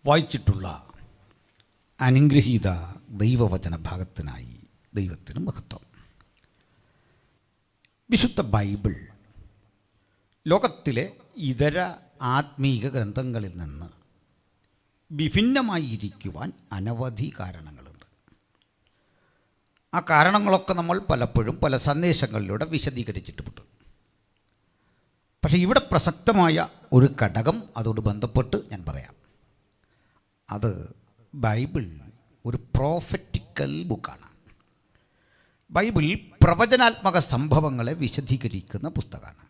വായിച്ചിട്ടുള്ള അനുഗ്രഹീത ദൈവവചന ഭാഗത്തിനായി ദൈവത്തിന് മഹത്വം. വിശുദ്ധ ബൈബിൾ ലോകത്തിലെ ഇതര ആത്മീക ഗ്രന്ഥങ്ങളിൽ നിന്ന് വിഭിന്നമായിരിക്കുവാൻ അനവധി കാരണങ്ങളുണ്ട്. ആ കാരണങ്ങളൊക്കെ നമ്മൾ പലപ്പോഴും പല സന്ദേശങ്ങളിലൂടെ വിശദീകരിച്ചിട്ടുണ്ട്. പക്ഷേ ഇവിടെ പ്രസക്തമായ ഒരു ഘടകം അതോട് ബന്ധപ്പെട്ട് ഞാൻ പറയാം. അത് ബൈബിൾ ഒരു പ്രോഫറ്റിക്കൽ ബുക്കാണ്. ബൈബിൾ പ്രവചനാത്മക സംഭവങ്ങളെ വിശദീകരിക്കുന്ന പുസ്തകമാണ്.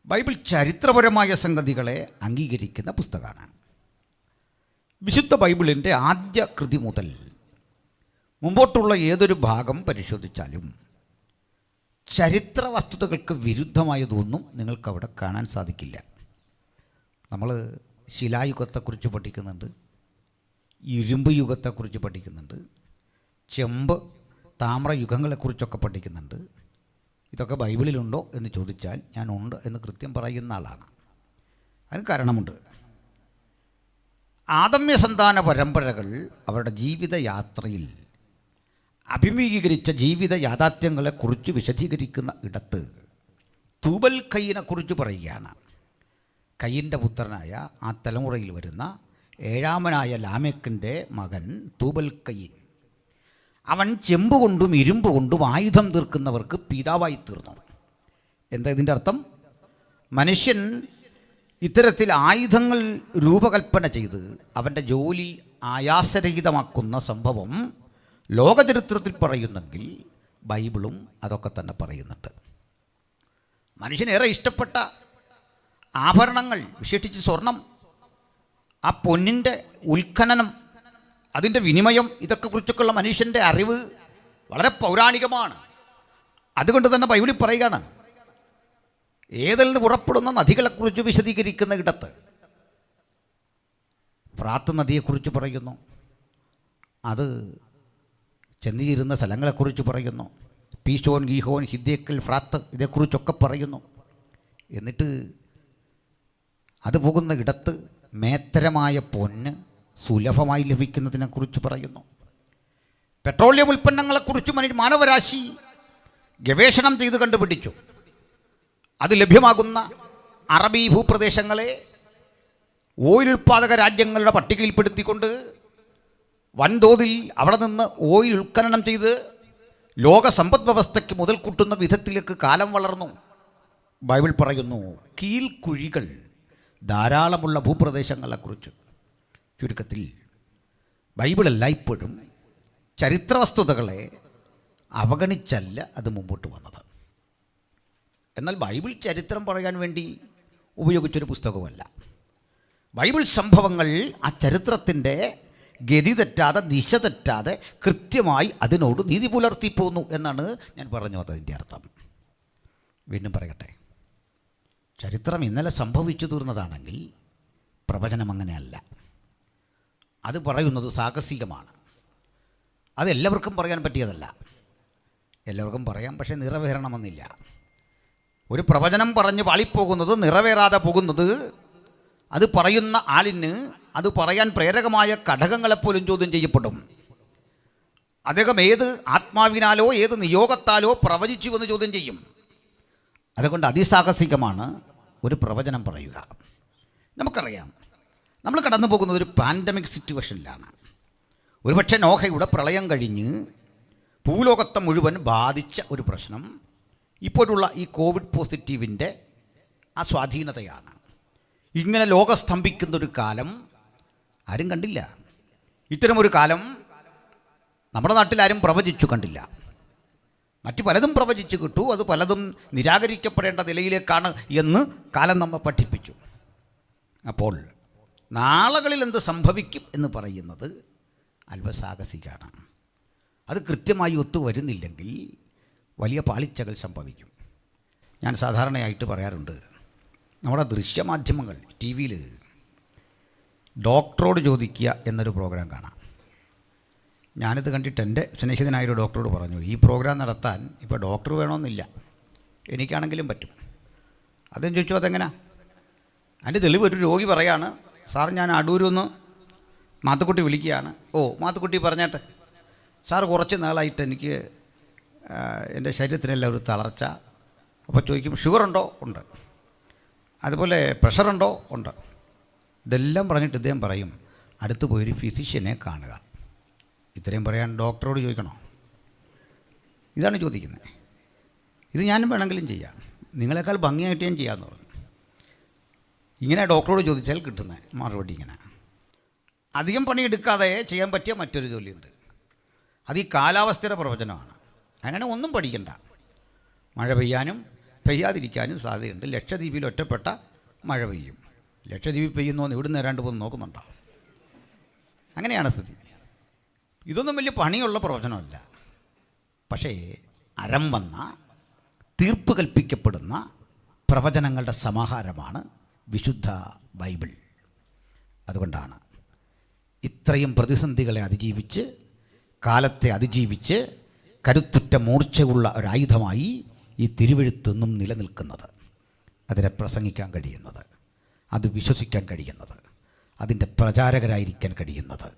ബൈബിൾ ചരിത്രപരമായ സംഗതികളെ അംഗീകരിക്കുന്ന പുസ്തകമാണ്. വിശുദ്ധ ബൈബിളിൻ്റെ ആദ്യ കൃതി മുതൽ മുമ്പോട്ടുള്ള ഏതൊരു ഭാഗം പരിശോധിച്ചാലും ചരിത്ര വസ്തുതകൾക്ക് വിരുദ്ധമായതൊന്നും നിങ്ങൾക്കവിടെ കാണാൻ സാധിക്കില്ല. നമ്മൾ ശിലായുഗത്തെക്കുറിച്ച് പഠിക്കുന്നുണ്ട്, ഇരുമ്പ് യുഗത്തെക്കുറിച്ച് പഠിക്കുന്നുണ്ട്, ചെമ്പ് താമ്ര യുഗങ്ങളെക്കുറിച്ചൊക്കെ പഠിക്കുന്നുണ്ട്. ഇതൊക്കെ ബൈബിളിലുണ്ടോ എന്ന് ചോദിച്ചാൽ ഞാൻ ഉണ്ട് എന്ന് കൃത്യം പറയുന്ന ആളാണ്. അതിന് കാരണമുണ്ട്. ആദമ്യ സന്താന പരമ്പരകൾ അവരുടെ ജീവിതയാത്രയിൽ അഭിമുഖീകരിച്ച ജീവിത യാഥാർത്ഥ്യങ്ങളെക്കുറിച്ച് വിശദീകരിക്കുന്ന ഇടത്ത് തൂബൽ കയ്യിനെക്കുറിച്ച് പറയുകയാണ്. കയ്യിൻ്റെ പുത്രനായ ആ തലമുറയിൽ വരുന്ന ഏഴാമനായ ലാമെക്കിൻ്റെ മകൻ തൂബൽ കയ്യിൻ. അവൻ ചെമ്പ് കൊണ്ടും ഇരുമ്പ് കൊണ്ടും ആയുധം തീർക്കുന്നവർക്ക് പിതാവായി തീർന്നു. എന്താ ഇതിൻ്റെ അർത്ഥം? മനുഷ്യൻ ഇത്തരത്തിൽ ആയുധങ്ങൾ രൂപകൽപ്പന ചെയ്ത് അവൻ്റെ ജോലി ആയാസരഹിതമാക്കുന്ന സംഭവം ലോകചരിത്രത്തിൽ പറയുന്നെങ്കിൽ ബൈബിളും അതൊക്കെ തന്നെ പറയുന്നുണ്ട്. മനുഷ്യനേറെ ഇഷ്ടപ്പെട്ട ആഭരണങ്ങൾ, വിശേഷിച്ച് സ്വർണം, ആ പൊന്നിൻ്റെ ഉൽഖനനം, അതിൻ്റെ വിനിമയം, ഇതൊക്കെ കുറിച്ചൊക്കെയുള്ള മനുഷ്യൻ്റെ അറിവ് വളരെ പൗരാണികമാണ്. അതുകൊണ്ട് തന്നെ ബൈബിളിൽ പറയുകയാണ്, ഏതിൽ നിന്ന് പുറപ്പെടുന്ന നദികളെക്കുറിച്ച് വിശദീകരിക്കുന്ന ഇടത്ത് ഫ്രാത്ത് നദിയെക്കുറിച്ച് പറയുന്നു, അത് ചെന്നുചേരുന്ന സ്ഥലങ്ങളെക്കുറിച്ച് പറയുന്നു, പീശോൻ, ഗീഹോൻ, ഹിദ്ദേക്കൽ, ഫ്രാത്ത് ഇതേക്കുറിച്ചൊക്കെ പറയുന്നു. എന്നിട്ട് അത് പോകുന്ന ഇടത്ത് മേത്തരമായ പൊന്ന് സുലഭമായി ലഭിക്കുന്നതിനെക്കുറിച്ച് പറയുന്നു. പെട്രോളിയം ഉൽപ്പന്നങ്ങളെക്കുറിച്ച് മാനവരാശി ഗവേഷണം ചെയ്ത് കണ്ടുപിടിച്ചു. അത് ലഭ്യമാകുന്ന അറബി ഭൂപ്രദേശങ്ങളെ ഓയിൽ ഉൽപ്പാദക രാജ്യങ്ങളുടെ പട്ടികയിൽപ്പെടുത്തിക്കൊണ്ട് വൻതോതിൽ അവിടെ നിന്ന് ഓയിൽ ഉൽഖനനം ചെയ്ത് ലോക സമ്പദ് വ്യവസ്ഥയ്ക്ക് മുതൽ കൂട്ടുന്ന വിധത്തിലേക്ക് കാലം വളർന്നു. ബൈബിൾ പറയുന്നു, കീൽക്കുഴികൾ ധാരാളമുള്ള ഭൂപ്രദേശങ്ങളെക്കുറിച്ച്. ചുരുക്കത്തിൽ ബൈബിൾ എല്ലായ്പ്പോഴും ചരിത്ര വസ്തുതകളെ അവഗണിച്ചല്ല അത് മുമ്പോട്ട് വന്നത്. എന്നാൽ ബൈബിൾ ചരിത്രം പറയാൻ വേണ്ടി ഉപയോഗിച്ചൊരു പുസ്തകമല്ല. ബൈബിൾ സംഭവങ്ങൾ ആ ചരിത്രത്തിൻ്റെ ഗതി തെറ്റാതെ, ദിശ തെറ്റാതെ കൃത്യമായി അതിനോട് നീതി പുലർത്തിപ്പോന്നു എന്നാണ് ഞാൻ പറഞ്ഞു അതിൻ്റെ അർത്ഥം. വീണ്ടും പറയട്ടെ, ചരിത്രം ഇന്നലെ സംഭവിച്ചു തീർന്നതാണെങ്കിൽ പ്രവചനം അങ്ങനെയല്ല. അത് പറയുന്നത് സാഹസികമാണ്. അതെല്ലാവർക്കും പറയാൻ പറ്റിയതല്ല. എല്ലാവർക്കും പറയാം, പക്ഷേ നിറവേറണമെന്നില്ല. ഒരു പ്രവചനം പറഞ്ഞ് പാളിപ്പോകുന്നത്, നിറവേറാതെ പോകുന്നത്, അത് പറയുന്ന ആളിന് അത് പറയാൻ പ്രേരകമായ ഘടകങ്ങളെപ്പോലും ചോദ്യം ചെയ്യപ്പെടും. അദ്ദേഹം ഏത് ആത്മാവിനാലോ ഏത് നിയോഗത്താലോ പ്രവചിച്ചു എന്ന് ചോദ്യം ചെയ്യും. അതുകൊണ്ട് അതിസാഹസികമാണ് ഒരു പ്രവചനം പറയുക. നമുക്കറിയാം, നമ്മൾ കടന്നു പോകുന്നത് ഒരു പാൻഡമിക് സിറ്റുവേഷനിലാണ്. ഒരുപക്ഷെ നോഹയുടെ പ്രളയം കഴിഞ്ഞ് ഭൂലോകത്തെ മുഴുവൻ ബാധിച്ച ഒരു പ്രശ്നം ഇപ്പോഴുള്ള ഈ കോവിഡ് പോസിറ്റീവിൻ്റെ ആ സ്വാധീനതയാണ്. ഇങ്ങനെ ലോകം സ്തംഭിക്കുന്നൊരു കാലം ആരും കണ്ടില്ല. ഇത്തരമൊരു കാലം നമ്മുടെ നാട്ടിലാരും പ്രവചിച്ചു കണ്ടില്ല. മറ്റു പലതും പ്രവചിച്ചു കിട്ടു, അത് പലതും നിരാകരിക്കപ്പെടേണ്ട നിലയിലേക്കാണ് എന്ന് കാലം നമ്മെ പഠിപ്പിച്ചു. അപ്പോൾ നാളുകളിൽ എന്ത് സംഭവിക്കും എന്ന് പറയുന്നത് അല്പസാഹസികമാണ്. അത് കൃത്യമായി ഒത്തുവരുന്നില്ലെങ്കിൽ വലിയ പാളിച്ചകൾ സംഭവിക്കും. ഞാൻ സാധാരണയായിട്ട് പറയാറുണ്ട്, നമ്മുടെ ദൃശ്യമാധ്യമങ്ങൾ ടി വിയിൽ ഡോക്ടറോട് ചോദിക്കുക എന്നൊരു പ്രോഗ്രാം കാണാം. ഞാനിത് കണ്ടിട്ട് എൻ്റെ സ്നേഹിതനായൊരു ഡോക്ടറോട് പറഞ്ഞു, ഈ പ്രോഗ്രാം നടത്താൻ ഇപ്പോൾ ഡോക്ടർ വേണമെന്നില്ല, എനിക്കാണെങ്കിലും പറ്റും. അതും ചോദിച്ചു, അതെങ്ങനെയാണ്? അതിൻ്റെ തെളിവ് ഒരു രോഗി പറയാണ്, സാർ ഞാൻ അടൂരിൽ നിന്ന് മാത്തുക്കുട്ടി വിളിക്കുകയാണ്. ഓ മാത്തുക്കുട്ടി പറഞ്ഞേട്ടെ. സാർ കുറച്ച് നാളായിട്ട് എനിക്ക് എൻ്റെ ശരീരത്തിനെല്ലാം ഒരു തളർച്ച. അപ്പോൾ ചോദിക്കും ഷുഗറുണ്ടോ? ഉണ്ട്. അതുപോലെ പ്രഷറുണ്ടോ? ഉണ്ട്. ഇതെല്ലാം പറഞ്ഞിട്ട് ഇദ്ദേഹം പറയും അടുത്ത് പോയൊരു ഫിസിഷ്യനെ കാണുക. ഇത്രയും പറയാൻ ഡോക്ടറോട് ചോദിക്കണോ? ഇതാണ് ചോദിക്കുന്നത്. ഇത് ഞാനും വേണമെങ്കിലും ചെയ്യാം, നിങ്ങളെക്കാൾ ഭംഗിയായിട്ട് ഞാൻ ചെയ്യാമെന്ന് പറഞ്ഞു. ഇങ്ങനെ ഡോക്ടറോട് ചോദിച്ചാൽ കിട്ടുന്ന മറുപടി ഇങ്ങനെ. അധികം പണിയെടുക്കാതെ ചെയ്യാൻ പറ്റിയ മറ്റൊരു ജോലിയുണ്ട്. അത് ഈ കാലാവസ്ഥയുടെ പ്രവചനമാണ്. അങ്ങനെ ഒന്നും പഠിക്കണ്ട. മഴ പെയ്യാനും പെയ്യാതിരിക്കാനും സാധ്യതയുണ്ട്. ലക്ഷദ്വീപിൽ ഒറ്റപ്പെട്ട മഴ പെയ്യും. ലക്ഷദ്വീപിൽ പെയ്യുന്നോന്ന് ഇവിടുന്ന് ഏതാണ്ട് പോന്ന് നോക്കുന്നുണ്ടോ? അങ്ങനെയാണ് സ്ഥിതി. ഇതൊന്നും വലിയ പണിയുള്ള പ്രവചനമല്ല. പക്ഷേ അരം വന്ന തീർപ്പ് കൽപ്പിക്കപ്പെടുന്ന പ്രവചനങ്ങളുടെ സമാഹാരമാണ് വിശുദ്ധ ബൈബിൾ. അതുകൊണ്ടാണ് ഇത്രയും പ്രതിസന്ധികളെ അതിജീവിച്ച്, കാലത്തെ അതിജീവിച്ച് കരുത്തുറ്റ മൂർച്ചയുള്ള ഒരായുധമായി ഈ തിരുവെഴുത്തൊന്നും നിലനിൽക്കുന്നത്, അതിനെ പ്രസംഗിക്കാൻ കഴിയുന്നത്, അത് വിശ്വസിക്കാൻ കഴിയുന്നത്, അതിൻ്റെ പ്രചാരകരായിരിക്കാൻ കഴിയുന്നത്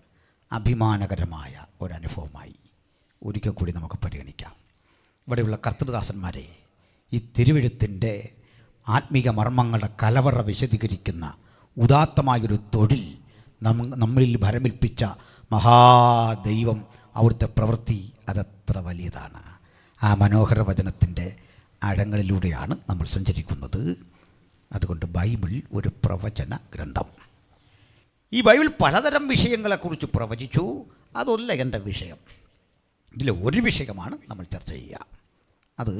അഭിമാനകരമായ ഒരനുഭവമായി ഒരിക്കൽ കൂടി നമുക്ക് പരിഗണിക്കാം. ഇവിടെയുള്ള കർത്തൃദാസന്മാരെ, ഈ തിരുവെഴുത്തിൻ്റെ ആത്മീക മർമ്മങ്ങളുടെ കലവറ വിശദീകരിക്കുന്ന ഉദാത്തമായൊരു തൊഴിൽ നമ്മളിൽ ഭരമേൽപ്പിച്ച മഹാദൈവം, അവിടുത്തെ പ്രവൃത്തി അതത്ര വലിയതാണ്. ആ മനോഹര വചനത്തിൻ്റെ ആഴങ്ങളിലൂടെയാണ് നമ്മൾ സഞ്ചരിക്കുന്നത്. അതുകൊണ്ട് ബൈബിൾ ഒരു പ്രവചന ഗ്രന്ഥം. ഈ ബൈബിൾ പലതരം വിഷയങ്ങളെക്കുറിച്ച് പ്രവചിച്ചു. അതല്ല എൻ്റെ വിഷയം. ഇതിൽ ഒരു വിഷയമാണ് നമ്മൾ ചർച്ച ചെയ്യുക. അത്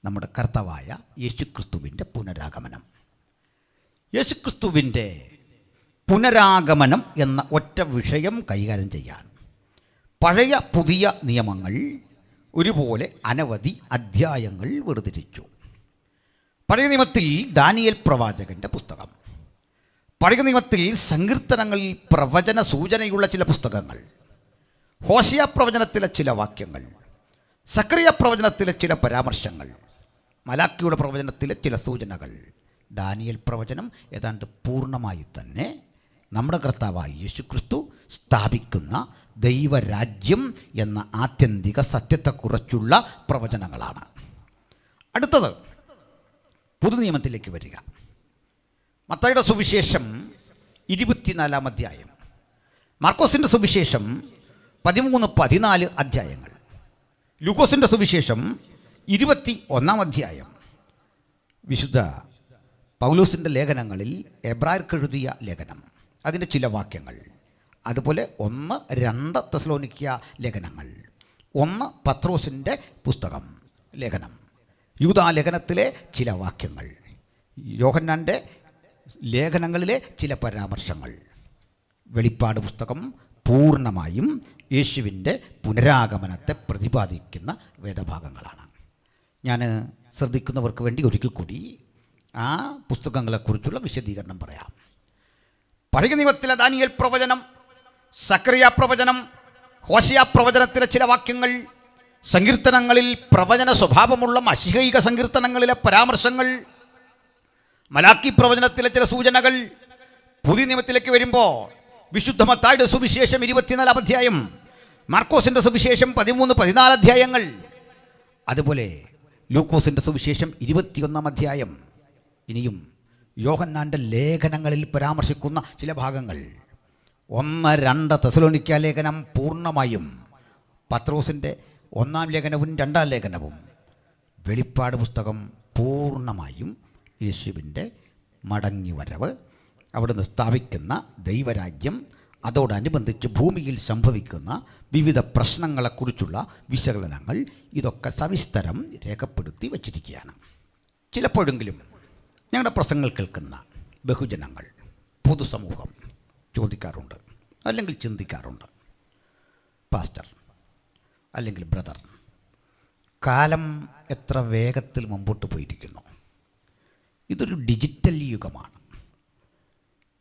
നമ്മുടെ കർത്താവായ യേശുക്രിസ്തുവിൻ്റെ പുനരാഗമനം. യേശുക്രിസ്തുവിൻ്റെ പുനരാഗമനം എന്ന ഒറ്റ വിഷയം കൈകാര്യം ചെയ്യാൻ പഴയ പുതിയ നിയമങ്ങൾ ഒരുപോലെ അനവധി അധ്യായങ്ങൾ വേർതിരിച്ചു. പഴയ നിയമത്തിൽ ദാനിയേൽ പ്രവാചകൻ്റെ പുസ്തകം, പഴയ നിയമത്തിൽ സങ്കീർത്തനങ്ങളിൽ പ്രവചന സൂചനയുള്ള ചില പുസ്തകങ്ങൾ, ഹോശിയ പ്രവചനത്തിലെ ചില വാക്യങ്ങൾ, സക്കറിയ പ്രവചനത്തിലെ ചില പരാമർശങ്ങൾ, മലാക്കിയുടെ പ്രവചനത്തിലെ ചില സൂചനകൾ. ദാനിയേൽ പ്രവചനം ഏതാണ്ട് പൂർണ്ണമായി തന്നെ നമ്മുടെ കർത്താവായ യേശുക്രിസ്തു സ്ഥാപിക്കുന്ന ദൈവരാജ്യം എന്ന ആത്യന്തിക സത്യത്തെക്കുറിച്ചുള്ള പ്രവചനങ്ങളാണ്. അടുത്തത് പുതുനിയമത്തിലേക്ക് വരിക. മത്തായിയുടെ സുവിശേഷം 24 അധ്യായം, മാർക്കോസിൻ്റെ സുവിശേഷം 13-14 അധ്യായങ്ങൾ, ലൂക്കോസിൻ്റെ സുവിശേഷം 21 അധ്യായം, വിശുദ്ധ പൗലോസിൻ്റെ ലേഖനങ്ങളിൽ എബ്രായർക്കെഴുതിയ ലേഖനം, അതിൻ്റെ ചില വാക്യങ്ങൾ, അതുപോലെ 1-2 തെസ്സലോനിക്യ ലേഖനങ്ങൾ, 1 പത്രോസിൻ്റെ പുസ്തകം ലേഖനം, യൂദാ ലേഖനത്തിലെ ചില വാക്യങ്ങൾ, യോഹന്നാൻ്റെ ലേഖനങ്ങളിലെ ചില പരാമർശങ്ങൾ. വെളിപ്പാട് പുസ്തകം പൂർണ്ണമായും യേശുവിൻ്റെ പുനരാഗമനത്തെ പ്രതിപാദിക്കുന്ന വേദഭാഗങ്ങളാണ്. ഞാൻ ശ്രദ്ധിക്കുന്നവർക്ക് വേണ്ടി ഒരിക്കൽ കൂടി ആ പുസ്തകങ്ങളെക്കുറിച്ചുള്ള വിശദീകരണം പറയാം. പഴയ നിയമത്തിലെ ദാനിയേൽ പ്രവചനം, സക്കറിയ പ്രവചനം, ഹോശിയ പ്രവചനത്തിലെ ചില വാക്യങ്ങൾ, സങ്കീർത്തനങ്ങളിൽ പ്രവചന സ്വഭാവമുള്ള മശിഹൈക സങ്കീർത്തനങ്ങളിലെ പരാമർശങ്ങൾ, മലാക്കി പ്രവചനത്തിലെ ചില സൂചനകൾ. പുതിയ നിയമത്തിലേക്ക് വരുമ്പോൾ വിശുദ്ധ മത്തായിയുടെ സുവിശേഷം 24 അധ്യായം, മാർക്കോസിൻ്റെ സുവിശേഷം 13-14 അധ്യായങ്ങൾ, അതുപോലെ ലൂക്കോസിൻ്റെ സുവിശേഷം 21 അധ്യായം, ഇനിയും യോഹന്നാൻ്റെ ലേഖനങ്ങളിൽ പരാമർശിക്കുന്ന ചില ഭാഗങ്ങൾ, 1-2 തെസ്സലോനിക്യ ലേഖനം പൂർണ്ണമായും, പത്രോസിൻ്റെ 1 ലേഖനവും 2 ലേഖനവും, വെളിപ്പാട് പുസ്തകം പൂർണ്ണമായും യേശുവിൻ്റെ മടങ്ങിവരവ്, അവിടുന്ന് സ്ഥാപിക്കുന്ന ദൈവരാജ്യം, അതോടനുബന്ധിച്ച് ഭൂമിയിൽ സംഭവിക്കുന്ന വിവിധ പ്രശ്നങ്ങളെക്കുറിച്ചുള്ള വിശകലനങ്ങൾ, ഇതൊക്കെ സവിസ്തരം രേഖപ്പെടുത്തി വച്ചിരിക്കുകയാണ്. ചിലപ്പോഴെങ്കിലും ഞങ്ങളുടെ പ്രസംഗങ്ങൾ കേൾക്കുന്ന ബഹുജനങ്ങൾ, പൊതുസമൂഹം ചോദിക്കാറുണ്ട്, അല്ലെങ്കിൽ ചിന്തിക്കാറുണ്ട്, പാസ്റ്റർ അല്ലെങ്കിൽ ബ്രദർ, കാലം എത്ര വേഗത്തിൽ മുമ്പോട്ട് പോയിരിക്കുന്നു. ഇതൊരു ഡിജിറ്റൽ യുഗമാണ്.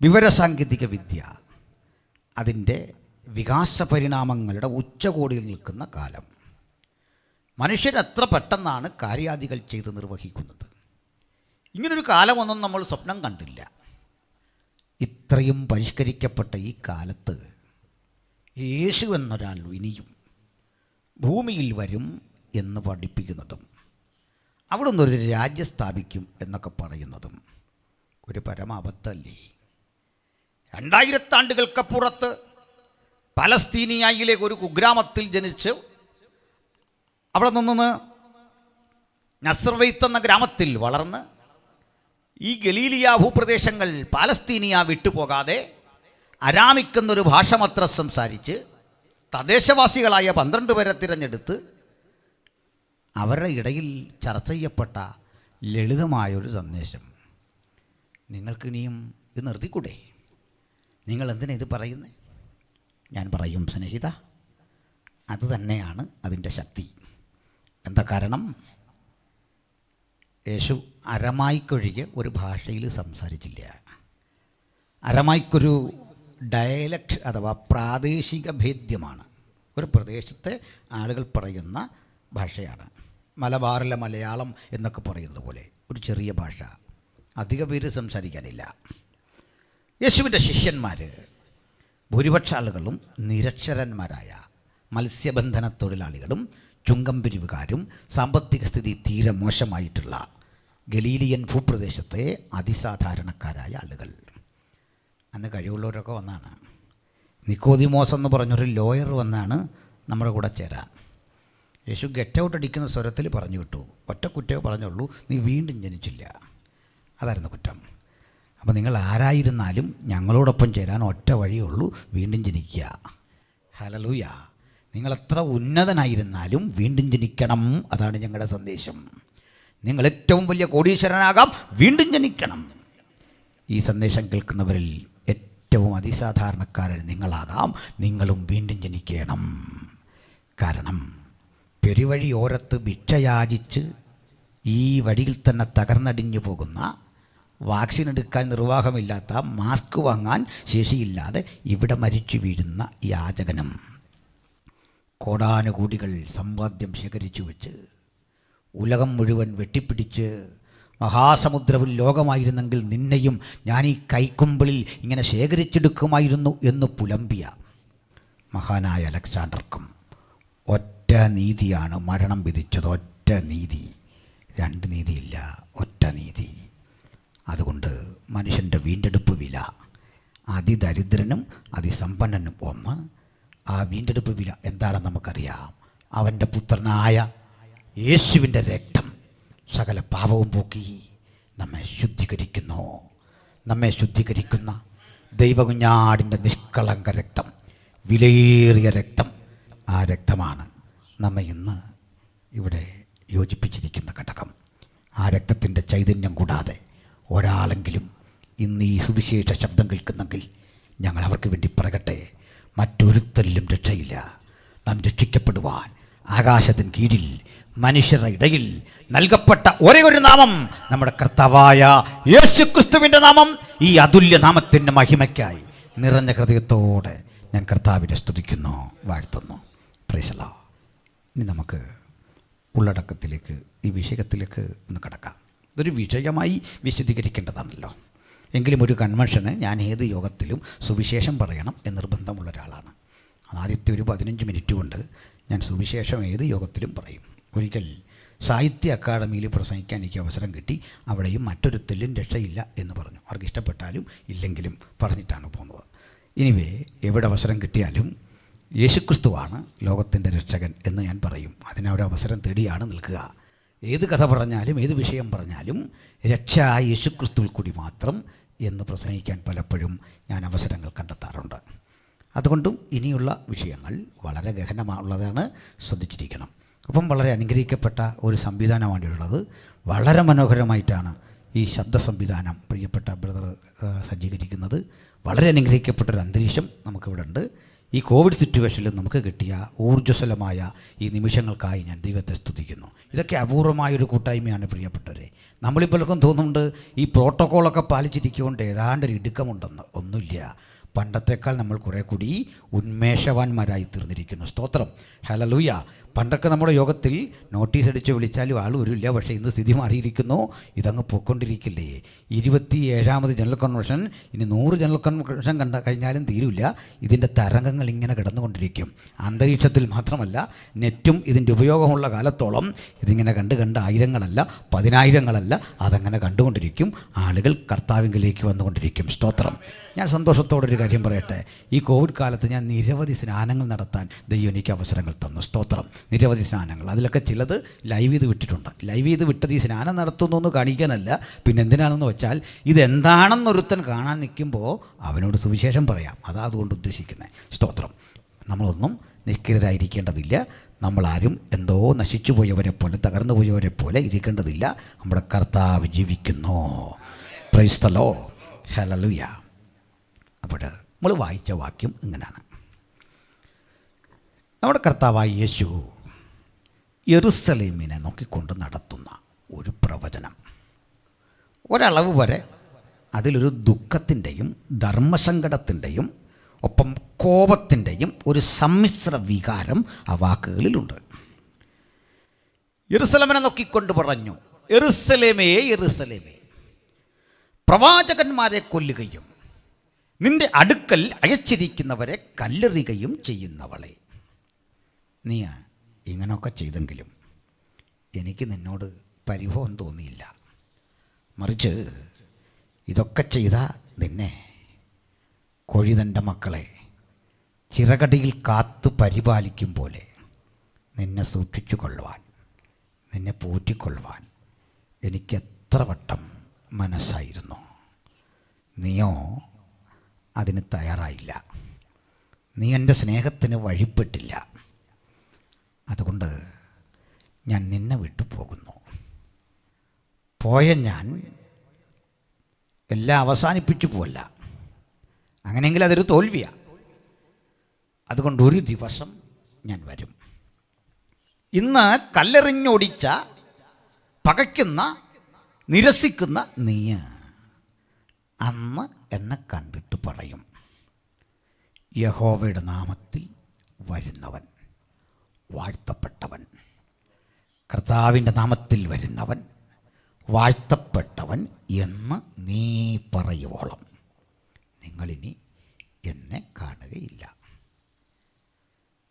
വിവരസാങ്കേതിക വിദ്യ അതിൻ്റെ വികാസ പരിണാമങ്ങളുടെ ഉച്ചകോടിയിൽ നിൽക്കുന്ന കാലം. മനുഷ്യരെത്ര പെട്ടെന്നാണ് കാര്യാദികൾ ചെയ്ത് നിർവഹിക്കുന്നത്. ഇങ്ങനൊരു കാലമൊന്നും നമ്മൾ സ്വപ്നം കണ്ടില്ല. ഇത്രയും പരിഷ്കരിക്കപ്പെട്ട ഈ കാലത്ത് യേശു എന്നൊരാൾ ഇനിയും ഭൂമിയിൽ വരും എന്ന് പഠിപ്പിക്കുന്നതും അവിടുന്ന് ഒരു രാജ്യം സ്ഥാപിക്കും എന്നൊക്കെ പറയുന്നതും ഒരു പരമാബദ്ധമല്ലേ? 2000 ആണ്ടുകൾക്കപ്പുറത്ത് പലസ്തീനിയയിലെ ഒരു കുഗ്രാമത്തിൽ ജനിച്ച് അവിടെ നിന്ന് നസ്രവൈത്ത് എന്ന ഗ്രാമത്തിൽ വളർന്ന് ഈ ഗലീലിയ ഭൂപ്രദേശങ്ങൾ പാലസ്തീനിയ വിട്ടുപോകാതെ അരാമിക് എന്നൊരു ഭാഷ മാത്രം സംസാരിച്ച് തദ്ദേശവാസികളായ 12 പേരെ തിരഞ്ഞെടുത്ത് അവരുടെ ഇടയിൽ ചർച്ച ചെയ്യപ്പെട്ട ലളിതമായൊരു സന്ദേശം നിങ്ങൾക്കിനിയും ഇത് നിർത്തിക്കൂടെ? നിങ്ങൾ എന്തിനാ ഇത് പറയുന്നത്? ഞാൻ പറയും സ്നേഹിത, അത് തന്നെയാണ് അതിൻ്റെ ശക്തി. എന്താ കാരണം? യേശു അരമായിക്കൊഴികെ ഒരു ഭാഷയിൽ സംസാരിച്ചില്ല. അരമായിക്കൊരു ഡയലക്ട് അഥവാ പ്രാദേശിക ഭേദ്യമാണ്. ഒരു പ്രദേശത്തെ ആളുകൾ പറയുന്ന ഭാഷയാണ്. മലബാറിലെ മലയാളം എന്നൊക്കെ പറയുന്നത് പോലെ ഒരു ചെറിയ ഭാഷ, അധിക പേര് സംസാരിക്കാനില്ല. യേശുവിൻ്റെ ശിഷ്യന്മാർ ഭൂരിപക്ഷ ആളുകളും നിരക്ഷരന്മാരായ മത്സ്യബന്ധന തൊഴിലാളികളും ചുങ്കം പിരിവുകാരും സാമ്പത്തിക സ്ഥിതി തീരെ മോശമായിട്ടുള്ള ഗലീലിയൻ ഭൂപ്രദേശത്തെ അതിസാധാരണക്കാരായ ആളുകൾ. അന്ന് കഴിവുള്ളവരൊക്കെ വന്നാണ്. നിക്കോദിമോസ് എന്ന് പറഞ്ഞൊരു ലോയർ വന്നാണ് നമ്മുടെ കൂടെ ചേരാൻ. യേശു ഗെറ്റ് ഔട്ട് അടിക്കുന്ന സ്വരത്തിൽ പറഞ്ഞു വിട്ടു. ഒറ്റ കുറ്റമേ പറഞ്ഞുള്ളൂ, നീ വീണ്ടും ജനിച്ചില്ല. അതായിരുന്നു കുറ്റം. അപ്പോൾ നിങ്ങൾ ആരായിരുന്നാലും ഞങ്ങളോടൊപ്പം ചേരാൻ ഒറ്റ വഴിയുള്ളൂ, വീണ്ടും ജനിക്കുക. ഹല്ലേലൂയ. നിങ്ങളെത്ര ഉന്നതനായിരുന്നാലും വീണ്ടും ജനിക്കണം. അതാണ് ഞങ്ങളുടെ സന്ദേശം. നിങ്ങൾ ഏറ്റവും വലിയ കോടീശ്വരനാകാം, വീണ്ടും ജനിക്കണം. ഈ സന്ദേശം കേൾക്കുന്നവരിൽ ഏറ്റവും അതിസാധാരണക്കാരൻ നിങ്ങളാകാം. നിങ്ങളും വീണ്ടും ജനിക്കണം. കാരണം പെരുവഴി ഓരത്ത് ഭിക്ഷയാചിച്ച് ഈ വഴിയിൽ തന്നെ തകർന്നടിഞ്ഞു പോകുന്ന, വാക്സിൻ എടുക്കാൻ നിർവാഹമില്ലാത്ത, മാസ്ക് വാങ്ങാൻ ശേഷിയില്ലാതെ ഇവിടെ മരിച്ചു വീഴുന്ന യാചകനും കോടാനുകൂടികൾ സമ്പാദ്യം ശേഖരിച്ചു വെച്ച് ഉലകം മുഴുവൻ വെട്ടിപ്പിടിച്ച് മഹാസമുദ്രത്തിൽ ലോകമായിരുന്നെങ്കിൽ നിന്നെയും ഞാൻ ഈ കൈക്കുമ്പിളിൽ ഇങ്ങനെ ശേഖരിച്ചെടുക്കുമായിരുന്നു എന്ന് പുലമ്പിയ മഹാനായ അലക്സാണ്ടർക്കും ഒറ്റ നീതിയാണ് മരണം വിധിച്ചത്. ഒറ്റ നീതി, 2 നീതിയില്ല, ഒറ്റ നീതി. അതുകൊണ്ട് മനുഷ്യൻ്റെ വീണ്ടെടുപ്പ് വില അതിദരിദ്രനും അതിസമ്പന്നനും ഒന്ന്. ആ വീണ്ടെടുപ്പ് വില എന്താണെന്ന് നമുക്കറിയാം. അവൻ്റെ പുത്രനായ യേശുവിൻ്റെ രക്തം സകല പാപവും പോക്കി നമ്മെ ശുദ്ധീകരിക്കുന്നു. നമ്മെ ശുദ്ധീകരിക്കുന്ന ദൈവകുഞ്ഞാടിൻ്റെ നിഷ്കളങ്ക രക്തം, വിലയേറിയ രക്തം. ആ രക്തമാണ് നമ്മെ ഇന്ന് ഇവിടെ യോജിപ്പിച്ചിരിക്കുന്ന ഘടകം. ആ രക്തത്തിൻ്റെ ചൈതന്യം കൂടാതെ ഒരാളെങ്കിലും ഇന്ന് ഈ സുവിശേഷ ശബ്ദം കേൾക്കുന്നെങ്കിൽ ഞങ്ങൾ അവർക്ക് വേണ്ടി പറയട്ടെ, മറ്റൊരുത്തരിലും രക്ഷയില്ല. നാം രക്ഷിക്കപ്പെടുവാൻ ആകാശത്തിന് കീഴിൽ മനുഷ്യരുടെ ഇടയിൽ നൽകപ്പെട്ട ഒരേ ഒരു നാമം നമ്മുടെ കർത്താവായ യേശു ക്രിസ്തുവിൻ്റെ നാമം. ഈ അതുല്യ നാമത്തിൻ്റെ മഹിമയ്ക്കായി നിറഞ്ഞ ഹൃദയത്തോടെ ഞാൻ കർത്താവിനെ സ്തുതിക്കുന്നു, വാഴ്ത്തുന്നു. Praise the Lord. ഇനി നമുക്ക് ഉള്ളടക്കത്തിലേക്ക്, ഈ വിഷയത്തിലേക്ക് ഒന്ന് കടക്കാം. ഇതൊരു വിഷയമായി വിശദീകരിക്കേണ്ടതാണല്ലോ. എങ്കിലും ഒരു കൺവെൻഷന് ഞാൻ ഏത് യോഗത്തിലും സുവിശേഷം പറയണം എന്ന് നിർബന്ധമുള്ള ഒരാളാണ്. ആദ്യത്തെ ഒരു 15 മിനിറ്റ് കൊണ്ട് ഞാൻ സുവിശേഷം ഏത് യോഗത്തിലും പറയും. ഒരിക്കൽ സാഹിത്യ അക്കാദമിയിൽ പ്രസംഗിക്കാൻ എനിക്ക് അവസരം കിട്ടി. അവിടെയും മറ്റൊരുത്തലും രക്ഷയില്ല എന്ന് പറഞ്ഞു. അവർക്ക് ഇഷ്ടപ്പെട്ടാലും ഇല്ലെങ്കിലും പറഞ്ഞിട്ടാണ് പോകുന്നത്. എനിവേ, എവിടെ അവസരം കിട്ടിയാലും യേശുക്രിസ്തുവാണ് ലോകത്തിൻ്റെ രക്ഷകൻ എന്ന് ഞാൻ പറയും. അതിനൊരവസരം തേടിയാണ് നിൽക്കുക. ഏത് കഥ പറഞ്ഞാലും ഏത് വിഷയം പറഞ്ഞാലും രക്ഷ യേശുക്രിസ്തുവിൽ കൂടി മാത്രം എന്ന് പ്രസംഗിക്കാൻ പലപ്പോഴും ഞാൻ അവസരങ്ങൾ കണ്ടെത്താറുണ്ട്. അതുകൊണ്ടും ഇനിയുള്ള വിഷയങ്ങൾ വളരെ ഗഹനമുള്ളതാണ്, ശ്രദ്ധിച്ചിരിക്കണം. അപ്പം വളരെ അനുഗ്രഹിക്കപ്പെട്ട ഒരു സംവിധാനമാണുള്ളത്. വളരെ മനോഹരമായിട്ടാണ് ഈ ശബ്ദ സംവിധാനം പ്രിയപ്പെട്ട ബ്രദർ സജ്ജീകരിക്കുന്നത്. വളരെ അനുഗ്രഹിക്കപ്പെട്ടൊരു അന്തരീക്ഷം നമുക്കിവിടെ ഉണ്ട്. ഈ കോവിഡ് സിറ്റുവേഷനിൽ നമുക്ക് കിട്ടിയ ഊർജ്ജസ്വലമായ ഈ നിമിഷങ്ങൾക്കായി ഞാൻ ദൈവത്തെ സ്തുതിക്കുന്നു. ഇതൊക്കെ അപൂർവമായൊരു കൂട്ടായ്മയാണ് പ്രിയപ്പെട്ടവരെ. നമ്മളിപ്പോഴൊക്കെ തോന്നുന്നുണ്ട് ഈ പ്രോട്ടോക്കോളൊക്കെ പാലിച്ചിരിക്കുകൊണ്ട് ഏതാണ്ടൊരു ഇടുക്കമുണ്ടെന്ന്. ഒന്നുമില്ല. പണ്ടത്തേക്കാൾ നമ്മൾ കുറേ കൂടി ഉന്മേഷവാന്മാരായി തീർന്നിരിക്കുന്നു. സ്തോത്രം, ഹല്ലേലൂയ. പണ്ടൊക്കെ നമ്മുടെ യോഗത്തിൽ നോട്ടീസ് അടിച്ച് വിളിച്ചാലും ആൾ വരില്ല. പക്ഷേ ഇന്ന് സ്ഥിതി മാറിയിരിക്കുന്നു. ഇതങ്ങ് പോയിക്കൊണ്ടിരിക്കില്ലേ. 27ാമത് ജനറൽ കൺവെൻഷൻ, ഇനി 100 ജനറൽ കൺവെൻഷൻ കഴിഞ്ഞാലും തീരില്ല. ഇതിൻ്റെ തരംഗങ്ങൾ ഇങ്ങനെ കിടന്നുകൊണ്ടിരിക്കും. അന്തരീക്ഷത്തിൽ മാത്രമല്ല, നെറ്റും ഇതിൻ്റെ ഉപയോഗമുള്ള കാലത്തോളം ഇതിങ്ങനെ കണ്ട് ആയിരങ്ങളല്ല, പതിനായിരങ്ങളല്ല, അതങ്ങനെ കണ്ടുകൊണ്ടിരിക്കും. ആളുകൾ കർത്താവിങ്കിലേക്ക് വന്നുകൊണ്ടിരിക്കും. സ്തോത്രം. ഞാൻ സന്തോഷത്തോടൊരു കാര്യം പറയട്ടെ. ഈ കോവിഡ് കാലത്ത് ഞാൻ നിരവധി സ്നാനങ്ങൾ നടത്താൻ ദൈവം എനിക്ക് അവസരങ്ങൾ തന്നു. സ്തോത്രം. നിരവധി സ്നാനങ്ങൾ, അതിലൊക്കെ ചിലത് ലൈവ് ചെയ്ത് വിട്ടിട്ടുണ്ട്. ലൈവ് ചെയ്ത് വിട്ടത് ഈ സ്നാനം നടത്തുന്നു എന്ന് കാണിക്കാനല്ല, പിന്നെ എന്തിനാണെന്ന് വെച്ചാൽ ഇതെന്താണെന്നൊരുത്തൻ കാണാൻ നിൽക്കുമ്പോൾ അവനോട് സുവിശേഷം പറയാം. അതാ അതുകൊണ്ട് ഉദ്ദേശിക്കുന്നത്. സ്തോത്രം. നമ്മളൊന്നും നിഷ്ക്രിയരായിരിക്കേണ്ടതില്ല. നമ്മളാരും എന്തോ നശിച്ചു പോയവരെ പോലെ, തകർന്നു പോയവരെ പോലെ ഇരിക്കേണ്ടതില്ല. നമ്മുടെ കർത്താവ് ജീവിക്കുന്നു. Praise the Lord, hallelujah. അപ്പോൾ നമ്മൾ വായിച്ച വാക്യം ഇങ്ങനെയാണ്. നമ്മുടെ കർത്താവായ യേശു യെരുസലേമിനെ നോക്കിക്കൊണ്ട് നടത്തുന്ന ഒരു പ്രവചനം. ഒരളവ് വരെ അതിലൊരു ദുഃഖത്തിൻ്റെയും ധർമ്മസങ്കടത്തിൻ്റെയും ഒപ്പം കോപത്തിൻ്റെയും ഒരു സമ്മിശ്ര വികാരം ആ വാക്കുകളിലുണ്ട്. യെരുസലേമിനെ നോക്കിക്കൊണ്ട് പറഞ്ഞു, യെരുസലേമേ യെരുസലേമേ, പ്രവാചകന്മാരെ കൊല്ലുകയും നിന്റെ അടുക്കൽ അയച്ചിരിക്കുന്നവരെ കല്ലെറിയുകയും ചെയ്യുന്നവളെ. നീ ഇങ്ങനെയൊക്കെ ചെയ്തെങ്കിലും എനിക്ക് നിന്നോട് പരിഭവം തോന്നിയില്ല. മറിച്ച് ഇതൊക്കെ ചെയ്ത നിന്നെ കോഴി തൻ്റെ മക്കളെ ചിറകടിയിൽ കാത്തു പരിപാലിക്കും പോലെ നിന്നെ സൂക്ഷിച്ചു കൊള്ളുവാൻ, നിന്നെ പോറ്റിക്കൊള്ളുവാൻ എനിക്ക് എത്ര വട്ടം മനസ്സായിരുന്നു. നീയോ അതിന് തയ്യാറായില്ല. നീ എൻ്റെ സ്നേഹത്തിന് വഴിപ്പെട്ടില്ല. അതുകൊണ്ട് ഞാൻ നിന്നെ വിട്ടു പോകുന്നു. പോയ ഞാൻ എല്ലാം അവസാനിപ്പിച്ചു പോല്ല. അങ്ങനെയെങ്കിൽ അതൊരു തോൽവിയാണ്. അതുകൊണ്ട് ഒരു ദിവസം ഞാൻ വരും. ഇന്ന് കല്ലെറിഞ്ഞൊടിച്ച, പകയ്ക്കുന്ന, നിരസിക്കുന്ന നീ അന്ന് എന്നെ കണ്ടിട്ട് പറയും, യഹോവയുടെ നാമത്തിൽ വരുന്നവൻ വാഴ്ത്തപ്പെട്ടവൻ. കർത്താവിൻ്റെ നാമത്തിൽ വരുന്നവൻ വാഴ്ത്തപ്പെട്ടവൻ എന്ന് നീ പറയുവോളം നിങ്ങളിനി എന്നെ കാണുകയില്ല.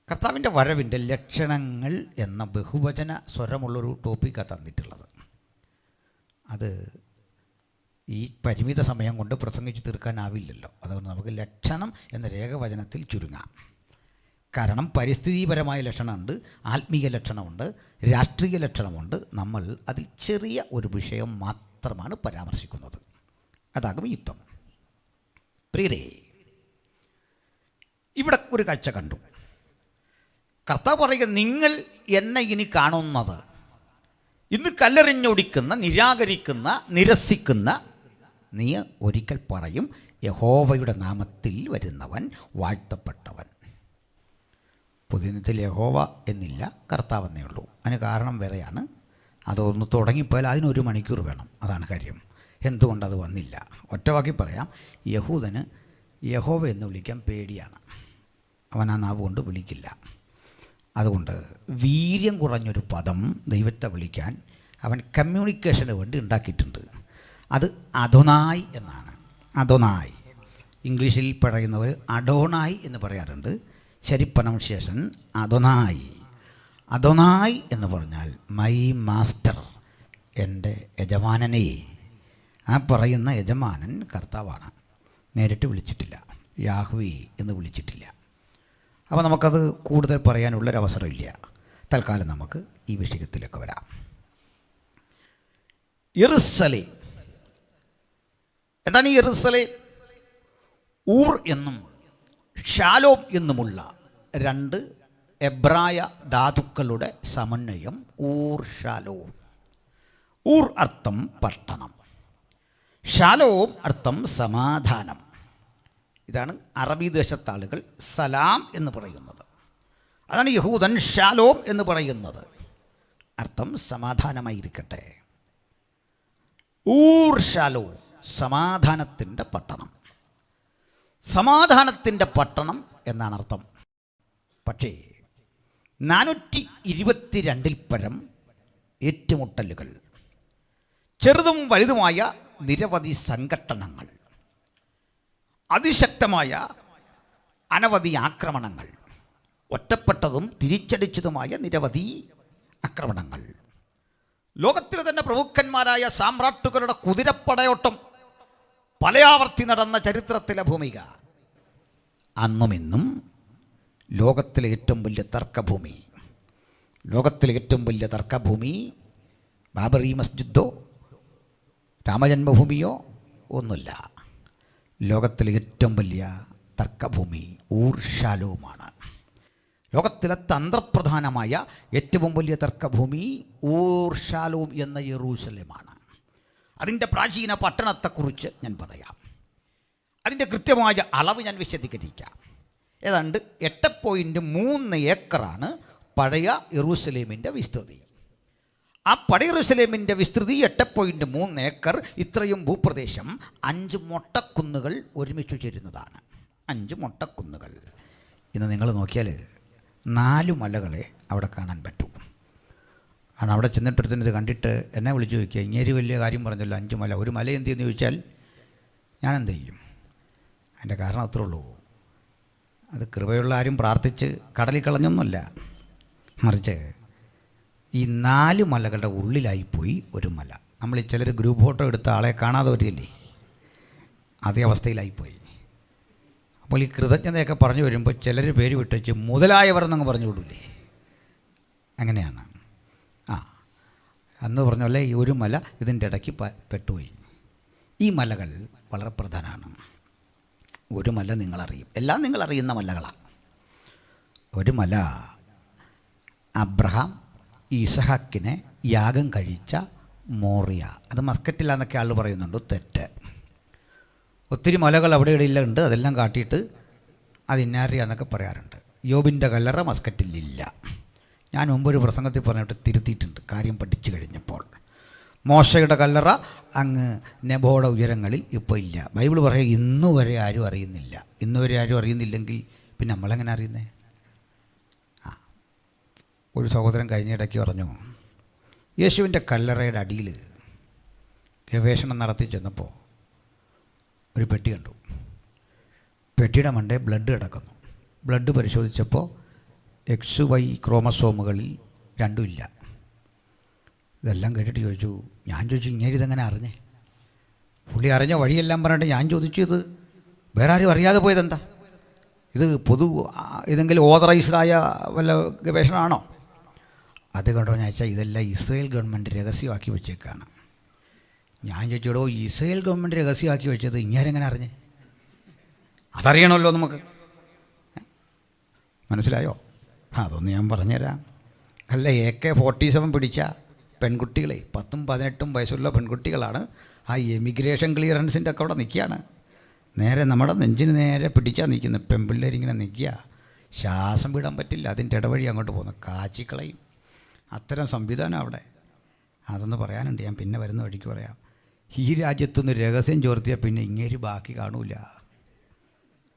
കർത്താവിൻ്റെ വരവിൻ്റെ ലക്ഷണങ്ങൾ എന്ന ബഹുവചന സ്വരമുള്ളൊരു ടോപ്പിക്കാണ് തന്നിട്ടുള്ളത്. അത് ഈ പരിമിത സമയം കൊണ്ട് പ്രസംഗിച്ച് തീർക്കാനാവില്ലല്ലോ. അതുകൊണ്ട് നമുക്ക് ലക്ഷണം എന്ന രേഖവചനത്തിൽ ചുരുങ്ങാം. കാരണം പരിസ്ഥിതിപരമായ ലക്ഷണമുണ്ട്, ആത്മീയ ലക്ഷണമുണ്ട്, രാഷ്ട്രീയ ലക്ഷണമുണ്ട്. നമ്മൾ അതിൽ ചെറിയ ഒരു വിഷയം മാത്രമാണ് പരാമർശിക്കുന്നത്. അതാകും യുദ്ധം. പ്രിയരേ, ഇവിടെ ഒരു കാഴ്ച കണ്ടു. കർത്താവ് പറയുക, നിങ്ങൾ എന്നെ ഇനി കാണുന്നത്, ഇന്ന് കല്ലെറിഞ്ഞൊടിക്കുന്ന, നിരാകരിക്കുന്ന, നിരസിക്കുന്ന നീ ഒരിക്കൽ പറയും, യഹോവയുടെ നാമത്തിൽ വരുന്നവൻ വാഴ്ത്തപ്പെട്ടവൻ. പുതിയത്തിൽ യഹോവ എന്നില്ല, കർത്താവ് എന്നേ ഉള്ളൂ. അതിന് കാരണം വേറെയാണ്. അതൊന്ന് തുടങ്ങിപ്പോയാൽ അതിനൊരു മണിക്കൂർ വേണം. അതാണ് കാര്യം. എന്തുകൊണ്ടത് വന്നില്ല? ഒറ്റവാക്കി പറയാം, യഹൂദന് യഹോവ എന്ന് വിളിക്കാൻ പേടിയാണ്. അവൻ ആ നാവ് കൊണ്ട് വിളിക്കില്ല. അതുകൊണ്ട് വീര്യം കുറഞ്ഞൊരു പദം ദൈവത്തെ വിളിക്കാൻ അവൻ കമ്മ്യൂണിക്കേഷന് വേണ്ടി ഉണ്ടാക്കിയിട്ടുണ്ട്. അത് അദോനായി എന്നാണ്. അദോനായി, ഇംഗ്ലീഷിൽ പറയുന്നവർ അഡോണായി എന്ന് പറയാറുണ്ട്. ശരി പ്രൊനൗൺസിയേഷൻ അദോനായി. അദോനായി എന്ന് പറഞ്ഞാൽ മൈ മാസ്റ്റർ, എൻ്റെ യജമാനനെ. ആ പറയുന്ന യജമാനൻ കർത്താവാണ്. നേരിട്ട് വിളിച്ചിട്ടില്ല, യാഹ്വേ എന്ന് വിളിച്ചിട്ടില്ല. അപ്പോൾ നമുക്കത് കൂടുതൽ പറയാനുള്ളൊരവസരമില്ല. തൽക്കാലം നമുക്ക് ഈ വിഷയത്തിലേക്ക് വരാം. യെരുസലേം എന്താണ്? ഈ യെരുസലേം ഊർ എന്നും ഷാലോം എന്നുമുള്ള രണ്ട് എബ്രായ ധാതുക്കളുടെ സമന്വയം ഊർ ഷാലോം. ഊർ അർത്ഥം പട്ടണം, ഷാലോം അർത്ഥം സമാധാനം. ഇതാണ് അറബി ദേശത്താളുകൾ സലാം എന്ന് പറയുന്നത്. അതാണ് യഹൂദൻ ഷാലോം എന്ന് പറയുന്നത്. അർത്ഥം സമാധാനമായിരിക്കട്ടെ. ഊർ ഷാലോം, സമാധാനത്തിൻ്റെ പട്ടണം. സമാധാനത്തിൻ്റെ പട്ടണം എന്നാണ് അർത്ഥം. പക്ഷേ 422 പരം ഏറ്റുമുട്ടലുകൾ, ചെറുതും വലുതുമായ നിരവധി സംഘട്ടനങ്ങൾ, അതിശക്തമായ അനവധി ആക്രമണങ്ങൾ, ഒറ്റപ്പെട്ടതും തിരിച്ചടിച്ചതുമായ നിരവധി ആക്രമണങ്ങൾ, ലോകത്തിലെ തന്നെ പ്രമുഖന്മാരായ സാമ്രാട്ടുകളുടെ കുതിരപ്പടയോട്ടം, പലയാവർത്തി നടന്ന ചരിത്രത്തിലെ ഭൂമിക, അന്നുമിന്നും ലോകത്തിലെ ഏറ്റവും വലിയ തർക്കഭൂമി, ലോകത്തിലെ ഏറ്റവും വലിയ തർക്കഭൂമി ബാബറി മസ്ജിദോ രാമജന്മഭൂമിയോ ഒന്നുമില്ല. ലോകത്തിലെ ഏറ്റവും വലിയ തർക്കഭൂമി ഊർഷാലോമാണ്. ലോകത്തിലെ തന്ത്രപ്രധാനമായ ഏറ്റവും വലിയ തർക്കഭൂമി ഊർഷാലോം എന്ന യെറൂശലേമാണ്. അതിൻ്റെ പ്രാചീന പട്ടണത്തെക്കുറിച്ച് ഞാൻ പറയാം. അതിൻ്റെ കൃത്യമായ അളവ് ഞാൻ വിശദീകരിക്കാം. ഏതാണ്ട് 8.3 ഏക്കറാണ് പഴയ യെറൂശലേമിൻ്റെ വിസ്തൃതി. ആ പഴയ യെറൂശലേമിൻ്റെ വിസ്തൃതി 8.3 ഏക്കർ. ഇത്രയും ഭൂപ്രദേശം 5 മൊട്ടക്കുന്നുകൾ ഒരുമിച്ച് ചേരുന്നതാണ്. 5 മൊട്ടക്കുന്നുകൾ. ഇന്ന് നിങ്ങൾ നോക്കിയാൽ 4 മലകളെ അവിടെ കാണാൻ പറ്റും. കാരണം അവിടെ ചെന്നിട്ടൊരുത്തിന് ഇത് കണ്ടിട്ട് എന്നെ വിളിച്ചു ചോദിക്കുക, ഇങ്ങേരി വലിയ കാര്യം പറഞ്ഞല്ലോ, 5 മല, ഒരു മല എന്ത് ചെയ്യുന്നു ചോദിച്ചാൽ ഞാൻ എന്ത് ചെയ്യും? അതിൻ്റെ കാരണം അത്രേ ഉള്ളൂ. അത് കൃപയുള്ള ആരും പ്രാർത്ഥിച്ച് കടലിൽ കളഞ്ഞൊന്നുമല്ല, മറിച്ച് ഈ 4 മലകളുടെ ഉള്ളിലായിപ്പോയി ഒരു മല. നമ്മൾ ഈ ചിലർ ഗ്രൂപ്പ് ഫോട്ടോ എടുത്ത ആളെ കാണാതെ വരികയില്ലേ, അതേ അവസ്ഥയിലായിപ്പോയി. അപ്പോൾ ഈ കൃതജ്ഞതയൊക്കെ പറഞ്ഞു വരുമ്പോൾ ചിലർ പേര് വിട്ടുവെച്ച് മുതലായവർ എന്നങ്ങ് പറഞ്ഞു വിടൂലേ, അങ്ങനെയാണ്. അന്ന് പറഞ്ഞല്ലേ ഈ ഒരു മല ഇതിൻ്റെ ഇടയ്ക്ക് പെട്ടുപോയി. ഈ മലകൾ വളരെ പ്രധാനമാണ്. ഒരു മല നിങ്ങളറിയും, എല്ലാം നിങ്ങളറിയുന്ന മലകളാണ്. ഒരു മല അബ്രഹാം ഈസഹാക്കിനെ യാഗം കഴിച്ച മോറിയ. അത് മസ്കറ്റിലാന്നൊക്കെ ആൾ പറയുന്നുണ്ട്, തെറ്റ്. ഒത്തിരി മലകൾ അവിടെ ഇടയില്ല ഉണ്ട്, അതെല്ലാം കാട്ടിയിട്ട് അത് ഇന്നാറിയാന്നൊക്കെ പറയാറുണ്ട്. യോബിൻ്റെ കല്ലറ മസ്കറ്റിലില്ല. ഞാൻ മുമ്പൊരു പ്രസംഗത്തിൽ പറഞ്ഞിട്ട് തിരുത്തിയിട്ടുണ്ട് കാര്യം പഠിച്ചു കഴിഞ്ഞപ്പോൾ. മോശയുടെ കല്ലറ അങ്ങ് നെബോയുടെ ഉയരങ്ങളിൽ ഇപ്പോൾ ഇല്ല. ബൈബിൾ പറയുക ഇന്നുവരെ ആരും അറിയുന്നില്ല. ഇന്നുവരെ ആരും അറിയുന്നില്ലെങ്കിൽ പിന്നെ നമ്മളെങ്ങനെ അറിയുന്നേ? ഒരു സഹോദരൻ കഴിഞ്ഞ ഇടയ്ക്ക് പറഞ്ഞു, യേശുവിൻ്റെ കല്ലറയുടെ അടിയിൽ ഗവേഷണം നടത്തി ചെന്നപ്പോൾ ഒരു പെട്ടി കണ്ടു. പെട്ടിയുടെ മണ്ടേ ബ്ലഡ് കിടക്കുന്നു. ബ്ലഡ് പരിശോധിച്ചപ്പോൾ XY ക്രോമസോമുകളിൽ 2 ഇല്ല. ഇതെല്ലാം കേട്ടിട്ട് ചോദിച്ചു, ഞാൻ ചോദിച്ചു ഇങ്ങനെ ഇതെങ്ങനെ അറിഞ്ഞേ? പുള്ളി അറിഞ്ഞ വഴിയെല്ലാം പറഞ്ഞിട്ട് ഞാൻ ചോദിച്ചു, ഇത് വേറെ ആരും അറിയാതെ പോയതെന്താ? ഇത് ഏതെങ്കിലും ഓതറൈസ്ഡായ വല്ല ഗവേഷണമാണോ? അത് കണ്ടോ ഞാൻ വെച്ചാൽ ഇതെല്ലാം ഇസ്രയേൽ ഗവൺമെൻറ് രഹസ്യമാക്കി വെച്ചേക്കാണ്. ഞാൻ ചോദിച്ചോടോ, ഇസ്രയേൽ ഗവൺമെൻറ് രഹസ്യമാക്കി വെച്ചത് ഇങ്ങനെങ്ങനെ അറിഞ്ഞേ? അതറിയണമല്ലോ നമുക്ക്, മനസ്സിലായോ? അതൊന്ന് ഞാൻ പറഞ്ഞുതരാം. അല്ല, AK-47 പിടിച്ച പെൺകുട്ടികളെ 10ഉം 18ഉം വയസ്സുള്ള പെൺകുട്ടികളാണ്. ആ എമിഗ്രേഷൻ ക്ലിയറൻസിൻ്റെ ഒക്കെ അവിടെ നിൽക്കുകയാണ്. നേരെ നമ്മുടെ നെഞ്ചിന് നേരെ പിടിച്ചാൽ നിൽക്കുന്നത്. പെൺപിള്ളേരിങ്ങനെ നിൽക്കുക, ശ്വാസം വിടാൻ പറ്റില്ല. അതിൻ്റെ ഇടവഴി അങ്ങോട്ട് പോകുന്നു, കാച്ചിക്കളയും. അത്തരം സംവിധാനം അവിടെ. അതൊന്ന് പറയാനുണ്ട്, ഞാൻ പിന്നെ വരുന്ന വഴിക്ക് പറയാം. ഈ രാജ്യത്തുനിന്ന് രഹസ്യം ചോർത്തിയാൽ പിന്നെ ഇങ്ങേരി ബാക്കി കാണൂല.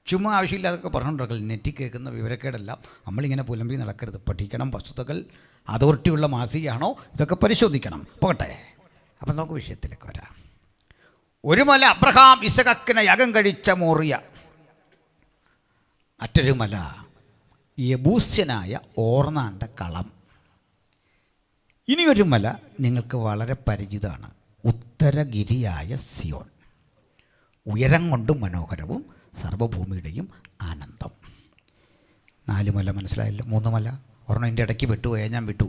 ചുമ്മാ ആവശ്യമില്ലാതൊക്കെ പറഞ്ഞുകൊണ്ടിരിക്കൽ. നെറ്റിൽ കേൾക്കുന്ന വിവരക്കേടെല്ലാം നമ്മളിങ്ങനെ പുലമ്പി നടക്കരുത്. പഠിക്കണം. വസ്തുതകൾ അതോറിറ്റിയുള്ള മാസികയാണോ ഇതൊക്കെ പരിശോധിക്കണം. പോകട്ടെ, അപ്പം നമുക്ക് വിഷയത്തിലേക്ക് വരാം. ഒരു മല അബ്രഹാം ഇസഹാക്കിനെ യാഗം കഴിച്ച മോറിയ. മറ്റൊരു മല യെബൂസ്യനായ ഓർന്നാൻ്റെ കളം. ഇനിയൊരു മല നിങ്ങൾക്ക് വളരെ പരിചിതമാണ്, ഉത്തരഗിരിയായ സിയോൺ. ഉയരം കൊണ്ടും മനോഹരവും സർവ്വഭൂമിയുടെയും ആനന്ദം. 4 മല മനസ്സിലായല്ലോ. 3 മല, ഒരെണ്ണം എൻ്റെ ഇടയ്ക്ക് വിട്ടുപോയാൽ ഞാൻ വിട്ടു.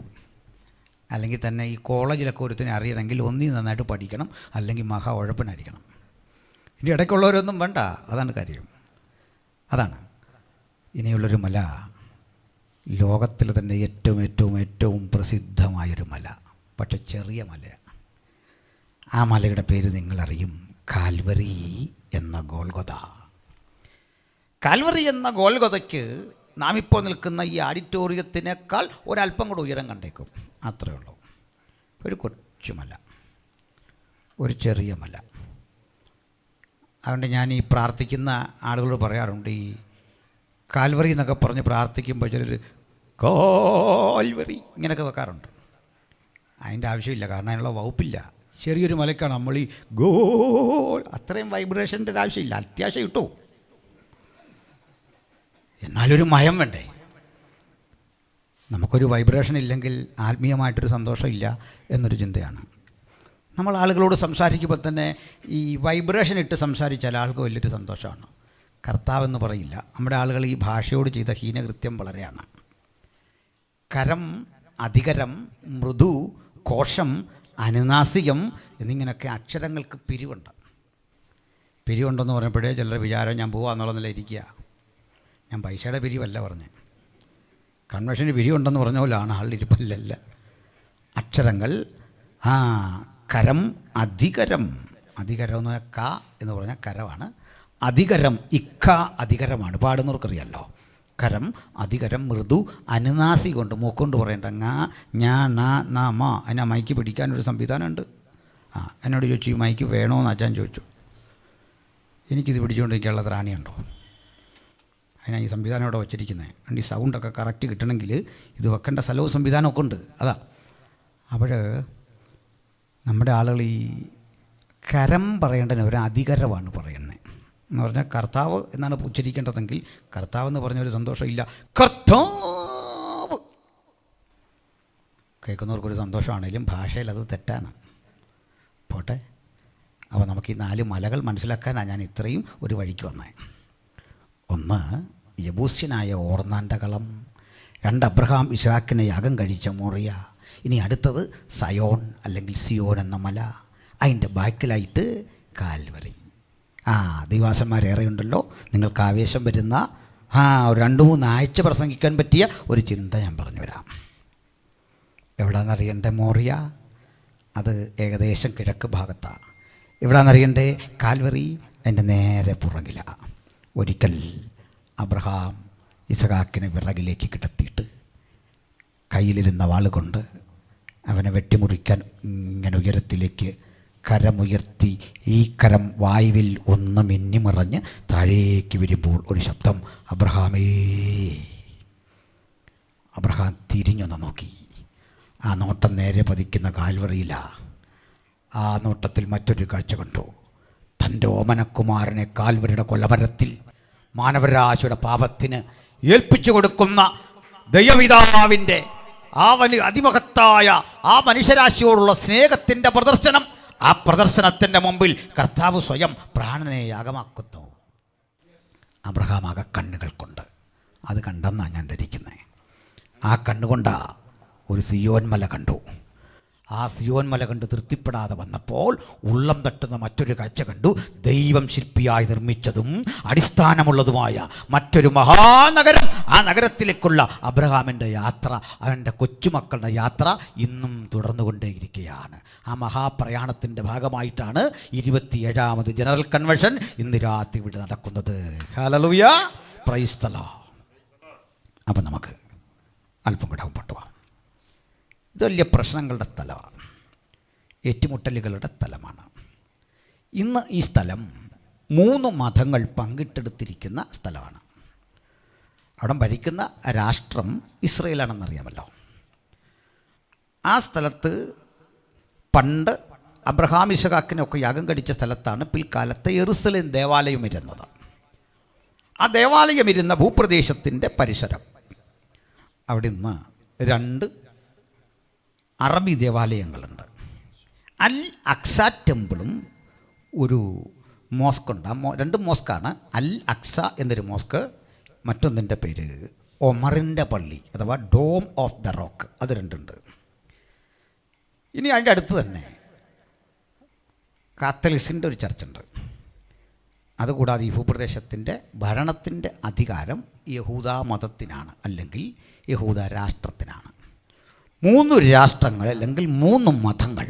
അല്ലെങ്കിൽ തന്നെ ഈ കോളേജിലൊക്കെ ഒരുത്തിനെ അറിയണമെങ്കിൽ ഒന്നി നന്നായിട്ട് പഠിക്കണം, അല്ലെങ്കിൽ മഹാ ഉഴപ്പനായിരിക്കണം. ഇനി ഇടയ്ക്കുള്ളവരൊന്നും വേണ്ട, അതാണ് കാര്യം. അതാണ്. ഇനിയുള്ളൊരു മല ലോകത്തിൽ തന്നെ ഏറ്റവും പ്രസിദ്ധമായൊരു മല, പക്ഷെ ചെറിയ മല. ആ മലയുടെ പേര് നിങ്ങളറിയും, കാൽവറി എന്ന ഗോൽഗൊത. കാൽവറി എന്ന ഗോൽഗൊതയ്ക്ക് നാം ഇപ്പോൾ നിൽക്കുന്ന ഈ ആഡിറ്റോറിയത്തിനേക്കാൾ ഒരല്പം കൂടെ ഉയരം കണ്ടേക്കും. അത്രയേ ഉള്ളൂ. ഒരു കൊച്ചുമല, ഒരു ചെറിയ മല. അതുകൊണ്ട് ഞാൻ ഈ പ്രാർത്ഥിക്കുന്ന ആളുകളോട് പറയാറുണ്ട്, ഈ കാൽവറി എന്നൊക്കെ പറഞ്ഞ് പ്രാർത്ഥിക്കുമ്പോൾ ചിലർ കാൽവറി ഇങ്ങനെയൊക്കെ വെക്കാറുണ്ട്. അതിൻ്റെ ആവശ്യമില്ല, കാരണം അതിനുള്ള വകുപ്പില്ല. ചെറിയൊരു മലക്കാണ് നമ്മൾ ഈ ഗോൾ, അത്രയും വൈബ്രേഷൻ്റെ ഒരു ആവശ്യമില്ല. അത്യാവശ്യം കിട്ടും, എന്നാലൊരു മയം വേണ്ടേ. നമുക്കൊരു വൈബ്രേഷൻ ഇല്ലെങ്കിൽ ആത്മീയമായിട്ടൊരു സന്തോഷമില്ല എന്നൊരു ചിന്തയാണ്. നമ്മൾ ആളുകളോട് സംസാരിക്കുമ്പോൾ തന്നെ ഈ വൈബ്രേഷൻ ഇട്ട് സംസാരിച്ചാൽ ആൾക്ക് വലിയൊരു സന്തോഷമാണ്. കർത്താവെന്ന് പറയില്ല. നമ്മുടെ ആളുകൾ ഈ ഭാഷയോട് ചെയ്ത ഹീനകൃത്യം വളരെയാണ്. കരം, അധികരം, മൃദു, കോശം, അനുനാസികം എന്നിങ്ങനെയൊക്കെ അക്ഷരങ്ങൾക്ക് പിരിവുണ്ട്. പിരിവുണ്ടെന്ന് പറഞ്ഞപ്പോഴേ ചിലർ വിചാരം ഞാൻ പോവാന്നുള്ള നില ഇരിക്കുക. ഞാൻ പൈസയുടെ പിരിവല്ല പറഞ്ഞത്, കൺവെൻഷന് പിരിവുണ്ടെന്ന് പറഞ്ഞ പോലാണ് ആളുടെ ഇരിപ്പല്ലല്ല. അക്ഷരങ്ങൾ, കരം, അധികരം. അധികരം എന്ന് പറഞ്ഞാൽ ക എന്ന് പറഞ്ഞാൽ കരമാണ്. അധികരം, ഇക്ക അധികരമാണ്, പാടുന്നവർക്കറിയാമല്ലോ. കരം, അധികരം, മൃദു, അനുനാസി കൊണ്ട് മൂക്കൊണ്ട് പറയേണ്ട ങ, ഞാ, ണ, ന, മ. അതിനാ മൈക്ക് പിടിക്കാനൊരു സംവിധാനമുണ്ട്. എന്നോട് ചോദിച്ചു, ഈ മൈക്ക് വേണമെന്ന് അച്ഛൻ ചോദിച്ചു. എനിക്കിത് പിടിച്ചുകൊണ്ടിരിക്കാനുള്ള ത്രാണിയുണ്ടോ? അതിനാ ഈ സംവിധാനം ഇവിടെ വച്ചിരിക്കുന്നത്. അതുകൊണ്ട് ഈ സൗണ്ടൊക്കെ കറക്റ്റ് കിട്ടണമെങ്കിൽ ഇത് വെക്കേണ്ട സ്ഥലവും സംവിധാനമൊക്കെ ഉണ്ട്. അതാ. അപ്പോൾ നമ്മുടെ ആളുകൾ ഈ കരം പറയേണ്ടതിന് ഒരു അധികരമാണ് പറയുന്നത്. എന്ന് പറഞ്ഞാൽ കർത്താവ് എന്നാണ് ഉച്ചരിക്കേണ്ടതെങ്കിൽ കർത്താവ് എന്ന് പറഞ്ഞൊരു സന്തോഷമില്ല. കർത്താവ് കേൾക്കുന്നവർക്കൊരു സന്തോഷമാണെങ്കിലും ഭാഷയിൽ അത് തെറ്റാണ്. പോട്ടെ. അപ്പോൾ നമുക്ക് ഈ 4 മലകൾ മനസ്സിലാക്കാനാണ് ഞാൻ ഇത്രയും ഒരു വഴിക്ക് വന്നത്. 1 യബൂസ്യനായ ഓർന്നാൻ്റെ കളം, 2 അബ്രഹാം ഇസ്ഹാക്കിനെ യാഗം കഴിച്ച മോറിയ, ഇനി അടുത്തത് സയോൺ അല്ലെങ്കിൽ സിയോൻ എന്ന മല, അതിൻ്റെ ബാക്കിലായിട്ട് കാൽവറി. ദൈവാസന്മാരേറെ ഉണ്ടല്ലോ. നിങ്ങൾക്ക് ആവേശം വരുന്ന ഒരു 2-3 ആഴ്ച പ്രസംഗിക്കാൻ പറ്റിയ ഒരു ചിന്ത ഞാൻ പറഞ്ഞു വരാം. എവിടെയാണെന്നറിയണ്ടേ? മോറിയ, അത് ഏകദേശം കിഴക്ക് ഭാഗത്താണ്. എവിടെയാണെന്നറിയണ്ടേ? കാൽവറി അതിൻ്റെ നേരെ പുറകിലാണ്. ഒരിക്കൽ അബ്രഹാം ഇസഹാക്കിനെ വിറകിലേക്ക് കിടത്തിയിട്ട് കയ്യിലിരുന്ന വാളുകൊണ്ട് അവനെ വെട്ടിമുറിക്കാൻ ഇങ്ങനെ ഉയരത്തിലേക്ക് കരമുയർത്തി, ഈ കരം വായുവിൽ ഒന്ന് മിന്നിമറഞ്ഞ് താഴേക്ക് വരുമ്പോൾ ഒരു ശബ്ദം, അബ്രഹാമേ. അബ്രഹാം തിരിഞ്ഞൊന്ന് നോക്കി. ആ നോട്ടം നേരെ പതിക്കുന്ന കാൽവറിയിലാണ്. ആ നോട്ടത്തിൽ മറ്റൊരു കാഴ്ച കണ്ടു. തൻ്റെ ഓമനക്കുമാരനെ കാൽവറിയുടെ കൊലമരത്തിൽ മാനവരാശിയുടെ പാപത്തിന് ഏൽപ്പിച്ചു കൊടുക്കുന്ന ദൈവപിതാവിൻ്റെ അതിമഹത്തായ ആ മനുഷ്യരാശിയോടുള്ള സ്നേഹത്തിൻ്റെ പ്രദർശനം. ആ പ്രദർശനത്തിൻ്റെ മുമ്പിൽ കർത്താവ് സ്വയം പ്രാണനെ യാഗമാക്കുന്നു. അബ്രഹാം ആകെ കണ്ണുകൾ കൊണ്ട് അത് കണ്ടെന്നാണ് ഞാൻ ധരിക്കുന്നത്. ആ കണ്ണുകൊണ്ടാ ഒരു സിയോൻ മല കണ്ടു. ആ സിയോൻ മല കണ്ട് തൃപ്തിപ്പെടാതെ വന്നപ്പോൾ ഉള്ളം തട്ടുന്ന മറ്റൊരു കാഴ്ച കണ്ടു. ദൈവം ശില്പിയായി നിർമ്മിച്ചതും അടിസ്ഥാനമുള്ളതുമായ മറ്റൊരു മഹാനഗരം. ആ നഗരത്തിലേക്കുള്ള അബ്രഹാമിൻ്റെ യാത്ര, അവൻ്റെ കൊച്ചുമക്കളുടെ യാത്ര ഇന്നും തുടർന്നുകൊണ്ടേയിരിക്കുകയാണ്. ആ മഹാപ്രയാണത്തിൻ്റെ ഭാഗമായിട്ടാണ് 27ാമത് ജനറൽ കൺവെൻഷൻ ഇന്ന് രാത്രി ഇവിടെ നടക്കുന്നത്. Hallelujah, praise the Lord. അപ്പം നമുക്ക് അല്പം കൂടെ മുമ്പോട്ട് പോകാം. ഇത് വലിയ പ്രശ്നങ്ങളുടെ സ്ഥലമാണ്, ഏറ്റുമുട്ടലുകളുടെ സ്ഥലമാണ്. ഇന്ന് ഈ സ്ഥലം 3 മതങ്ങൾ പങ്കിട്ടെടുത്തിരിക്കുന്ന സ്ഥലമാണ്. അവിടെ ഭരിക്കുന്ന രാഷ്ട്രം ഇസ്രയേലാണെന്നറിയാമല്ലോ. ആ സ്ഥലത്ത് പണ്ട് അബ്രഹാം ഇസഹാക്കിനൊക്കെ യാഗം കഴിച്ച സ്ഥലത്താണ് പിൽക്കാലത്ത് യെരുസലേം ദേവാലയം ഇരുന്നത്. ആ ദേവാലയം ഇരുന്ന ഭൂപ്രദേശത്തിൻ്റെ പരിസരം, അവിടെ നിന്ന് 2 അറബി ദേവാലയങ്ങളുണ്ട്. അൽ അക്സ ടെമ്പിളും ഒരു മോസ്കുണ്ട്. 2 മോസ്കാണ്. അൽ അക്സ എന്നൊരു മോസ്ക്, മറ്റൊന്നിൻ്റെ പേര് ഒമറിൻ്റെ പള്ളി അഥവാ ഡോം ഓഫ് ദ റോക്ക്. അത് 2 ഉണ്ട്. ഇനി അതിൻ്റെ അടുത്ത് തന്നെ കാത്തലിക്സിൻ്റെ ഒരു ചർച്ചുണ്ട്. അതുകൂടാതെ ഈ ഭൂപ്രദേശത്തിൻ്റെ ഭരണത്തിൻ്റെ അധികാരം യഹൂദ മതത്തിനാണ്, അല്ലെങ്കിൽ യഹൂദ രാഷ്ട്രത്തിനാണ്. 3 രാഷ്ട്രങ്ങൾ അല്ലെങ്കിൽ 3 മതങ്ങൾ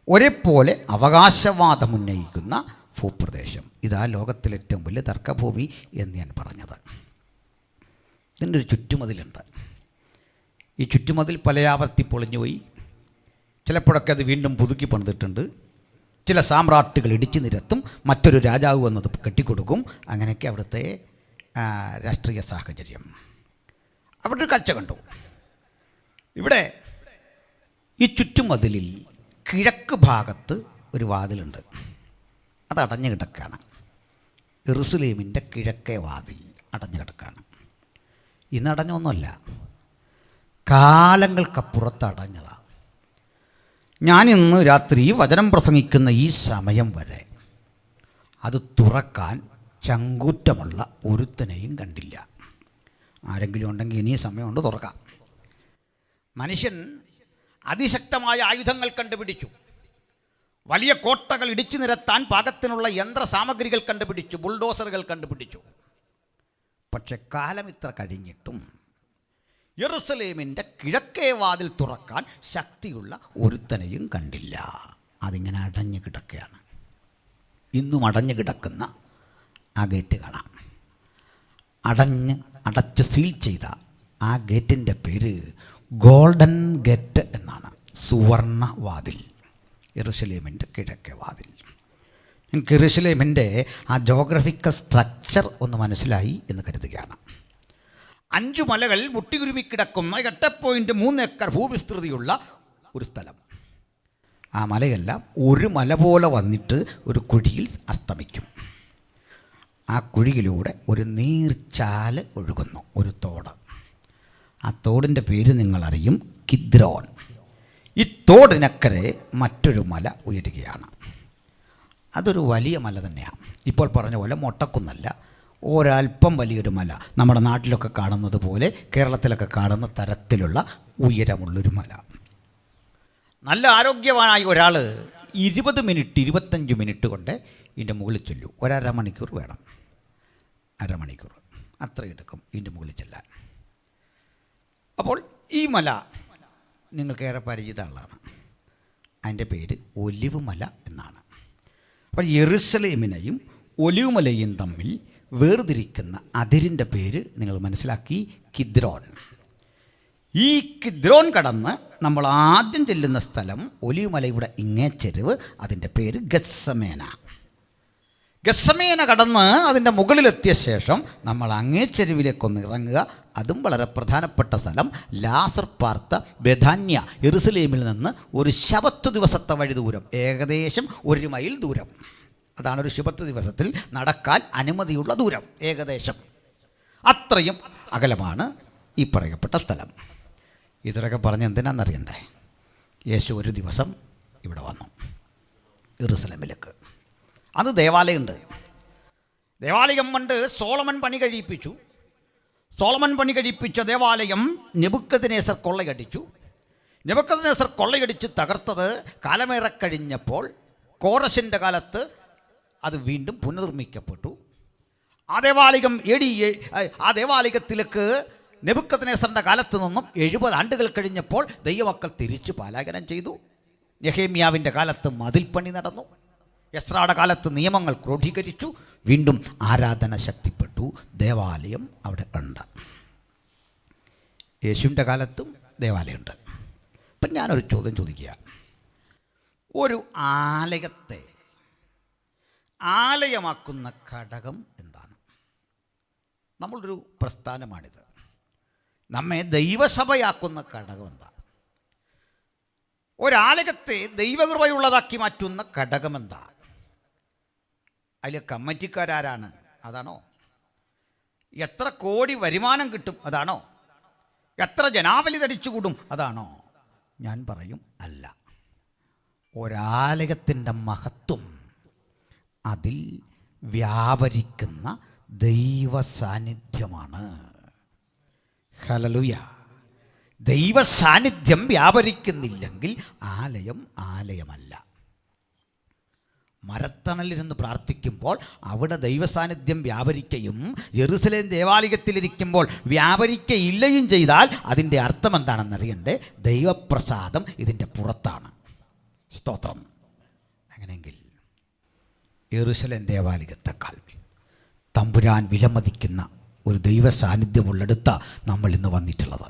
ഒരേപോലെ അവകാശവാദം ഉന്നയിക്കുന്ന ഭൂപ്രദേശം. ഇതാ ലോകത്തിലെ ഏറ്റവും വലിയ തർക്കഭൂമി എന്ന് ഞാൻ പറഞ്ഞത്. ഇതിൻ്റെ ഒരു ചുറ്റുമതിലുണ്ട്. ഈ ചുറ്റുമതിൽ പലയാവർത്തി പൊളിഞ്ഞുപോയി. ചിലപ്പോഴൊക്കെ അത് വീണ്ടും പുതുക്കി പണിതിട്ടുണ്ട്. ചില സാമ്രാട്ടുകൾ ഇടിച്ചു നിരത്തും, മറ്റൊരു രാജാവ് വന്നത് കെട്ടിക്കൊടുക്കും. അങ്ങനെയൊക്കെ അവിടുത്തെ രാഷ്ട്രീയ സാഹചര്യം. അവിടെ ഒരു കാഴ്ച കണ്ടു. ഇവിടെ ഈ ചുറ്റുമതിലിൽ കിഴക്ക് ഭാഗത്ത് ഒരു വാതിലുണ്ട്. അത് അടഞ്ഞു കിടക്കുകയാണ്. യെരുശലേമിൻ്റെ കിഴക്കേ വാതിൽ അടഞ്ഞു കിടക്കുകയാണ്. ഇന്ന് അടഞ്ഞൊന്നുമല്ല, കാലങ്ങൾക്കപ്പുറത്ത് അടഞ്ഞതാണ്. ഞാനിന്ന് രാത്രി വചനം പ്രസംഗിക്കുന്ന ഈ സമയം വരെ അത് തുറക്കാൻ ചങ്കൂറ്റമുള്ള ഒരുത്തനെയും കണ്ടില്ല. ആരെങ്കിലും ഉണ്ടെങ്കിൽ ഇനി സമയമുണ്ട്, തുറക്കാം. മനുഷ്യൻ അതിശക്തമായ ആയുധങ്ങൾ കണ്ടുപിടിച്ചു, വലിയ കോട്ടകൾ ഇടിച്ചു നിരത്താൻ പാകത്തിനുള്ള യന്ത്രസാമഗ്രികൾ കണ്ടുപിടിച്ചു, ബുൾഡോസറുകൾ കണ്ടുപിടിച്ചു. പക്ഷെ കാലം ഇത്ര കഴിഞ്ഞിട്ടും യെരുശലേമിൻ്റെ കിഴക്കേ വാതിൽ തുറക്കാൻ ശക്തിയുള്ള ഒരുത്തനെയും കണ്ടില്ല. അതിങ്ങനെ അടഞ്ഞു കിടക്കുകയാണ്. ഇന്നും അടഞ്ഞു കിടക്കുന്ന ആ ഗേറ്റ് കാണാം. അടച്ച് സീൽ ചെയ്ത ആ ഗേറ്റിൻ്റെ പേര് ഗോൾഡൻ ഗേറ്റ് എന്നാണ്. സുവർണ വാതിൽ, യെരുശലേമിൻ്റെ കിഴക്കേ വാതിൽ. എനിക്ക് യെരുശലേമിൻ്റെ ആ ജോഗ്രഫിക്കൽ സ്ട്രക്ചർ ഒന്ന് മനസ്സിലായി എന്ന് കരുതുകയാണ്. 5 മലകൾ മുട്ടിയുരുമിക്കിടക്കുന്ന 8.3 ഏക്കർ ഭൂവിസ്തൃതിയുള്ള ഒരു സ്ഥലം. ആ മലയെല്ലാം ഒരു മല പോലെ വന്നിട്ട് ഒരു കുഴിയിൽ അസ്തമിക്കും. ആ കുഴിയിലൂടെ ഒരു നീർച്ചാല് ഒഴുകുന്നു, ഒരു തോട്. ആ തോടിൻ്റെ പേര് നിങ്ങളറിയും, കിദ്രോൻ. ഈ തോടിനക്കരെ മറ്റൊരു മല ഉയരുകയാണ്. അതൊരു വലിയ മല തന്നെയാണ്. ഇപ്പോൾ പറഞ്ഞ പോലെ മൊട്ടക്കുന്നല്ല, ഒരൽപ്പം വലിയൊരു മല. നമ്മുടെ നാട്ടിലൊക്കെ കാണുന്നത് പോലെ, കേരളത്തിലൊക്കെ കാണുന്ന തരത്തിലുള്ള ഉയരമുള്ളൊരു മല. നല്ല ആരോഗ്യവാനായ ഒരാൾ 20 മിനിറ്റ് 25 മിനിറ്റ് കൊണ്ട് ഇതിൻ്റെ മുകളിൽ ചെല്ലും. 1.5 മണിക്കൂർ വേണം, അരമണിക്കൂർ അത്ര എടുക്കും ഇതിൻ്റെ മുകളിൽ ചെല്ലാൻ. അപ്പോൾ ഈ മല നിങ്ങൾക്കേറെ പരിചിതമുള്ളതാണ്. അതിൻ്റെ പേര് ഒലിവ് മല എന്നാണ്. അപ്പോൾ യെരുശലേമിനെയും ഒലിവ് മലയും തമ്മിൽ വേർതിരിക്കുന്ന അതിരിൻ്റെ പേര് നിങ്ങൾ മനസ്സിലാക്കി, കിദ്രോൻ. ഈ കിദ്രോൻ കടന്ന് നമ്മൾ ആദ്യം ചെല്ലുന്ന സ്ഥലം ഒലിവ് മലയുടെ ഇങ്ങേ ചെരുവ്, അതിൻ്റെ പേര് ഗത്സമേന. ഗത്സമേന കടന്ന് അതിൻ്റെ മുകളിലെത്തിയ ശേഷം നമ്മൾ അങ്ങേ ചെരുവിലേക്കൊന്ന് ഇറങ്ങുക. അതും വളരെ പ്രധാനപ്പെട്ട സ്ഥലം, ലാസർ പാർത്ത ബെഥാന്യ. യെരുശലേമിൽ നിന്ന് ഒരു ശബത്ത് ദിവസത്തെ വഴി ദൂരം, ഏകദേശം 1 മൈൽ ദൂരം. അതാണ് ഒരു ശബത്ത് ദിവസത്തിൽ നടക്കാൻ അനുമതിയുള്ള ദൂരം, ഏകദേശം അത്രയും അകലമാണ് ഈ പറയപ്പെട്ട സ്ഥലം. ഇതൊക്കെ പറഞ്ഞ് എന്തിനാണെന്നറിയണ്ടേ? യേശു ഒരു ദിവസം ഇവിടെ വന്നു യെരുശലേമിലേക്ക്. അത് ദേവാലയമുണ്ട്. ദേവാലയം കൊണ്ട് സോളമൻ പണി കഴിപ്പിച്ചു. സോളമൻ പണി കഴിപ്പിച്ച ദേവാലയം നെബൂഖദ്നേസർ കൊള്ളയടിച്ചു. നെബൂഖദ്നേസർ കൊള്ളയടിച്ച് തകർത്തത് കാലമേറെ കഴിഞ്ഞപ്പോൾ കോറശിൻ്റെ കാലത്ത് അത് വീണ്ടും പുനർനിർമ്മിക്കപ്പെട്ടു. ആ ദേവാലയത്തിലേക്ക് നെബൂഖദ്നേസറിൻ്റെ കാലത്ത് നിന്നും 70 ആണ്ടുകൾ കഴിഞ്ഞപ്പോൾ ദൈവമക്കൾ തിരിച്ചു പലായനം ചെയ്തു. നെഹെമ്യാവിൻ്റെ കാലത്ത് മതിൽപ്പണി നടന്നു. എസ്രായുടെ കാലത്ത് നിയമങ്ങൾ ക്രോഡീകരിച്ചു. വീണ്ടും ആരാധന ശക്തിപ്പെട്ടു. ദേവാലയം അവിടെ ഉണ്ട്. യേശുവിൻ്റെ കാലത്തും ദേവാലയമുണ്ട്. ഇപ്പം ഞാനൊരു ചോദ്യം ചോദിക്കുക. ഒരു ആലയത്തെ ആലയമാക്കുന്ന ഘടകം എന്താണ്? നമ്മളൊരു പ്രസ്ഥാനമാണിത്. നമ്മെ ദൈവസഭയാക്കുന്ന ഘടകം എന്താ? ഒരാലയത്തെ ദൈവകൃപയുള്ളതാക്കി മാറ്റുന്ന ഘടകം എന്താ? അതിൽ കമ്മിറ്റിക്കാരാരാണ്? അതാണോ? എത്ര കോടി വരുമാനം കിട്ടും? അതാണോ? എത്ര ജനാവലി തടിച്ചുകൂടും? അതാണോ? ഞാൻ പറയും അല്ല. ഒരാലയത്തിൻ്റെ മഹത്വം അതിൽ വ്യാപരിക്കുന്ന ദൈവ സാന്നിധ്യമാണ്. ഹല്ലേലൂയ. ദൈവ സാന്നിധ്യം വ്യാപരിക്കുന്നില്ലെങ്കിൽ ആലയം ആലയമല്ല. മരത്തണലിരുന്ന് പ്രാർത്ഥിക്കുമ്പോൾ അവിടെ ദൈവസാന്നിധ്യം വ്യാപരിക്കുകയും യെരുശലേം ദേവാലയത്തിലിരിക്കുമ്പോൾ വ്യാപരിക്കയില്ലയും ചെയ്താൽ അതിൻ്റെ അർത്ഥം എന്താണെന്നറിയണ്ടേ? ദൈവപ്രസാദം ഇതിൻ്റെ പുറത്താണ്. സ്തോത്രം. അങ്ങനെയെങ്കിൽ യെരുശലേം ദേവാലയത്തെക്കാൾ തമ്പുരാൻ വിലമതിക്കുന്ന ഒരു ദൈവ സാന്നിധ്യമുള്ളിടത്ത നമ്മൾ ഇന്ന് വന്നിട്ടുള്ളത്.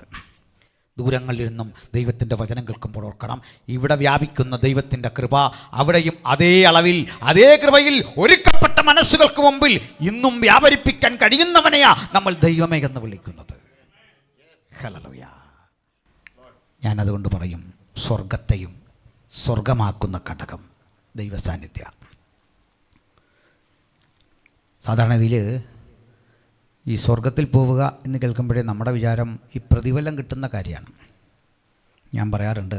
ദൂരങ്ങളിൽ നിന്നും ദൈവത്തിൻ്റെ വചനം കേൾക്കുമ്പോൾ ഓർക്കണം, ഇവിടെ വ്യാപിക്കുന്ന ദൈവത്തിൻ്റെ കൃപ അവിടെയും അതേ അളവിൽ അതേ കൃപയിൽ ഒരുക്കപ്പെട്ട മനസ്സുകൾക്ക് മുമ്പിൽ ഇന്നും വ്യാപരിപ്പിക്കാൻ കഴിയുന്നവനെയാ നമ്മൾ ദൈവമേ എന്ന് വിളിക്കുന്നത്. ഹല്ലേലൂയ. ഞാനതുകൊണ്ട് പറയും, സ്വർഗത്തെയും സ്വർഗമാക്കുന്ന ഘടകം ദൈവസാന്നിധ്യ. സാധാരണ ഇതിൽ ഈ സ്വർഗത്തിൽ പോവുക എന്ന് കേൾക്കുമ്പോഴേ നമ്മുടെ വിചാരം ഈ പ്രതിഫലം കിട്ടുന്ന കാര്യമാണ്. ഞാൻ പറയാറുണ്ട്,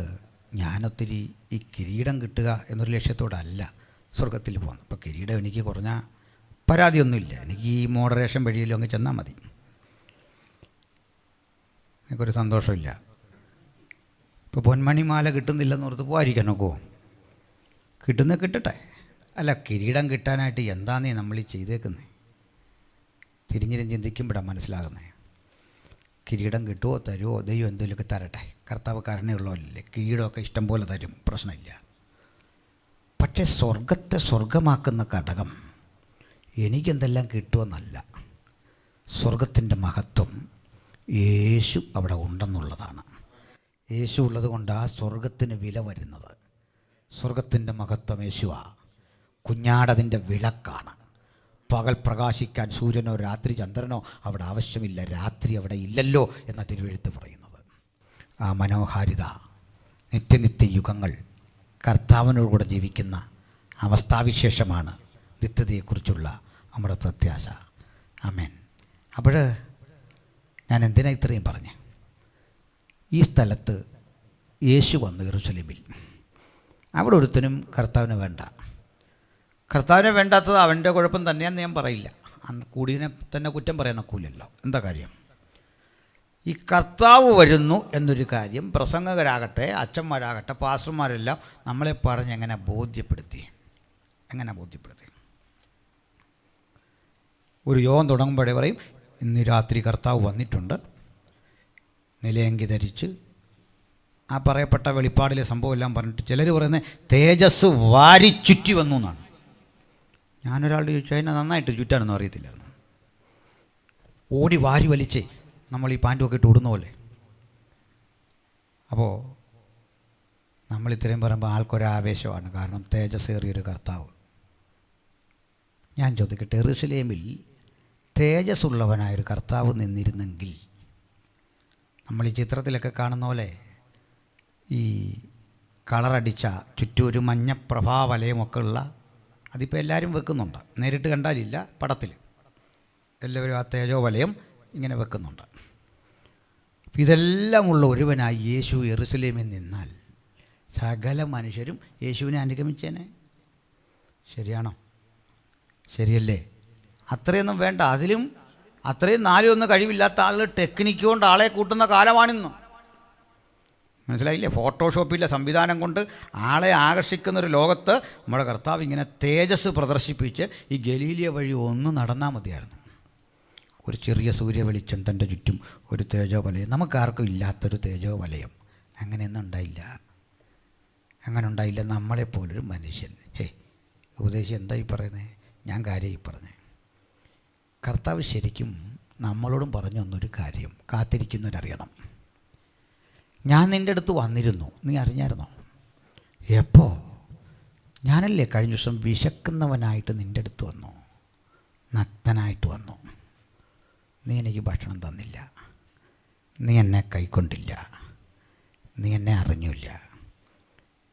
ഞാനൊത്തിരി ഈ കിരീടം കിട്ടുക എന്നൊരു ലക്ഷ്യത്തോടല്ല സ്വർഗത്തിൽ പോകുന്നത്. ഇപ്പോൾ കിരീടം എനിക്ക് കുറഞ്ഞ പരാതിയൊന്നുമില്ല, എനിക്ക് ഈ മോഡറേഷൻ വഴിയിലും അങ്ങ് ചെന്നാൽ മതി, എനിക്കൊരു സന്തോഷമില്ല. ഇപ്പോൾ പൊന്മണിമാല കിട്ടുന്നില്ലെന്ന് ഓർത്ത് പോകാതിരിക്കാൻ നോക്കുമോ? കിട്ടട്ടെ. അല്ല, കിരീടം കിട്ടാനായിട്ട് എന്താന്നേ നമ്മൾ ഈ ചെയ്തേക്കുന്നത്? തിരിഞ്ഞിരും ചിന്തിക്കുമ്പോഴാണ് മനസ്സിലാകുന്നത്. കിരീടം കിട്ടുമോ തരുമോ, ദൈവം എന്തെങ്കിലുമൊക്കെ തരട്ടെ, കർത്താവ് കരുണയുള്ളവരല്ലേ, കിരീടമൊക്കെ ഇഷ്ടം പോലെ തരും, പ്രശ്നമില്ല. പക്ഷേ സ്വർഗത്തെ സ്വർഗമാക്കുന്ന ഘടകം എനിക്കെന്തെല്ലാം കിട്ടുമെന്നല്ല, സ്വർഗത്തിൻ്റെ മഹത്വം യേശു അവിടെ ഉണ്ടെന്നുള്ളതാണ്. യേശു ഉള്ളത് കൊണ്ടാണ് സ്വർഗത്തിന് വില വരുന്നത്. സ്വർഗത്തിൻ്റെ മഹത്വം യേശുവാ. കുഞ്ഞാടതിൻ്റെ വിളക്കാണ്. പകൽ പ്രകാശിക്കാൻ സൂര്യനോ രാത്രി ചന്ദ്രനോ അവിടെ ആവശ്യമില്ല, രാത്രി അവിടെ ഇല്ലല്ലോ എന്ന തിരുവെഴുത്ത് പറയുന്നത്. ആ മനോഹാരിത, നിത്യനിത്യ യുഗങ്ങൾ കർത്താവിനോട് കൂടെ ജീവിക്കുന്ന അവസ്ഥാവിശേഷമാണ് നിത്യതയെക്കുറിച്ചുള്ള നമ്മുടെ പ്രത്യാശ. ആമേൻ. അപ്പോൾ ഞാൻ എന്തിനാ ഇത്രയും പറഞ്ഞേ? ഈ സ്ഥലത്ത് യേശു വന്നു യെരൂശലേമിൽ. അവിടെ ഒരുത്തനും കർത്താവിനെ വേണ്ട. കർത്താവിനെ വേണ്ടാത്തത് അവൻ്റെ കുഴപ്പം തന്നെയാണെന്ന് ഞാൻ പറയില്ല. അന്ന് കൂടിയതിനെ തന്നെ കുറ്റം പറയാൻ ഒക്കില്ലല്ലോ. എന്താ കാര്യം? ഈ കർത്താവ് വരുന്നു എന്നൊരു കാര്യം പ്രസംഗകരാകട്ടെ, അച്ഛന്മാരാകട്ടെ, പാസ്റ്റർമാരെല്ലാം നമ്മളെ പറഞ്ഞ് എങ്ങനെ ബോധ്യപ്പെടുത്തി? ഒരു യോഗം തുടങ്ങുമ്പോഴേ പറയും, ഇന്ന് രാത്രി കർത്താവ് വന്നിട്ടുണ്ട്, നിലയങ്കി ധരിച്ച്, ആ പറയപ്പെട്ട വെളിപ്പാടിലെ സംഭവം എല്ലാം പറഞ്ഞിട്ട് ചിലർ പറയുന്നത് തേജസ് വാരി ചുറ്റി വന്നു എന്നാണ്. ഞാനൊരാളുടെ ചോദിച്ചു, അതിനെ നന്നായിട്ട് ചുറ്റാനൊന്നും അറിയത്തില്ലായിരുന്നു. ഓടി വാരി വലിച്ച് നമ്മൾ ഈ പാൻറ്റൊക്കെ ഇട്ട് ഓടുന്ന പോലെ. അപ്പോൾ നമ്മൾ ഇത്രയും പറയുമ്പോൾ ആൾക്കൊരാവേശമാണ്, കാരണം തേജസ്സേറിയൊരു കർത്താവ്. ഞാൻ ചോദിക്കട്ടെ, യെരൂശലേമിൽ തേജസ്സുള്ളവനായൊരു കർത്താവ് നിന്നിരുന്നെങ്കിൽ, നമ്മൾ ഈ ചിത്രത്തിലൊക്കെ കാണുന്ന പോലെ ഈ കളറടിച്ച ചുറ്റും ഒരു മഞ്ഞ പ്രഭാവലയമൊക്കെ ഉള്ള, അതിപ്പോൾ എല്ലാവരും വെക്കുന്നുണ്ട്, നേരിട്ട് കണ്ടാലില്ല, പടത്തിൽ എല്ലാവരും ആ തേജോ വലയം ഇങ്ങനെ വെക്കുന്നുണ്ട്. ഇതെല്ലാം ഉള്ള ഒരുവനായി യേശു യെരൂശലേമിൽ നിന്നാൽ സകല മനുഷ്യരും യേശുവിനെ അനുഗമിച്ചേനെ. ശരിയാണോ? ശരിയല്ലേ? അത്രയൊന്നും വേണ്ട. അതിലും അത്രയും നാലുമൊന്നും കഴിവില്ലാത്ത ആളുകൾ ടെക്നിക്ക് കൊണ്ട് ആളെ കൂട്ടുന്ന കാലമാണിന്ന്. മനസ്സിലായില്ലേ? ഫോട്ടോഷോപ്പിലെ സംവിധാനം കൊണ്ട് ആളെ ആകർഷിക്കുന്നൊരു ലോകത്ത് നമ്മുടെ കർത്താവ് ഇങ്ങനെ തേജസ് പ്രദർശിപ്പിച്ച് ഈ ഗലീലിയ വഴി ഒന്ന് നടന്നാൽ മതിയായിരുന്നു. ഒരു ചെറിയ സൂര്യവെളിച്ചം തൻ്റെ ചുറ്റും, ഒരു തേജോ വലയം. നമുക്കാർക്കും ഇല്ലാത്തൊരു തേജോ വലയം. അങ്ങനെയൊന്നും ഉണ്ടായില്ല. നമ്മളെപ്പോലൊരു മനുഷ്യൻ. ഉപദേശി എന്തായി പറയുന്നത്? ഞാൻ കാര്യമായി പറഞ്ഞേ. കർത്താവ് ശരിക്കും നമ്മളോടും പറഞ്ഞു തന്നൊരു കാര്യം കാത്തിരിക്കുന്നവരറിയണം. ഞാൻ നിൻ്റെ അടുത്ത് വന്നിരുന്നു, നീ അറിഞ്ഞായിരുന്നോ? എപ്പോൾ? ഞാനല്ലേ കഴിഞ്ഞ ദിവസം വിശക്കുന്നവനായിട്ട് നിൻ്റെ അടുത്ത് വന്നു, നഗ്നനായിട്ട് വന്നു. നീ എനിക്ക് ഭക്ഷണം തന്നില്ല, നീ എന്നെ കൈക്കൊണ്ടില്ല, നീ എന്നെ അറിഞ്ഞില്ല.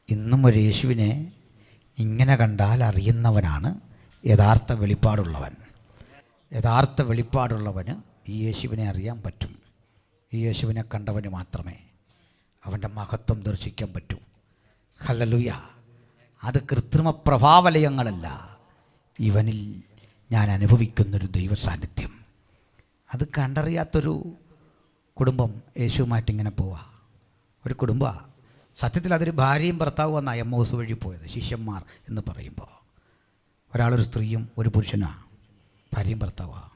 ഇന്നും ഒരു യേശുവിനെ ഇങ്ങനെ കണ്ടാൽ അറിയുന്നവനാണ് യഥാർത്ഥ വെളിപ്പാടുള്ളവൻ. യഥാർത്ഥ വെളിപ്പാടുള്ളവന് ഈ യേശുവിനെ അറിയാൻ പറ്റും. ഈ യേശുവിനെ കണ്ടവന് മാത്രമേ അവൻ്റെ മഹത്വം ദർശിക്കാൻ പറ്റൂ. ഹല്ലേലൂയ. അത് കൃത്രിമ പ്രഭാവലയങ്ങളല്ല, ഇവനിൽ ഞാൻ അനുഭവിക്കുന്നൊരു ദൈവ സാന്നിധ്യം. അത് കണ്ടറിയാത്തൊരു കുടുംബം യേശുവുമായിട്ടിങ്ങനെ പോവുക. ഒരു കുടുംബമാണ്. സത്യത്തിൽ അതൊരു ഭാര്യയും ഭർത്താവും വന്ന എമ്മോസ് വഴി പോയത്, ശിഷ്യന്മാർ എന്ന് പറയുമ്പോൾ. ഒരാളൊരു സ്ത്രീയും ഒരു പുരുഷനാണ്, ഭാര്യയും ഭർത്താവാണ്.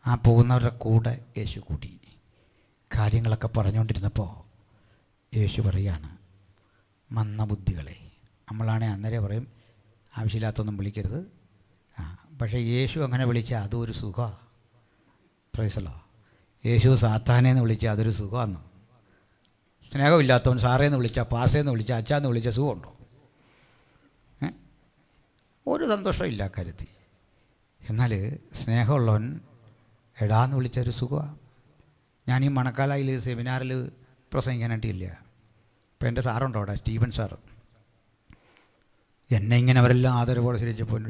ആ പോകുന്നവരുടെ കൂടെ യേശു കൂടി. കാര്യങ്ങളൊക്കെ പറഞ്ഞുകൊണ്ടിരുന്നപ്പോൾ യേശു പറയാണ്, മന്ദബുദ്ധികളെ. നമ്മളാണെ അന്നേരം പറയും ആവശ്യമില്ലാത്തൊന്നും വിളിക്കരുത്. പക്ഷേ യേശു അങ്ങനെ വിളിച്ചാൽ അതും ഒരു സുഖമാണ്. പ്രൈസല്ലോ. യേശു സാത്താനെന്ന് വിളിച്ചാൽ അതൊരു സുഖമാണ്. സ്നേഹമില്ലാത്തവൻ സാറേന്ന് വിളിച്ചാൽ പാസേന്ന് വിളിച്ചാൽ അച്ചാന്ന് വിളിച്ചാൽ സുഖമുണ്ടോ? ഒരു സന്തോഷമില്ല കാര്യത്തിൽ. എന്നാൽ സ്നേഹമുള്ളവൻ എടാന്ന് വിളിച്ചൊരു സുഖമാണ്. ഞാൻ ഈ മണക്കാലായിൽ സെമിനാറിൽ പ്രസംഗിക്കാനായിട്ടില്ല. ഇപ്പം എൻ്റെ സാറുണ്ടോ അവിടെ, സ്റ്റീഫൻ സാറ്. എന്നെ ഇങ്ങനെ അവരെല്ലാം ആദരവോടെ സ്വീകരിച്ചപ്പോൾ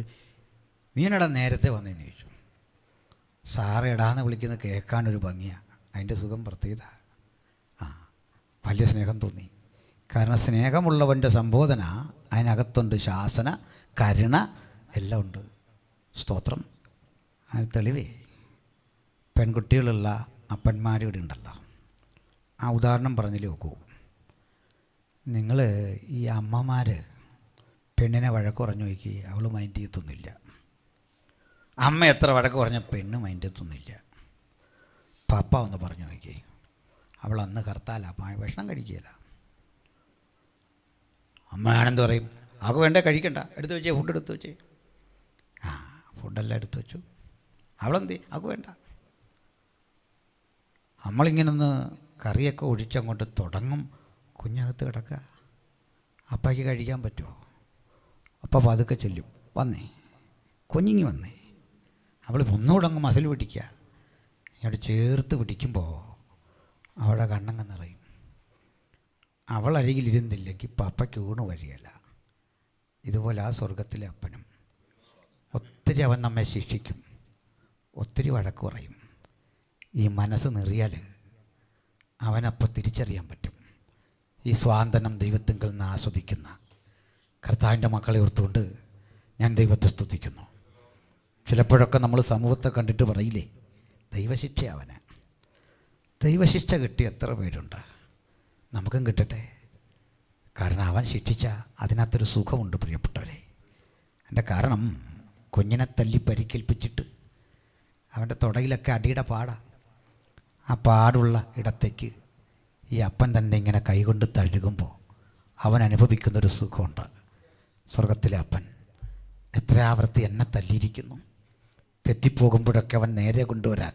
നീ എന്നടാ നേരത്തെ വന്നതെന്ന് ചോദിച്ചു. സാറ് എടാന്ന് വിളിക്കുന്നത് കേൾക്കാനൊരു ഭംഗിയാണ്, അതിൻ്റെ സുഖം പ്രത്യേകത. വലിയ സ്നേഹം തോന്നി. കാരണം സ്നേഹമുള്ളവൻ്റെ സംബോധന അതിനകത്തുണ്ട്, ശാസന, കരുണ എല്ലാം ഉണ്ട്. സ്തോത്രം. അതിന് തെളിവേ പെൺകുട്ടികളുള്ള അപ്പന്മാരിവിടെ ഉണ്ടല്ലോ. ആ ഉദാഹരണം പറഞ്ഞില്ലേ നോക്കൂ. നിങ്ങൾ ഈ അമ്മമാർ പെണ്ണിനെ വഴക്ക് പറഞ്ഞു നോക്കി, അവൾ മൈൻഡ് ചെയ്യത്തൊന്നുമില്ല. അമ്മ എത്ര വഴക്ക് പറഞ്ഞ പെണ്ണ് മൈൻഡ് ചെയ്യത്തൊന്നുമില്ല. പപ്പ ഒന്ന് പറഞ്ഞു നോക്കി, അവൾ അന്ന് കറുത്താല ഭക്ഷണം കഴിക്കുകയില്ല. അമ്മയാണെന്ന് പറയും, അവൾക്ക് വേണ്ടേ കഴിക്കണ്ട, എടുത്തു വെച്ചേ, ഫുഡ് എടുത്തു വെച്ചേ. ഫുഡെല്ലാം എടുത്തു വെച്ചു. അവളെന്തി, അവൾക്ക് വേണ്ട. നമ്മളിങ്ങനൊന്ന് കറിയൊക്കെ ഒഴിച്ചങ്ങോട്ട് തുടങ്ങും, കുഞ്ഞകത്ത് കിടക്കുക. അപ്പയ്ക്ക് കഴിക്കാൻ പറ്റുമോ? അപ്പം പതുക്കെ ചെല്ലും, വന്നേ കുഞ്ഞിങ്ങി വന്നേ. അവൾ ഒന്നുകൂടെ അങ്ങ് മസിൽ പിടിക്കുക. ഇങ്ങോട്ട് ചേർത്ത് പിടിക്കുമ്പോൾ അവളുടെ കണ്ണങ്ങ് നിറയും. അവൾ അരികിലിരുന്നില്ലെങ്കിൽ പപ്പയ്ക്ക് ഊണ് വരികയില്ല. ഇതുപോലെ ആ സ്വർഗത്തിലെ അപ്പനും ഒത്തിരി അവൻ നമ്മെ ശിക്ഷിക്കും, ഒത്തിരി വഴക്ക് പറയും. ഈ മനസ്സ് നിറിയാൽ അവനപ്പം തിരിച്ചറിയാൻ പറ്റും. ഈ സ്വാതന്ത്ര്യം ദൈവത്തിങ്കിൽ നിന്ന് ആസ്വദിക്കുന്ന കർത്താവിൻ്റെ മക്കളെ ഓർത്തുകൊണ്ട് ഞാൻ ദൈവത്തെ സ്തുതിക്കുന്നു. ചിലപ്പോഴൊക്കെ നമ്മൾ സമൂഹത്തെ കണ്ടിട്ട് പറയില്ലേ, ദൈവശിക്ഷ അവന്. ദൈവശിക്ഷ കിട്ടിയ എത്ര പേരുണ്ട്? നമുക്കും കിട്ടട്ടെ. കാരണം അവൻ ശിക്ഷിച്ച അതിനകത്തൊരു സുഖമുണ്ട് പ്രിയപ്പെട്ടവരെ. എൻ്റെ കാരണം കുഞ്ഞിനെ തല്ലി പരിക്കേൽപ്പിച്ചിട്ട് അവൻ്റെ തുടയിലൊക്കെ അടിയുടെ പാടാണ്. ആ പാടുള്ള ഇടത്തേക്ക് ഈ അപ്പൻ തന്നെ ഇങ്ങനെ കൈകൊണ്ട് തഴുകുമ്പോൾ അവൻ അനുഭവിക്കുന്നൊരു സുഖമുണ്ട്. സ്വർഗത്തിലെ അപ്പൻ എത്ര ആവർത്തി എന്നെ തല്ലിയിരിക്കുന്നു. തെറ്റിപ്പോകുമ്പോഴൊക്കെ അവൻ നേരെ കൊണ്ടുവരാൻ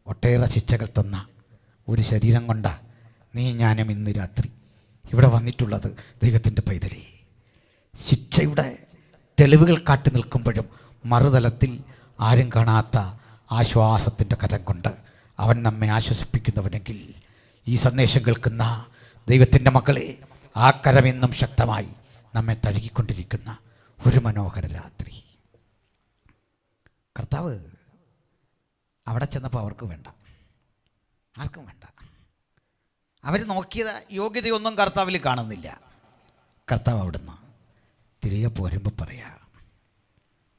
ഒട്ടേറെ ശിക്ഷകൾ തന്ന ഒരു ശരീരം കൊണ്ടാണ് നീ ഞാനും ഇന്ന് രാത്രി ഇവിടെ വന്നിട്ടുള്ളത്. ദൈവത്തിൻ്റെ പൈതലേ, ശിക്ഷയുടെ തെളിവുകൾ കാട്ടി നിൽക്കുമ്പോഴും മറുതലത്തിൽ ആരും കാണാത്ത ആശ്വാസത്തിൻ്റെ കരം കൊണ്ട് അവൻ നമ്മെ ആശ്വസിപ്പിക്കുന്നവനെങ്കിൽ ഈ സന്ദേശം കേൾക്കുന്ന ദൈവത്തിൻ്റെ മക്കളെ, ആ കരം എന്നും ശക്തമായി നമ്മെ തഴുകിക്കൊണ്ടിരിക്കുന്ന ഒരു മനോഹര രാത്രി. കർത്താവ് അവിടെ ചെന്നപ്പോൾ അവർക്ക് വേണ്ട, ആർക്കും വേണ്ട. അവർ നോക്കിയത് യോഗ്യതയൊന്നും കർത്താവിൽ കാണുന്നില്ല. കർത്താവ് അവിടുന്ന് തിരികെ പോരുമ്പോൾ പറയാ,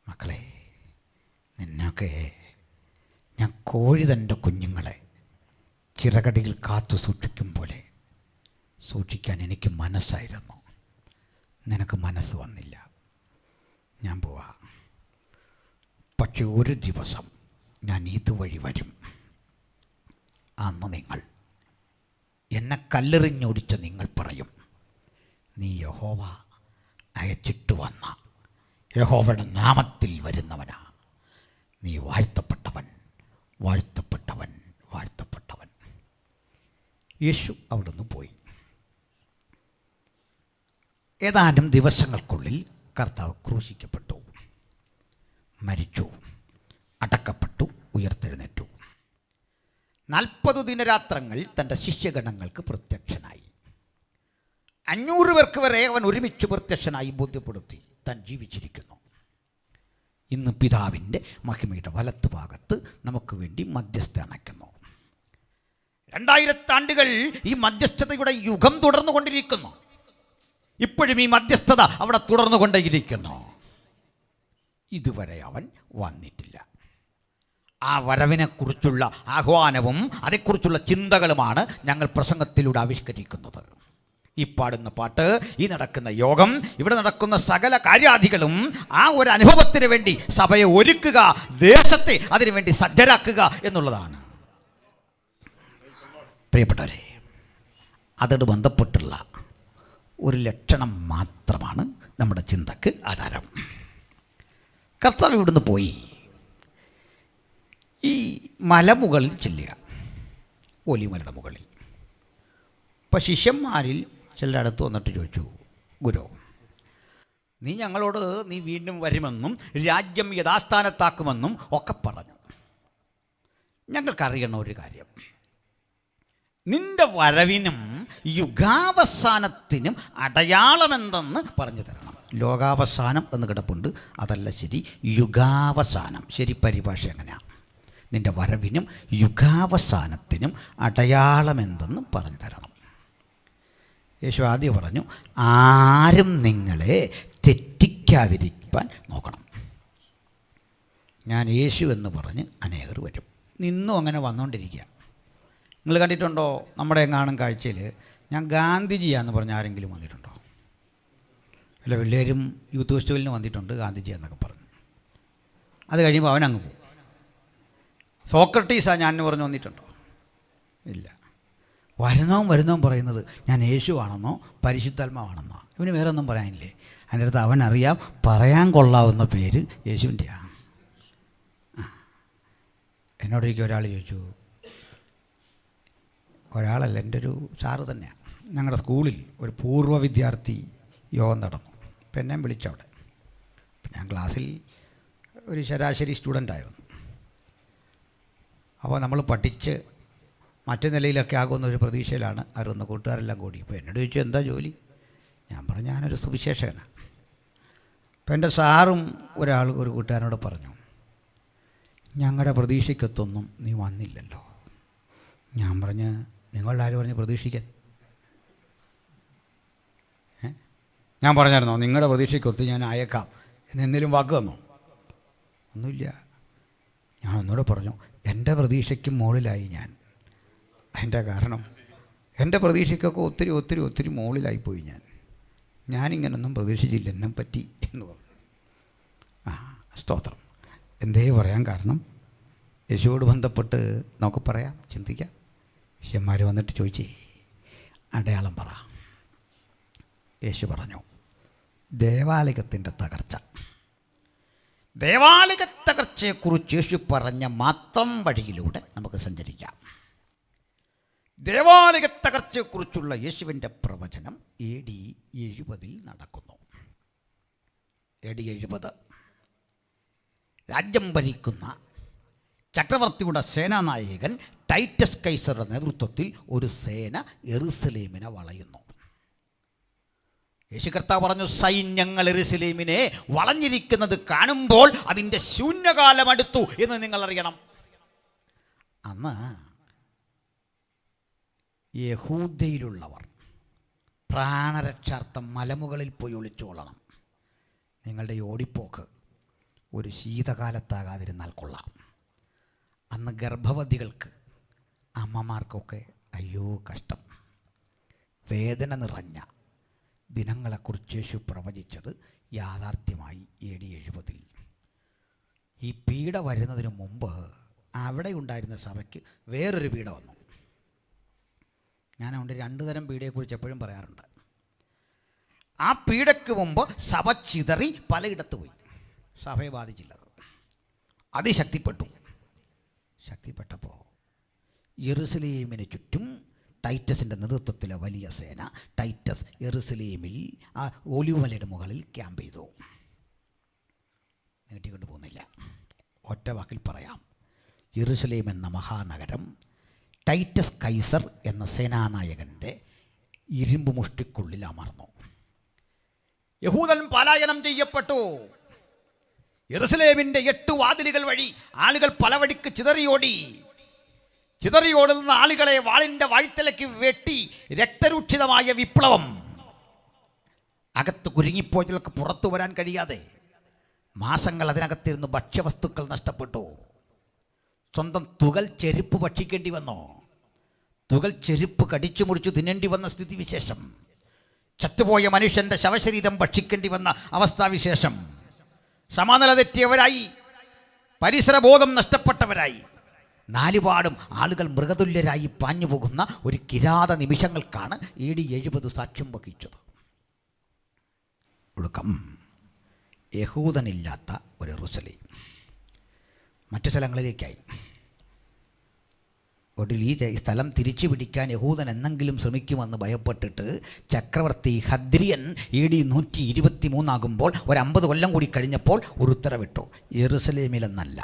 മക്കളെ, നിന്നൊക്കെ ഞാൻ കോഴി തൻ്റെ കുഞ്ഞുങ്ങളെ ചിറകടിയിൽ കാത്തു സൂക്ഷിക്കും പോലെ സൂക്ഷിക്കാൻ എനിക്ക് മനസ്സായിരുന്നു. നിനക്ക് മനസ്സ് വന്നില്ല. ഞാൻ പോവാ. പക്ഷെ ഒരു ദിവസം ഞാൻ ഇതുവഴി വരും. അന്ന് നിങ്ങൾ എന്നെ കല്ലെറിഞ്ഞോടിച്ച നിങ്ങൾ പറയും, നീ യഹോവ അയച്ചിട്ട് വന്ന യഹോവയുടെ നാമത്തിൽ വരുന്നവനാ. നീ വാഴ്ത്തപ്പെട്ടവൻ, വാഴ്ത്തപ്പെട്ടവൻ, വാഴ്ത്തപ്പെട്ടവൻ. യേശു അവിടുന്ന് പോയി. ഏതാനും ദിവസങ്ങൾക്കുള്ളിൽ കർത്താവ് ക്രൂശിക്കപ്പെട്ടു, മരിച്ചു, അടക്കപ്പെട്ടു, ഉയർത്തെഴുന്നേറ്റു. 40 ദിനരാത്രങ്ങൾ തൻ്റെ ശിഷ്യഗണങ്ങൾക്ക് പ്രത്യക്ഷനായി. 500 പേർക്ക് വരെ അവൻ ഒരുമിച്ച് പ്രത്യക്ഷനായി ബോധ്യപ്പെടുത്തി താൻ ജീവിച്ചിരിക്കുന്നു. ഇന്ന് പിതാവിൻ്റെ മഹിമയുടെ വലത്ത് ഭാഗത്ത് നമുക്ക് വേണ്ടി മധ്യസ്ഥ അണയ്ക്കുന്നു. 2000 ആണ്ടുകൾ ഈ മധ്യസ്ഥതയുടെ യുഗം തുടർന്നു കൊണ്ടിരിക്കുന്നു. ഇപ്പോഴും ഈ മധ്യസ്ഥത അവിടെ തുടർന്നു കൊണ്ടേയിരിക്കുന്നു. ഇതുവരെ അവൻ വന്നിട്ടില്ല. ആ വരവിനെക്കുറിച്ചുള്ള ആഹ്വാനവും അതേക്കുറിച്ചുള്ള ചിന്തകളുമാണ് ഞങ്ങൾ പ്രസംഗത്തിലൂടെ ആവിഷ്കരിക്കുന്നത്. ഈ പാടുന്ന പാട്ട്, ഈ നടക്കുന്ന യോഗം, ഇവിടെ നടക്കുന്ന സകല കാര്യാദികളും ആ ഒരു അനുഭവത്തിന് വേണ്ടി സഭയെ ഒരുക്കുക, ദേശത്തെ അതിനുവേണ്ടി സജ്ജരാക്കുക എന്നുള്ളതാണ്. പ്രിയപ്പെട്ടവരെ, അതോട് ബന്ധപ്പെട്ടുള്ള ഒരു ലക്ഷണം മാത്രമാണ് നമ്മുടെ ചിന്തക്ക് ആധാരം. കർത്താവ് ഇവിടുന്ന് പോയി ഈ മലമുകളിൽ ചെല്ലുക, ഒലിമലയുടെ മുകളിൽ. ഇപ്പോൾ ശിഷ്യന്മാരിൽ ചിലരുടെ അടുത്ത് വന്നിട്ട് ചോദിച്ചു, ഗുരു, നീ ഞങ്ങളോട് നീ വീണ്ടും വരുമെന്നും രാജ്യം യഥാസ്ഥാനത്താക്കുമെന്നും ഒക്കെ പറഞ്ഞു. ഞങ്ങൾക്കറിയണ ഒരു കാര്യം, നിന്റെ വരവിനും യുഗാവസാനത്തിനും അടയാളമെന്തെന്ന് പറഞ്ഞു തരണം. ലോകാവസാനം എന്ന് കിടപ്പുണ്ട്, അതല്ല ശരി, യുഗാവസാനം. ശരി പരിഭാഷ എങ്ങനെയാണ്? നിന്റെ വരവിനും യുഗാവസാനത്തിനും അടയാളമെന്തെന്ന് പറഞ്ഞു തരണം. യേശു ആദ്യം പറഞ്ഞു, ആരും നിങ്ങളെ തെറ്റിക്കാതിരിക്കാൻ നോക്കണം. ഞാൻ യേശു എന്ന് പറഞ്ഞ് അനേകർ വരും. നിന്നും അങ്ങനെ വന്നുകൊണ്ടിരിക്കുക. നിങ്ങൾ കണ്ടിട്ടുണ്ടോ നമ്മുടെ എങ്ങാനും കാഴ്ചയിൽ ഞാൻ ഗാന്ധിജിയാന്ന് പറഞ്ഞ് ആരെങ്കിലും വന്നിട്ടുണ്ടോ? അല്ല, പിള്ളേരും യൂത്ത് ഫെസ്റ്റിവലിന് വന്നിട്ടുണ്ട് ഗാന്ധിജി എന്നൊക്കെ പറഞ്ഞു. അത് കഴിയുമ്പോൾ അവനങ്ങ് പോകും. സോക്രട്ടീസാ ഞാൻ പറഞ്ഞ് വന്നിട്ടുണ്ടോ? ഇല്ല. വരുന്നവൻ പറയുന്നത് ഞാൻ യേശു ആണെന്നോ പരിശുദ്ധാത്മാവാണെന്നോ. ഇവന് വേറെ ഒന്നും പറയാനില്ലേ? അതിൻ്റെ അടുത്ത് അവനറിയാം പറയാൻ കൊള്ളാവുന്ന പേര് യേശുവിൻ്റെയാണ്. എന്നോടൊരിക്കൽ ഒരാൾ ചോദിച്ചു, ഒരാളല്ല, എൻ്റെ ഒരു സാറ് തന്നെയാണ്. ഞങ്ങളുടെ സ്കൂളിൽ ഒരു പൂർവ്വ വിദ്യാർത്ഥി യോഗം നടന്നു. അപ്പം എന്നെ വിളിച്ചവിടെ. ഞാൻ ക്ലാസ്സിൽ ഒരു ശരാശരി സ്റ്റുഡൻ്റായിരുന്നു. അപ്പോൾ നമ്മൾ പഠിച്ച് മറ്റു നിലയിലൊക്കെ ആകുന്ന ഒരു പ്രതീക്ഷയിലാണ് അവരൊന്ന് കൂട്ടുകാരെല്ലാം കൂടി. ഇപ്പോൾ എന്നോട് ചോദിച്ചു, എന്താ ജോലി? ഞാൻ പറഞ്ഞു, ഞാനൊരു സുവിശേഷകനാണ്. അപ്പം എൻ്റെ സാറും ഒരു കൂട്ടുകാരനോട് പറഞ്ഞു, ഞങ്ങളുടെ പ്രതീക്ഷയ്ക്കൊത്തൊന്നും നീ വന്നില്ലല്ലോ. ഞാൻ പറഞ്ഞ്, നിങ്ങളാരും പറഞ്ഞ് പ്രതീക്ഷിക്കാൻ? ഞാൻ പറഞ്ഞായിരുന്നോ നിങ്ങളുടെ പ്രതീക്ഷയ്ക്കൊത്ത് ഞാൻ അയക്കാം എന്നെന്തെങ്കിലും വാക്ക് തന്നോ? ഒന്നുമില്ല. ഞാൻ ഒന്നുകൂടെ പറഞ്ഞു, എൻ്റെ പ്രതീക്ഷയ്ക്ക് മുകളിലായി ഞാൻ. അതിൻ്റെ കാരണം എൻ്റെ പ്രതീക്ഷയ്ക്കൊക്കെ ഒത്തിരി ഒത്തിരി ഒത്തിരി മുകളിലായിപ്പോയി ഞാനിങ്ങനൊന്നും പ്രതീക്ഷിച്ചില്ല എന്നെ പറ്റി എന്ന് പറഞ്ഞു. സ്തോത്രം. എന്തേ പറയാൻ കാരണം, യേശുവോട് ബന്ധപ്പെട്ട് നമുക്ക് പറയാം, ചിന്തിക്കാം. ശിഷ്യന്മാർ വന്നിട്ട് ചോദിച്ചേ, അടയാളം പറ. യേശു പറഞ്ഞു, ദേവാലയത്തിൻ്റെ തകർച്ച. ദേവാലയ തകർച്ചയെക്കുറിച്ച് യേശു പറഞ്ഞ മാത്രം വഴിയിലൂടെ നമുക്ക് സഞ്ചരിക്കാം. ദേവാലയ തകർച്ചയെക്കുറിച്ചുള്ള യേശുവിൻ്റെ പ്രവചനം AD 70 നടക്കുന്നു. AD 70 രാജ്യം ഭരിക്കുന്ന ചക്രവർത്തിയുടെ സേനാനായകൻ ടൈറ്റസ് കൈസറുടെ നേതൃത്വത്തിൽ ഒരു സേന യെരുസലേമിനെ വളയുന്നു. യേശു കർത്താവ് പറഞ്ഞു, സൈന്യങ്ങൾ യെരുസലേമിനെ വളഞ്ഞിരിക്കുന്നത് കാണുമ്പോൾ അതിൻ്റെ ശൂന്യകാലം അടുത്തു എന്ന് നിങ്ങൾ അറിയണം. അന്ന് യഹൂദയിലുള്ളവർ പ്രാണരക്ഷാർത്ഥം മലമുകളിൽ പോയി ഒളിച്ചുകൊള്ളണം. നിങ്ങളുടെ ഓടിപ്പോക്ക് ഒരു ശീതകാലത്താകാതിരുന്നാൽ കൊള്ളാം. അന്ന് ഗർഭവതികൾക്ക്, അമ്മമാർക്കൊക്കെ അയ്യോ കഷ്ടം. വേദന നിറഞ്ഞ ദിനങ്ങളെക്കുറിച്ച് യേശു പ്രവചിച്ചത് യാഥാർത്ഥ്യമായി AD 70. ഈ പീഡ വരുന്നതിന് മുമ്പ് അവിടെ ഉണ്ടായിരുന്ന സഭയ്ക്ക് വേറൊരു പീഡ വന്നു. ഞാനുണ്ട് 2 തരം പീഡയെക്കുറിച്ച് എപ്പോഴും പറയാറുണ്ട്. ആ പീഡയ്ക്ക് മുമ്പ് സഭ ചിതറി പലയിടത്ത് പോയി. സഭയെ ബാധിച്ചില്ലത്. ശക്തിപ്പെട്ടപ്പോൾ യെരുസലേമിന് ചുറ്റും ടൈറ്റസിൻ്റെ നേതൃത്വത്തിലെ വലിയ സേന ടൈറ്റസ് യെരുസലേമിൽ ആ ഒലിവുമലയുടെ മുകളിൽ ക്യാമ്പ് ചെയ്തു. നീട്ടിക്കൊണ്ട് പോകുന്നില്ല, ഒറ്റ വാക്കിൽ പറയാം. യെരുസലേം എന്ന മഹാനഗരം ടൈറ്റസ് കൈസർ എന്ന സേനാനായകൻ്റെ ഇരുമ്പ് മുഷ്ടിക്കുള്ളിൽ അമർന്നു. യഹൂദൻ പലായനം ചെയ്യപ്പെട്ടു. യെരുസലേമിൻ്റെ 8 വാതിലുകൾ വഴി ആളുകൾ പല വഴിക്ക് ചിതറിയോടുന്ന ആളുകളെ വാളിൻ്റെ വായ്ത്തലയ്ക്ക് വെട്ടി രക്തരൂക്ഷിതമായ വിപ്ലവം. അകത്ത് കുരുങ്ങിപ്പോയവർക്ക് പുറത്തു വരാൻ കഴിയാതെ മാസങ്ങൾ അതിനകത്തിരുന്ന് ഭക്ഷ്യവസ്തുക്കൾ നഷ്ടപ്പെട്ടു. സ്വന്തം തുകൽ ചെരുപ്പ് ഭക്ഷിക്കേണ്ടി വന്നു. തുകൽ ചെരുപ്പ് കടിച്ചു മുറിച്ചു തിന്നേണ്ടി വന്ന സ്ഥിതിവിശേഷം. ചത്തുപോയ മനുഷ്യൻ്റെ ശവശരീരം ഭക്ഷിക്കേണ്ടി വന്ന അവസ്ഥാവിശേഷം. സമാനത തെറ്റിയവരായി, പരിസരബോധം നഷ്ടപ്പെട്ടവരായി, നാലുപാടും ആളുകൾ മൃഗതുല്യരായി പാഞ്ഞു പോകുന്ന ഒരു കിരാത നിമിഷങ്ങൾക്കാണ് AD 70 സാക്ഷ്യം വഹിച്ചത്. ഒടുക്കം യഹൂദനില്ലാത്ത ഒരു യെരുസലേം മറ്റു സ്ഥലങ്ങളിലേക്കായി. ഒടുവിൽ ഈ സ്ഥലം തിരിച്ചു പിടിക്കാൻ യഹൂദൻ എന്നെങ്കിലും ശ്രമിക്കുമെന്ന് ഭയപ്പെട്ടിട്ട് ചക്രവർത്തി ഹദ്രിയൻ AD 123 ആകുമ്പോൾ ഒരു 50 കൊല്ലം കൂടി കഴിഞ്ഞപ്പോൾ ഒരു ഉത്തരവിട്ടു. യെറുസലേമിലെന്നല്ല,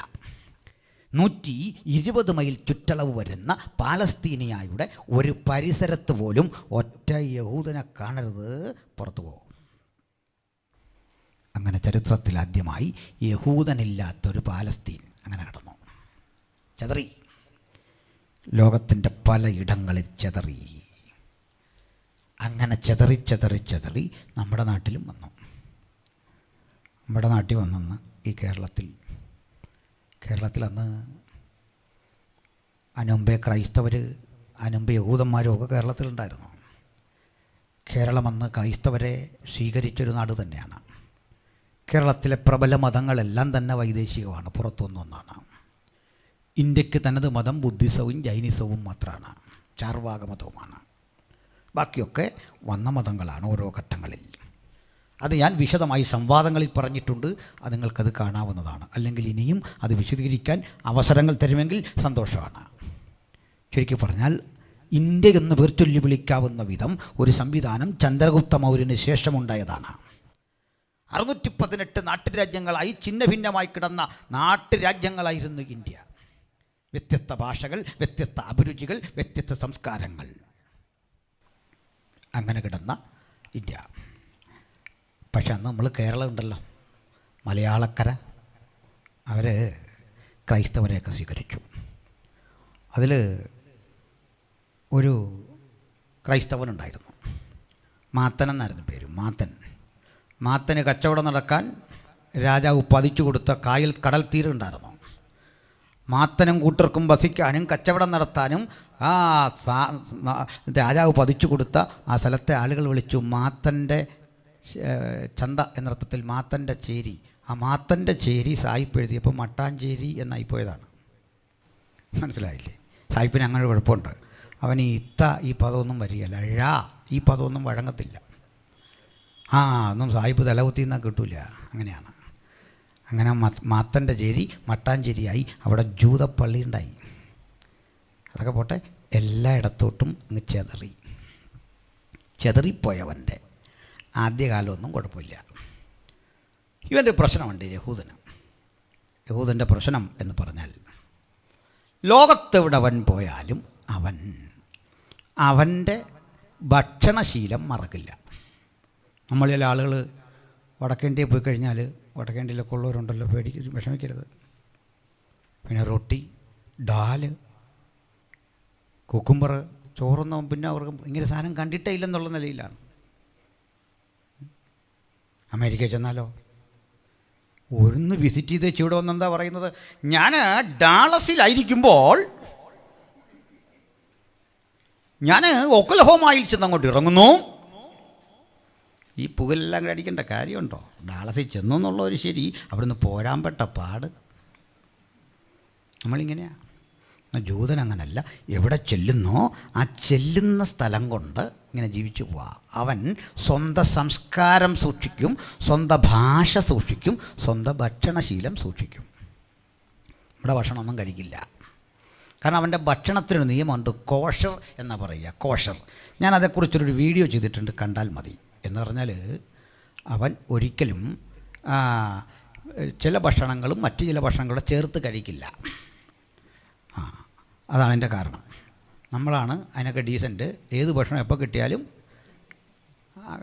120 മൈൽ ചുറ്റളവ് വരുന്ന പാലസ്തീനിയായുടെ ഒരു പരിസരത്ത് പോലും ഒറ്റ യഹൂദനെ കാണരുത്, പുറത്തു പോകും. അങ്ങനെ ചരിത്രത്തിൽ ആദ്യമായി യഹൂദനില്ലാത്തൊരു പാലസ്തീൻ അങ്ങനെ കിടന്നു, ചെതറി. ലോകത്തിൻ്റെ പലയിടങ്ങളിൽ ചെതറി. അങ്ങനെ ചെതറി ചെതറി ചെതറി നമ്മുടെ നാട്ടിലും വന്നു. നമ്മുടെ നാട്ടിൽ വന്നെന്ന് ഈ കേരളത്തിൽ അന്ന് അനുമ്പേ ക്രൈസ്തവർ, അനുമ്പേ യഹൂദന്മാരും ഒക്കെ കേരളത്തിലുണ്ടായിരുന്നു. കേരളം അന്ന് ക്രൈസ്തവരെ സ്വീകരിച്ചൊരു നാട് തന്നെയാണ്. കേരളത്തിലെ പ്രബല മതങ്ങളെല്ലാം തന്നെ വൈദേശികമാണ്, പുറത്തുനിന്നൊന്നാണ്. ഇന്ത്യക്ക് തനത് മതം ബുദ്ധിസവും ജൈനിസവും മാത്രമാണ്, ചാർവാക മതവുമാണ്. ബാക്കിയൊക്കെ വന്ന മതങ്ങളാണ് ഓരോ ഘട്ടങ്ങളിൽ. അത് ഞാൻ വിശദമായി സംവാദങ്ങളിൽ പറഞ്ഞിട്ടുണ്ട്, അത് നിങ്ങൾക്കത് കാണാവുന്നതാണ്. അല്ലെങ്കിൽ ഇനിയും അത് വിശദീകരിക്കാൻ അവസരങ്ങൾ തരുമെങ്കിൽ സന്തോഷമാണ്. ശരിക്കും പറഞ്ഞാൽ ഇന്ത്യ എന്ന് പേർച്ചൊല്ലി വിളിക്കാവുന്ന വിധം ഒരു സംവിധാനം ചന്ദ്രഗുപ്ത മൗര്യന് ശേഷമുണ്ടായതാണ്. 618 നാട്ടുരാജ്യങ്ങളായി ഛിന്ന ഭിന്നമായി കിടന്ന നാട്ടുരാജ്യങ്ങളായിരുന്നു ഇന്ത്യ. വ്യത്യസ്ത ഭാഷകൾ, വ്യത്യസ്ത അഭിരുചികൾ, വ്യത്യസ്ത സംസ്കാരങ്ങൾ, അങ്ങനെ കിടന്ന ഇന്ത്യ. പക്ഷെ അന്ന് നമ്മൾ കേരളം ഉണ്ടല്ലോ, മലയാളക്കര, അവർ ക്രൈസ്തവരെയൊക്കെ സ്വീകരിച്ചു. അതിൽ ഒരു ക്രൈസ്തവനുണ്ടായിരുന്നു, മാത്തൻ എന്നായിരുന്നു പേര്. മാത്തന് കച്ചവടം നടക്കാൻ രാജാവ് പതിച്ചു കൊടുത്ത കടൽ തീരുണ്ടായിരുന്നു. മാത്തനും കൂട്ടർക്കും വസിക്കാനും കച്ചവടം നടത്താനും ആ രാജാവ് പതിച്ചു കൊടുത്ത ആ സ്ഥലത്തെ ആളുകൾ വിളിച്ചു മാത്തൻ്റെ ചന്ത എന്നർത്ഥത്തിൽ മാത്തൻ്റെ ചേരി. ആ മാത്തൻ്റെ ചേരി സായിപ്പ് എഴുതിയപ്പോൾ മട്ടാഞ്ചേരി എന്നായിപ്പോയതാണ്. മനസ്സിലായില്ലേ? സായിപ്പിന് അങ്ങനെ കുഴപ്പമുണ്ട്, അവന് ഈ പദമൊന്നും വരികയില്ല, ഈ പദമൊന്നും വഴങ്ങത്തില്ല. ഒന്നും സായിപ്പ് തലകുത്തിന്നാൽ കിട്ടൂല, അങ്ങനെയാണ്. അങ്ങനെ മാത്തൻ്റെ ചേരി മട്ടാഞ്ചേരിയായി. അവിടെ ജൂതപ്പള്ളി ഉണ്ടായി. അതൊക്കെ പോട്ടെ, എല്ലായിടത്തോട്ടും അങ്ങ് ചെതറിപ്പോയവൻ്റെ ആദ്യകാലമൊന്നും കുഴപ്പമില്ല. ഇവൻ്റെ പ്രശ്നമുണ്ട് യഹൂദൻ്റെ പ്രശ്നം എന്ന് പറഞ്ഞാൽ, ലോകത്തെവിടെ അവൻ പോയാലും അവൻ്റെ ഭക്ഷണശീലം മറക്കില്ല. നമ്മൾ ചില ആളുകൾ വടക്കേ ഇന്ത്യയിൽ പോയി കഴിഞ്ഞാൽ, വടക്കേ ഇന്ത്യയിലൊക്കെ ഉള്ളവരുണ്ടല്ലോ, വിഷമിക്കരുത്. പിന്നെ റൊട്ടി, ഡാല്, കുക്കുംബർ, ചോറൊന്നും പിന്നെ അവർക്ക് ഇങ്ങനെ സാധനം കണ്ടിട്ടേ ഇല്ലെന്നുള്ള നിലയിലാണ്. അമേരിക്കയിൽ ചെന്നാലോ, ഒന്ന് വിസിറ്റ് ചെയ്ത് ഇവിടെ വന്നെന്താ പറയുന്നത്, ഞാൻ ഡാളസിലായിരിക്കുമ്പോൾ ഞാൻ ഒക്ലഹോമയിൽ ചെന്നങ്ങോട്ട് ഇറങ്ങുന്നു. ഈ പുകലെല്ലാം കൂടെ അടിക്കേണ്ട കാര്യമുണ്ടോ? ഡാളസിൽ ചെന്നു എന്നുള്ളൊരു ശരി, അവിടുന്ന് പോരാൻ പെട്ട പാട്. നമ്മളിങ്ങനെയാണ്. ജൂതൻ അങ്ങനല്ല, എവിടെ ചെല്ലുന്നോ ആ ചെല്ലുന്ന സ്ഥലം കൊണ്ട് ഇങ്ങനെ ജീവിച്ചു പോവാ. അവൻ സ്വന്തം സംസ്കാരം സൂക്ഷിക്കും, സ്വന്തം ഭാഷ സൂക്ഷിക്കും, സ്വന്തം ഭക്ഷണശീലം സൂക്ഷിക്കും. ഇവിടെ ഭക്ഷണമൊന്നും കഴിക്കില്ല. കാരണം അവൻ്റെ ഭക്ഷണത്തിനൊരു നിയമമുണ്ട്, കോഷർ എന്നാ പറയുക, കോഷർ. ഞാൻ അതേക്കുറിച്ചൊരു വീഡിയോ ചെയ്തിട്ടുണ്ട്, കണ്ടാൽ മതി. എന്ന് പറഞ്ഞാൽ അവൻ ഒരിക്കലും ചില ഭക്ഷണങ്ങളും മറ്റു ചില ഭക്ഷണങ്ങളും ചേർത്ത് കഴിക്കില്ല. അതാണ് എൻ്റെ കാരണം. നമ്മളാണ് അതിനൊക്കെ ഡീസൻറ്റ്. ഏത് ഭക്ഷണം എപ്പോൾ കിട്ടിയാലും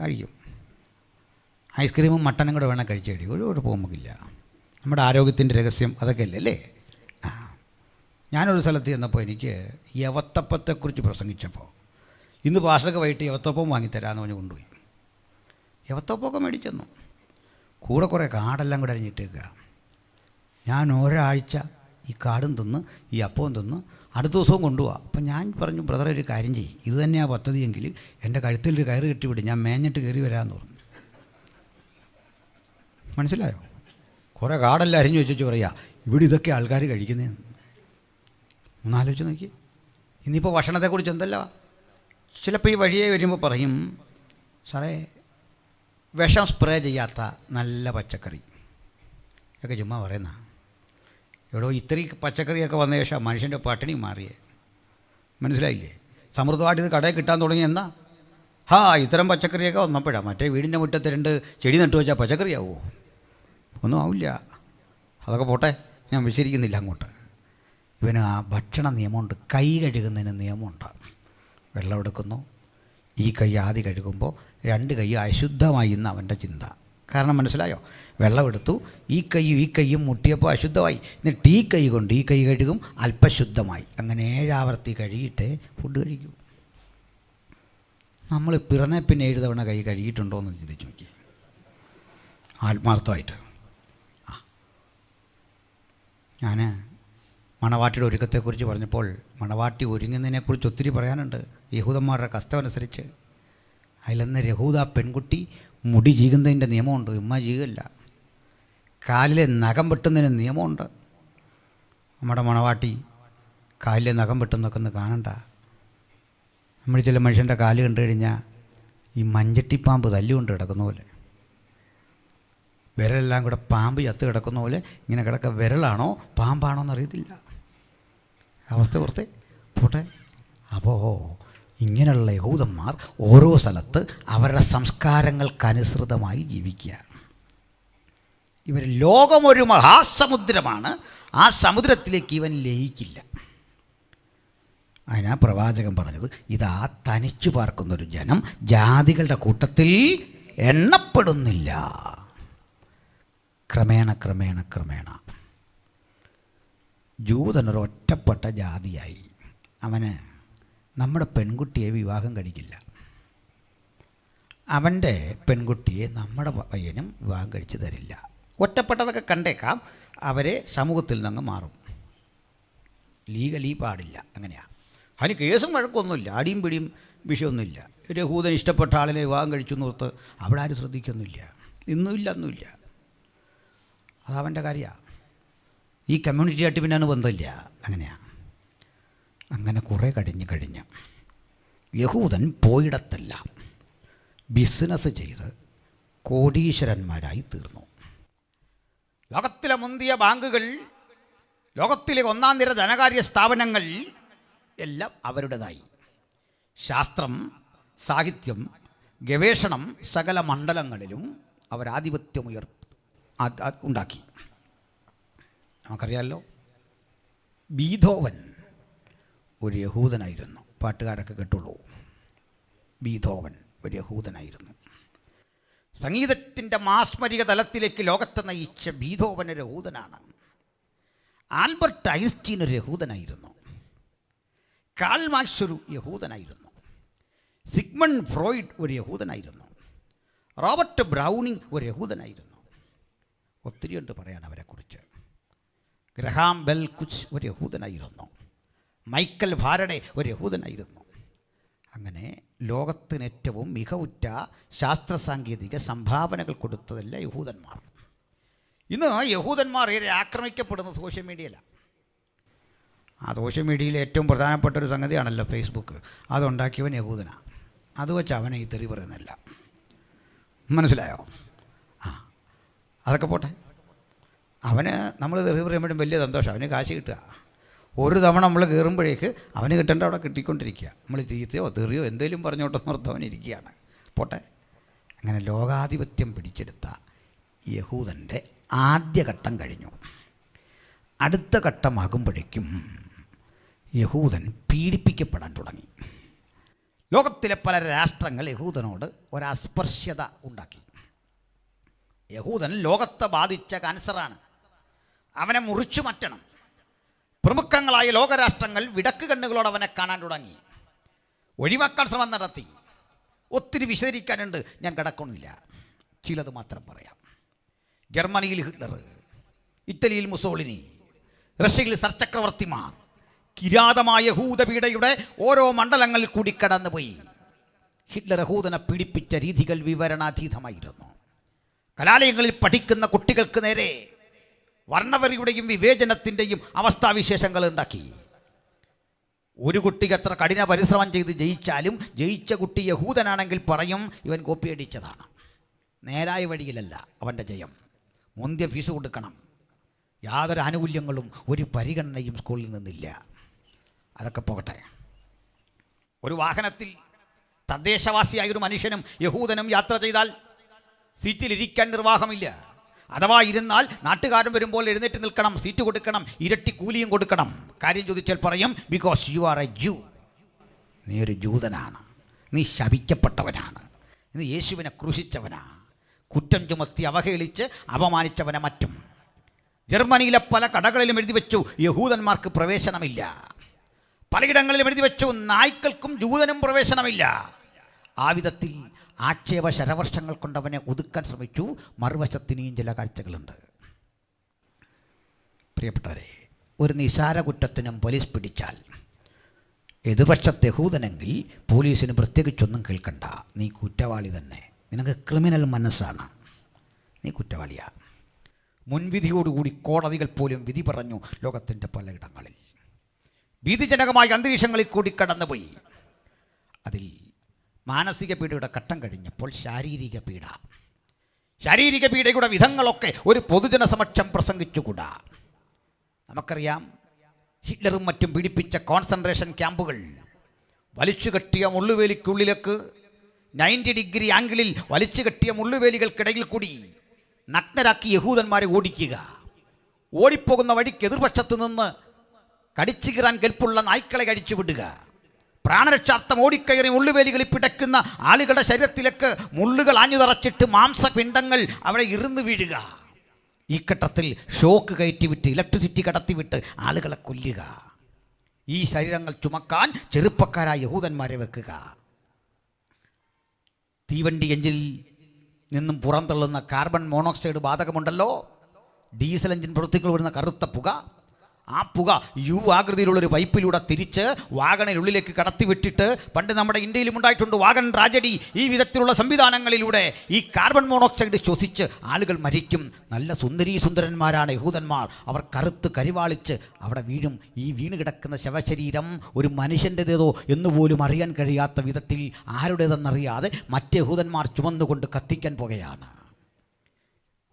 കഴിക്കും. ഐസ്ക്രീമും മട്ടനും കൂടെ വേണം കഴിച്ച് കഴിയും, ഒരു കുഴപ്പമില്ല. നമ്മുടെ ആരോഗ്യത്തിൻ്റെ രഹസ്യം അതൊക്കെ അല്ലേ. ഞാനൊരു സ്ഥലത്ത് ചെന്നപ്പോൾ എനിക്ക് യവത്തപ്പത്തെക്കുറിച്ച് പ്രസംഗിച്ചപ്പോൾ, ഇന്ന് പാസ്റ്റർക്ക് വൈകിട്ട് യവത്തപ്പം വാങ്ങിത്തരാമെന്ന് പറഞ്ഞ് കൊണ്ടുപോയി. യവത്തപ്പമൊക്കെ മേടിച്ചെന്നു. കൂടെ കുറേ കാടെല്ലാം കൂടെ അരിഞ്ഞിട്ടേക്കുക. ഞാൻ ഒരാഴ്ച ഈ കാടും തിന്ന് ഈ അപ്പവും തിന്ന് അടുത്ത ദിവസവും കൊണ്ടുപോവാം. അപ്പം ഞാൻ പറഞ്ഞു, ബ്രദറെ ഒരു കാര്യം ചെയ്യും, ഇത് തന്നെയാണ് പദ്ധതിയെങ്കിൽ എൻ്റെ കഴുത്തിലൊരു കയറ് കെട്ടിവിടും, ഞാൻ മേഞ്ഞിട്ട് കയറി വരാമെന്ന് പറഞ്ഞു. മനസ്സിലായോ? കുറേ കാടെല്ലാം അരിഞ്ഞു വെച്ചു പറയാ, ഇവിടെ ഇതൊക്കെ ആൾക്കാർ കഴിക്കുന്നതെന്ന്. ഒന്നാലോചിച്ച് നോക്കി. ഇന്നിപ്പോൾ ഭക്ഷണത്തെക്കുറിച്ച് എന്തല്ല, ചിലപ്പോൾ ഈ വഴിയെ വരുമ്പോൾ പറയും, സാറേ വിഷം സ്പ്രേ ചെയ്യാത്ത നല്ല പച്ചക്കറി ഒക്കെ ചുമ്മാ പറയുന്ന. എവിടോ ഇത്രയും പച്ചക്കറിയൊക്കെ വന്ന ശേഷം മനുഷ്യൻ്റെ പട്ടിണി മാറിയേ. മനസ്സിലായില്ലേ? സമൃദ്ധമായിട്ട് ഇത് കടയിൽ കിട്ടാൻ തുടങ്ങി എന്നാ ഇത്തരം പച്ചക്കറിയൊക്കെ വന്നപ്പോഴാണ്. മറ്റേ വീടിൻ്റെ മുറ്റത്ത് 2 ചെടി നട്ടു വെച്ചാൽ പച്ചക്കറിയാവുമോ? ഒന്നും ആവില്ല. അതൊക്കെ പോട്ടെ, ഞാൻ വിശദീകരിക്കുന്നില്ല അങ്ങോട്ട്. ഇവന് ആ ഭക്ഷണ നിയമമുണ്ട്, കൈ കഴുകുന്നതിന് നിയമമുണ്ട്. വെള്ളം എടുക്കുന്നു, ഈ കൈ ആദ്യം കഴുകുമ്പോൾ 2 കൈ അശുദ്ധമായി എന്ന് അവൻ്റെ ചിന്ത. കാരണം മനസ്സിലായോ? വെള്ളം എടുത്തു, ഈ കൈയും മുട്ടിയപ്പോൾ അശുദ്ധമായി. എന്നിട്ട് ഈ കൈ കൊണ്ട് ഈ കൈ കഴുകും, അല്പശുദ്ധമായി. അങ്ങനെ 7 ആവർത്തി കഴുകിയിട്ടേ ഫുഡ് കഴിക്കൂ. നമ്മൾ പിറന്നേ പിന്നെ 7 തവണ കൈ കഴുകിയിട്ടുണ്ടോ എന്ന് ചിന്തിച്ച് നോക്കി, ആത്മാർത്ഥമായിട്ട്. ഞാൻ മണവാട്ടിയുടെ ഒരുക്കത്തെക്കുറിച്ച് പറഞ്ഞപ്പോൾ മണവാട്ടി ഒരുങ്ങുന്നതിനെക്കുറിച്ച് ഒത്തിരി പറയാനുണ്ട്. യഹൂദന്മാരുടെ കഷ്ടമനുസരിച്ച് അതിലന്ന് യഹൂദ പെൺകുട്ടി മുടി ചീകുന്നതിൻ്റെ നിയമമുണ്ട്. ഉമ്മ ചീകല്ല. കാലിലെ നഖം വെട്ടുന്നതിന് നിയമമുണ്ട്. നമ്മുടെ മണവാട്ടി കാലിലെ നഖം വെട്ടുന്നൊക്കെ ഒന്ന് കാണണ്ട. നമ്മൾ ചില മനുഷ്യൻ്റെ കാല് കണ്ടു കഴിഞ്ഞാൽ ഈ മഞ്ചട്ടിപ്പാമ്പ് തല്ലുകൊണ്ട് കിടക്കുന്ന പോലെ, വിരലെല്ലാം കൂടെ പാമ്പ് ചത്ത് കിടക്കുന്ന പോലെ ഇങ്ങനെ കിടക്കുക. വിരലാണോ പാമ്പാണോ എന്നറിയത്തില്ല. അവസ്ഥ പുറത്തെ പോട്ടെ. അപ്പോൾ ഇങ്ങനെയുള്ള യഹൂദന്മാർ ഓരോ സ്ഥലത്ത് അവരുടെ സംസ്കാരങ്ങൾക്കനുസൃതമായി ജീവിക്കുക. ഇവർ ലോകമൊരു മഹാസമുദ്രമാണ്, ആ സമുദ്രത്തിലേക്ക് ഇവൻ ലയിക്കില്ല. അതിനാ പ്രവാചകൻ പറഞ്ഞത്, ഇതാ തനിച്ചു പാർക്കുന്നൊരു ജനം ജാതികളുടെ കൂട്ടത്തിൽ എണ്ണപ്പെടുന്നില്ല. ക്രമേണ ക്രമേണ ക്രമേണ ജൂതനൊരൊറ്റപ്പെട്ട ജാതിയായി. അവന് നമ്മുടെ പെൺകുട്ടിയെ വിവാഹം കഴിക്കില്ല, അവൻ്റെ പെൺകുട്ടിയെ നമ്മുടെ പയ്യനും വിവാഹം കഴിച്ചു തരില്ല. ഒറ്റപ്പെട്ടതൊക്കെ കണ്ടേക്കാം, അവരെ സമൂഹത്തിൽ നിന്ന് മാറും. ലീഗലി പാടില്ല. അങ്ങനെയാണ്. അതിന് കേസും വഴക്കൊന്നുമില്ല, അടിയും പിടിയും വിഷയമൊന്നുമില്ല. യഹൂദൻ ഇഷ്ടപ്പെട്ട ആളിനെ വിവാഹം കഴിച്ചു എന്നോർത്ത് അവിടെ ആരും ശ്രദ്ധിക്കൊന്നുമില്ല. ഒന്നുമില്ല. അതവൻ്റെ കാര്യമാണ്. ഈ കമ്മ്യൂണിറ്റിയായിട്ട് പിന്നെ ബന്ധമില്ല. അങ്ങനെയാണ്. അങ്ങനെ കുറേ കഴിഞ്ഞ് യഹൂദൻ പോയിടത്തെല്ലാം ബിസിനസ് ചെയ്ത് കോടീശ്വരന്മാരായി തീർന്നു. ലോകത്തിലെ മുന്തിയ ബാങ്കുകൾ, ലോകത്തിലെ 1ാം നിര ധനകാര്യ സ്ഥാപനങ്ങൾ എല്ലാം അവരുടേതായി. ശാസ്ത്രം, സാഹിത്യം, ഗവേഷണം സകല മണ്ഡലങ്ങളിലും അവരാധിപത്യം ഉണ്ടാക്കി. നമുക്കറിയാമല്ലോ, ബീഥോവൻ ഒരു യഹൂദനായിരുന്നു. പാട്ടുകാരൊക്കെ കേട്ടുള്ളൂ. ബീഥോവൻ ഒരു യഹൂദനായിരുന്നു. സംഗീതത്തിൻ്റെ മാസ്മരിക തലത്തിലേക്ക് ലോകത്തെ നയിച്ച ബീഥോവൻ ഒരു യഹൂദനാണ്. ആൽബർട്ട് ഐൻസ്റ്റീൻ ഒരു യഹൂദനായിരുന്നു. കാൾ മാർക്സ് ഒരു യഹൂദനായിരുന്നു. സിഗ്മണ്ട് ഫ്രോയിഡ് ഒരു യഹൂദനായിരുന്നു. റോബർട്ട് ബ്രൗണിംഗ് ഒരു യഹൂദനായിരുന്നു. ഒത്തിരിയുണ്ട് പറയാൻ അവരെക്കുറിച്ച്. ഗ്രഹാം ബെൽ കുച്ച് ഒരു യഹൂദനായിരുന്നു. മൈക്കൽ ഫാരഡെ ഒരു യഹൂദനായിരുന്നു. അങ്ങനെ ലോകത്തിന് ഏറ്റവും മികവുറ്റ ശാസ്ത്ര സാങ്കേതിക സംഭാവനകൾ കൊടുത്തതല്ല യഹൂദന്മാർ. ഇന്ന് യഹൂദന്മാർ ആക്രമിക്കപ്പെടുന്നത് സോഷ്യൽ മീഡിയയിലാണ്. ആ സോഷ്യൽ മീഡിയയിലെ ഏറ്റവും പ്രധാനപ്പെട്ട ഒരു സംഗതിയാണല്ലോ ഫേസ്ബുക്ക്. അതുണ്ടാക്കിയവൻ യഹൂദനാണ്. അത് വെച്ച് അവനെ ഈ തെറി പറയുന്നില്ല. മനസ്സിലായോ? അതൊക്കെ പോട്ടെ. അവന് നമ്മൾ തെറി പറയുമ്പോഴും വലിയ സന്തോഷം. അവന് കാശ് കിട്ടുക. ഒരു തവണ നമ്മൾ കയറുമ്പോഴേക്ക് അവന് കിട്ടേണ്ട അവിടെ കിട്ടിക്കൊണ്ടിരിക്കുക. നമ്മൾ ചീത്തയോ തെറിയോ എന്തെങ്കിലും പറഞ്ഞോട്ടെന്നോർത്ത് അവനിരിക്കുകയാണ്. പോട്ടെ. അങ്ങനെ ലോകാധിപത്യം പിടിച്ചെടുത്ത യഹൂദൻ്റെ ആദ്യഘട്ടം കഴിഞ്ഞു. അടുത്ത ഘട്ടമാകുമ്പോഴേക്കും യഹൂദൻ പീഡിപ്പിക്കപ്പെടാൻ തുടങ്ങി. ലോകത്തിലെ പല രാഷ്ട്രങ്ങൾ യഹൂദനോട് ഒരസ്പർശ്യത ഉണ്ടാക്കി. യഹൂദൻ ലോകത്തെ ബാധിച്ച ക്യാൻസറാണ്. അവനെ മുറിച്ചു മാറ്റണം. പ്രമുഖങ്ങളായ ലോകരാഷ്ട്രങ്ങൾ വിടക്ക് കണ്ണുകളോട് അവനെ കാണാൻ തുടങ്ങി. ഒഴിവാക്കാൻ ശ്രമം നടത്തി. ഒത്തിരി വിശദീകരിക്കാനുണ്ട്, ഞാൻ കിടക്കണില്ല. ചിലത് മാത്രം പറയാം. ജർമ്മനിയിൽ ഹിറ്റ്ലർ, ഇറ്റലിയിൽ മുസോളിനി, റഷ്യയിൽ സർചക്രവർത്തിമാർ കിരാതമായ യഹൂദപീഡയുടെ ഓരോ മണ്ഡലങ്ങളിൽ കൂടി കടന്നുപോയി. ഹിറ്റ്ലർ യഹൂദനെ പീഡിപ്പിച്ച രീതികൾ വിവരണാതീതമായിരുന്നു. കലാലയങ്ങളിൽ പഠിക്കുന്ന കുട്ടികൾക്ക് നേരെ വർണ്ണവെറിയുടെയും വിവേചനത്തിൻ്റെയും അവസ്ഥാവിശേഷങ്ങൾ ഉണ്ടാക്കി. ഒരു കുട്ടിക്ക് എത്ര കഠിന പരിശ്രമം ചെയ്ത് ജയിച്ചാലും ജയിച്ച കുട്ടി യഹൂദനാണെങ്കിൽ പറയും ഇവൻ കോപ്പിയടിച്ചതാണ്. നേരായ വഴിയിലല്ല അവൻ്റെ ജയം. മുന്തിയ ഫീസ് കൊടുക്കണം. യാതൊരു ആനുകൂല്യങ്ങളും ഒരു പരിഗണനയും സ്കൂളിൽ നിന്നില്ല. അതൊക്കെ പോകട്ടെ. ഒരു വാഹനത്തിൽ തദ്ദേശവാസിയായ ഒരു മനുഷ്യനും യഹൂദനും യാത്ര ചെയ്താൽ സീറ്റിലിരിക്കാൻ നിർവാഹമില്ല. അഥവാ ഇരുന്നാൽ നാട്ടുകാരൻ വരുമ്പോൾ എഴുന്നേറ്റ് നിൽക്കണം, സീറ്റ് കൊടുക്കണം, ഇരട്ടി കൂലിയും കൊടുക്കണം. കാര്യം ചോദിച്ചാൽ പറയും, ബിക്കോസ് യു ആർ എ ജൂ. നീ ഒരു ജൂതനാണ്, നീ ശപിക്കപ്പെട്ടവനാണ്, നീ യേശുവിനെ ക്രൂശിച്ചവനാ, കുറ്റം ചുമത്തി അവഹേളിച്ച് അപമാനിച്ചവനെ മറ്റും. ജർമ്മനിയിലെ പല കടകളിലും എഴുതി വെച്ചു, യഹൂദന്മാർക്ക് പ്രവേശനമില്ല. പലയിടങ്ങളിലും എഴുതി വെച്ചു, നായ്ക്കൾക്കും ജൂതനും പ്രവേശനമില്ല. ആ വിധത്തിൽ ആക്ഷേപ ശരവർഷങ്ങൾ കൊണ്ടവനെ ഒതുക്കാൻ ശ്രമിച്ചു. മറുവശത്തിനെയും ചില കാഴ്ചകളുണ്ട്. പ്രിയപ്പെട്ടവരെ, ഒരു നിസാര കുറ്റത്തിനും പോലീസ് പിടിച്ചാൽ എതിർപക്ഷത്തെ യഹൂദനെങ്കിൽ പോലീസിന് പ്രത്യേകിച്ചൊന്നും കേൾക്കണ്ട, നീ കുറ്റവാളി തന്നെ, നിനക്ക് ക്രിമിനൽ മനസ്സാണ്, നീ കുറ്റവാളിയാ. മുൻവിധിയോടുകൂടി കോടതികൾ പോലും വിധി പറഞ്ഞു ലോകത്തിൻ്റെ പലയിടങ്ങളിൽ. ഭീതിജനകമായ അന്തരീക്ഷങ്ങളിൽ കൂടി കടന്നുപോയി. അതിൽ മാനസിക പീഡയുടെ ഘട്ടം കഴിഞ്ഞപ്പോൾ ശാരീരിക പീഡയുടെ വിധങ്ങളൊക്കെ ഒരു പൊതുജന സമക്ഷം പ്രസംഗിച്ചുകൂടാ. നമുക്കറിയാം, ഹിറ്റ്ലറും മറ്റും പീഡിപ്പിച്ച കോൺസെൻട്രേഷൻ ക്യാമ്പുകൾ. വലിച്ചു കെട്ടിയ മുള്ളുവേലിക്കുള്ളിലേക്ക് 90 ഡിഗ്രി ആംഗിളിൽ വലിച്ചു കെട്ടിയ മുള്ളുവേലികൾക്കിടയിൽ കൂടി നഗ്നരാക്കി യഹൂദന്മാരെ ഓടിക്കുക. ഓടിപ്പോകുന്ന വഴിക്ക് എതിർപക്ഷത്ത് നിന്ന് കടിച്ചു കീറാൻ കെൽപ്പുള്ള നായ്ക്കളെ കഴിച്ചു വിടുക. പ്രാണരക്ഷാർത്ഥം ഓടിക്കയറി മുള്ളുവേലികളിൽ പിടയ്ക്കുന്ന ആളുകളുടെ ശരീരത്തിലേക്ക് മുള്ളുകൾ ആഞ്ഞുതറച്ചിട്ട് മാംസപിണ്ഡങ്ങൾ അവിടെ ഇറുന്നു വീഴുക. ഈ ഘട്ടത്തിൽ ഷോക്ക് കയറ്റിവിട്ട് ഇലക്ട്രിസിറ്റി കടത്തിവിട്ട് ആളുകളെ കൊല്ലുക. ഈ ശരീരങ്ങൾ ചുമക്കാൻ ചെറുപ്പക്കാരായ യഹൂദന്മാരെ വെക്കുക. തീവണ്ടി എഞ്ചിനിൽ നിന്നും പുറന്തള്ളുന്ന കാർബൺ മോണോക്സൈഡ് വാതകമുണ്ടല്ലോ, ഡീസൽ എഞ്ചിൻ പ്രവൃത്തികൾ വരുന്ന കറുത്ത പുക, ആ പുക യു ആകൃതിയിലുള്ളൊരു പൈപ്പിലൂടെ തിരിച്ച് വാഗണിനുള്ളിലേക്ക് കടത്തിവിട്ടിട്ട്, പണ്ട് നമ്മുടെ ഇന്ത്യയിലും ഉണ്ടായിട്ടുണ്ട് വാഗൺ ട്രാജഡി. ഈ വിധത്തിലുള്ള സംവിധാനങ്ങളിലൂടെ ഈ കാർബൺ മോണോക്സൈഡ് ശ്വസിച്ച് ആളുകൾ മരിക്കും. നല്ല സുന്ദരന്മാരാണ് യഹൂദന്മാർ. അവർ കറുത്ത് കരിവാളിച്ച് അവിടെ വീഴും. ഈ വീണ് കിടക്കുന്ന ശവശരീരം ഒരു മനുഷ്യൻ്റെതേതോ എന്നുപോലും അറിയാൻ കഴിയാത്ത വിധത്തിൽ ആരുടേതെന്നറിയാതെ മറ്റ് യഹൂദന്മാർ ചുമന്നുകൊണ്ട് കത്തിക്കാൻ പോകുകയാണ്.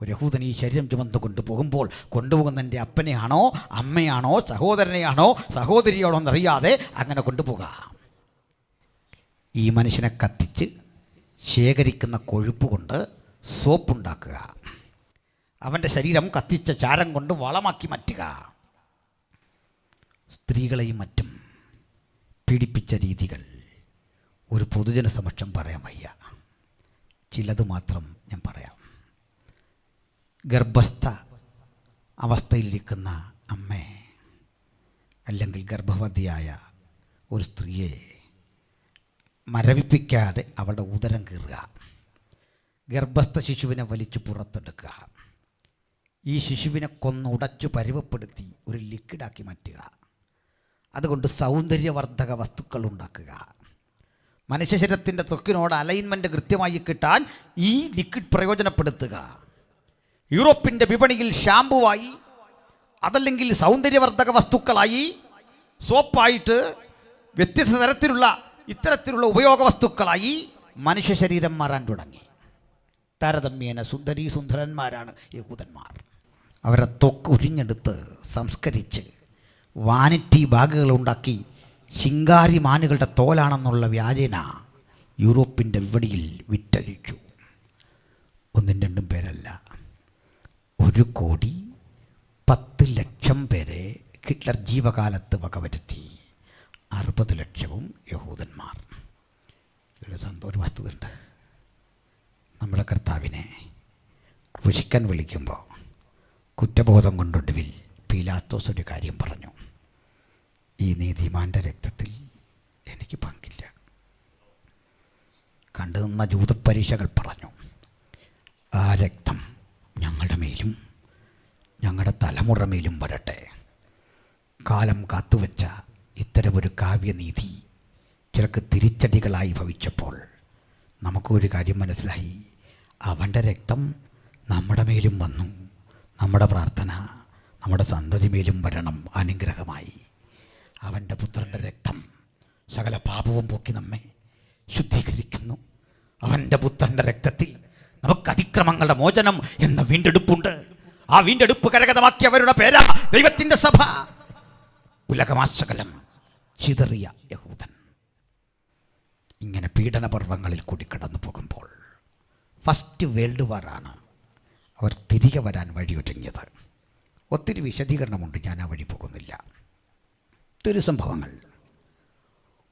ഒരു യഹൂദൻ ഈ ശരീരം ചുമന്നു കൊണ്ടുപോകുമ്പോൾ കൊണ്ടുപോകുന്ന എൻ്റെ അപ്പനെയാണോ അമ്മയാണോ സഹോദരനെയാണോ സഹോദരിയാണോ എന്നറിയാതെ അങ്ങനെ കൊണ്ടുപോകുക. ഈ മനുഷ്യനെ കത്തിച്ച് ശേഖരിക്കുന്ന കൊഴുപ്പ് കൊണ്ട് സോപ്പുണ്ടാക്കുക. അവൻ്റെ ശരീരം കത്തിച്ച ചാരം കൊണ്ട് വളമാക്കി മാറ്റുക. സ്ത്രീകളെയും മറ്റും പീഡിപ്പിച്ച രീതികൾ ഒരു പൊതുജന സമക്ഷം പറയാൻ വയ്യ. ചിലത് മാത്രം ഞാൻ പറയാം. ഗർഭസ്ഥ അവസ്ഥയിലിരിക്കുന്ന അമ്മയെ അല്ലെങ്കിൽ ഗർഭവതിയായ ഒരു സ്ത്രീയെ മരവിപ്പിക്കാതെ അവളുടെ ഉദരം കീറുക, ഗർഭസ്ഥ ശിശുവിനെ വലിച്ചു പുറത്തെടുക്കുക, ഈ ശിശുവിനെ കൊന്നുടച്ചു പരുവപ്പെടുത്തി ഒരു ലിക്വിഡാക്കി മാറ്റുക, അതുകൊണ്ട് സൗന്ദര്യവർദ്ധക വസ്തുക്കൾ ഉണ്ടാക്കുക. മനുഷ്യ ശരീരത്തിൻ്റെ ത്വക്കിനോട് അലൈൻമെൻറ്റ് കൃത്യമായി കിട്ടാൻ ഈ ലിക്വിഡ് പ്രയോജനപ്പെടുത്തുക. യൂറോപ്പിൻ്റെ വിപണിയിൽ ഷാമ്പുവായി, അതല്ലെങ്കിൽ സൗന്ദര്യവർദ്ധക വസ്തുക്കളായി, സോപ്പായിട്ട്, വ്യത്യസ്ത തരത്തിലുള്ള ഇത്തരത്തിലുള്ള ഉപയോഗ വസ്തുക്കളായി മനുഷ്യ ശരീരം മാറാൻ തുടങ്ങി. താരതമ്യേന സുന്ദരന്മാരാണ് യഹൂദന്മാർ. അവരെ ത്വക്ക് ഉരിഞ്ഞെടുത്ത് സംസ്കരിച്ച് വാനിറ്റി ബാഗുകളുണ്ടാക്കി ശിങ്കാരി മാനുകളുടെ തോലാണെന്നുള്ള വ്യാജേന യൂറോപ്പിൻ്റെ വിപണിയിൽ വിറ്റഴിച്ചു. ഒന്നും രണ്ടും പേരല്ല, 1,10,00,000 പേരെ ഹിറ്റ്ലർ ജീവകാലത്ത് വകവരുത്തി. 60 ലക്ഷവും യഹൂദന്മാർ. ഒരു വസ്തുതയുണ്ട്. നമ്മുടെ കർത്താവിനെ ക്രൂശിക്കാൻ വിളിക്കുമ്പോൾ കുറ്റബോധം കൊണ്ടൊടുവിൽ പീലാത്തോസ് ഒരു കാര്യം പറഞ്ഞു: ഈ നീതിമാൻ്റെ രക്തത്തിൽ എനിക്ക് പങ്കില്ല. കണ്ടുനിന്ന ജൂതപ്പരീക്ഷകൾ പറഞ്ഞു, ആ രക്തം ഞങ്ങളുടെ മേലും ഞങ്ങളുടെ തലമുറ മേലും വരട്ടെ. കാലം കാത്തുവെച്ച ഇത്തരമൊരു കാവ്യനീതി ചിലർക്ക് തിരിച്ചടികളായി ഭവിച്ചപ്പോൾ നമുക്കൊരു കാര്യം മനസ്സിലായി: അവൻ്റെ രക്തം നമ്മുടെ മേലും വന്നു, നമ്മുടെ പ്രാർത്ഥന നമ്മുടെ സന്തതി മേലും വരണം അനുഗ്രഹമായി. അവൻ്റെ പുത്രൻ്റെ രക്തം സകല പാപവും പോക്കി നമ്മെ ശുദ്ധീകരിക്കുന്നു. അവൻ്റെ പുത്രൻ്റെ രക്തത്തിൽ നമുക്ക് അതിക്രമങ്ങളുടെ മോചനം എന്ന വീണ്ടെടുപ്പുണ്ട്. ആ വീണ്ടെടുപ്പ് കരഗതമാക്കിയവരുടെ പേരാ ദൈവത്തിൻ്റെ സഭ. ഉലകമാശകലം ചിതറിയ യഹൂദൻ. പീഡനപർവങ്ങളിൽ കൂടി കടന്നു പോകുമ്പോൾ ഫസ്റ്റ് വേൾഡ് വാറാണ് അവർ തിരികെ വരാൻ വഴിയൊരുങ്ങിയത്. ഒത്തിരി വിശദീകരണമുണ്ട്, ഞാൻ ആ വഴി പോകുന്നില്ല. ഒത്തിരി സംഭവങ്ങൾ.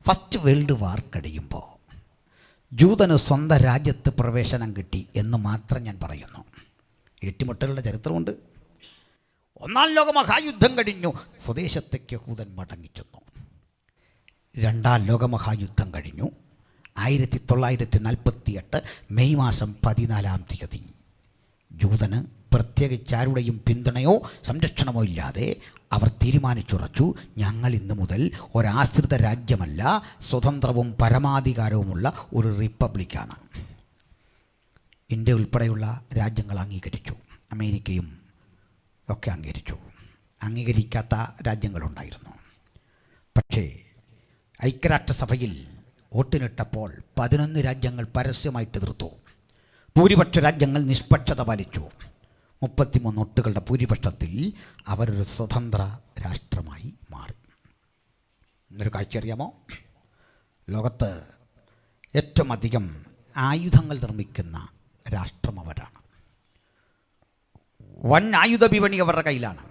ഫസ്റ്റ് വേൾഡ് വാർ കഴിയുമ്പോൾ ജൂതന് സ്വന്തം രാജ്യത്ത് പ്രവേശനം കിട്ടി എന്ന് മാത്രം ഞാൻ പറയുന്നു. ഏറ്റുമുട്ടലുടെ ചരിത്രമുണ്ട്. ഒന്നാം ലോക മഹായുദ്ധം കഴിഞ്ഞു, സ്വദേശത്തേക്ക് യഹൂദൻ മടങ്ങിച്ചെന്നു. രണ്ടാം ലോകമഹായുദ്ധം കഴിഞ്ഞു. 1948 മെയ് മാസം 14 ജൂതന് പ്രത്യേകിച്ചാരുടെയും പിന്തുണയോ സംരക്ഷണമോ ഇല്ലാതെ അവർ തീരുമാനിച്ചുറച്ചു, ഞങ്ങൾ ഇന്ന് മുതൽ ഒരാശ്രിത രാജ്യമല്ല, സ്വതന്ത്രവും പരമാധികാരവുമുള്ള ഒരു റിപ്പബ്ലിക്കാണ്. ഇന്ത്യ ഉൾപ്പെടെയുള്ള രാജ്യങ്ങൾ അംഗീകരിച്ചു, അമേരിക്കയും ഒക്കെ അംഗീകരിച്ചു. അംഗീകരിക്കാത്ത രാജ്യങ്ങളുണ്ടായിരുന്നു. പക്ഷേ ഐക്യരാഷ്ട്രസഭയിൽ വോട്ടിനിട്ടപ്പോൾ 11 രാജ്യങ്ങൾ പരസ്യമായിട്ട് എതിർത്തു. ഭൂരിപക്ഷ രാജ്യങ്ങൾ നിഷ്പക്ഷത പാലിച്ചു. 33 വോട്ടുകളുടെ ഭൂരിപക്ഷത്തിൽ അവരൊരു സ്വതന്ത്ര രാഷ്ട്രമായി മാറി. എന്നൊരു കാഴ്ച അറിയാമോ? ലോകത്ത് ഏറ്റവും അധികം ആയുധങ്ങൾ നിർമ്മിക്കുന്ന രാഷ്ട്രം അവരാണ്. വൻ ആയുധ വിപണി അവരുടെ കയ്യിലാണ്.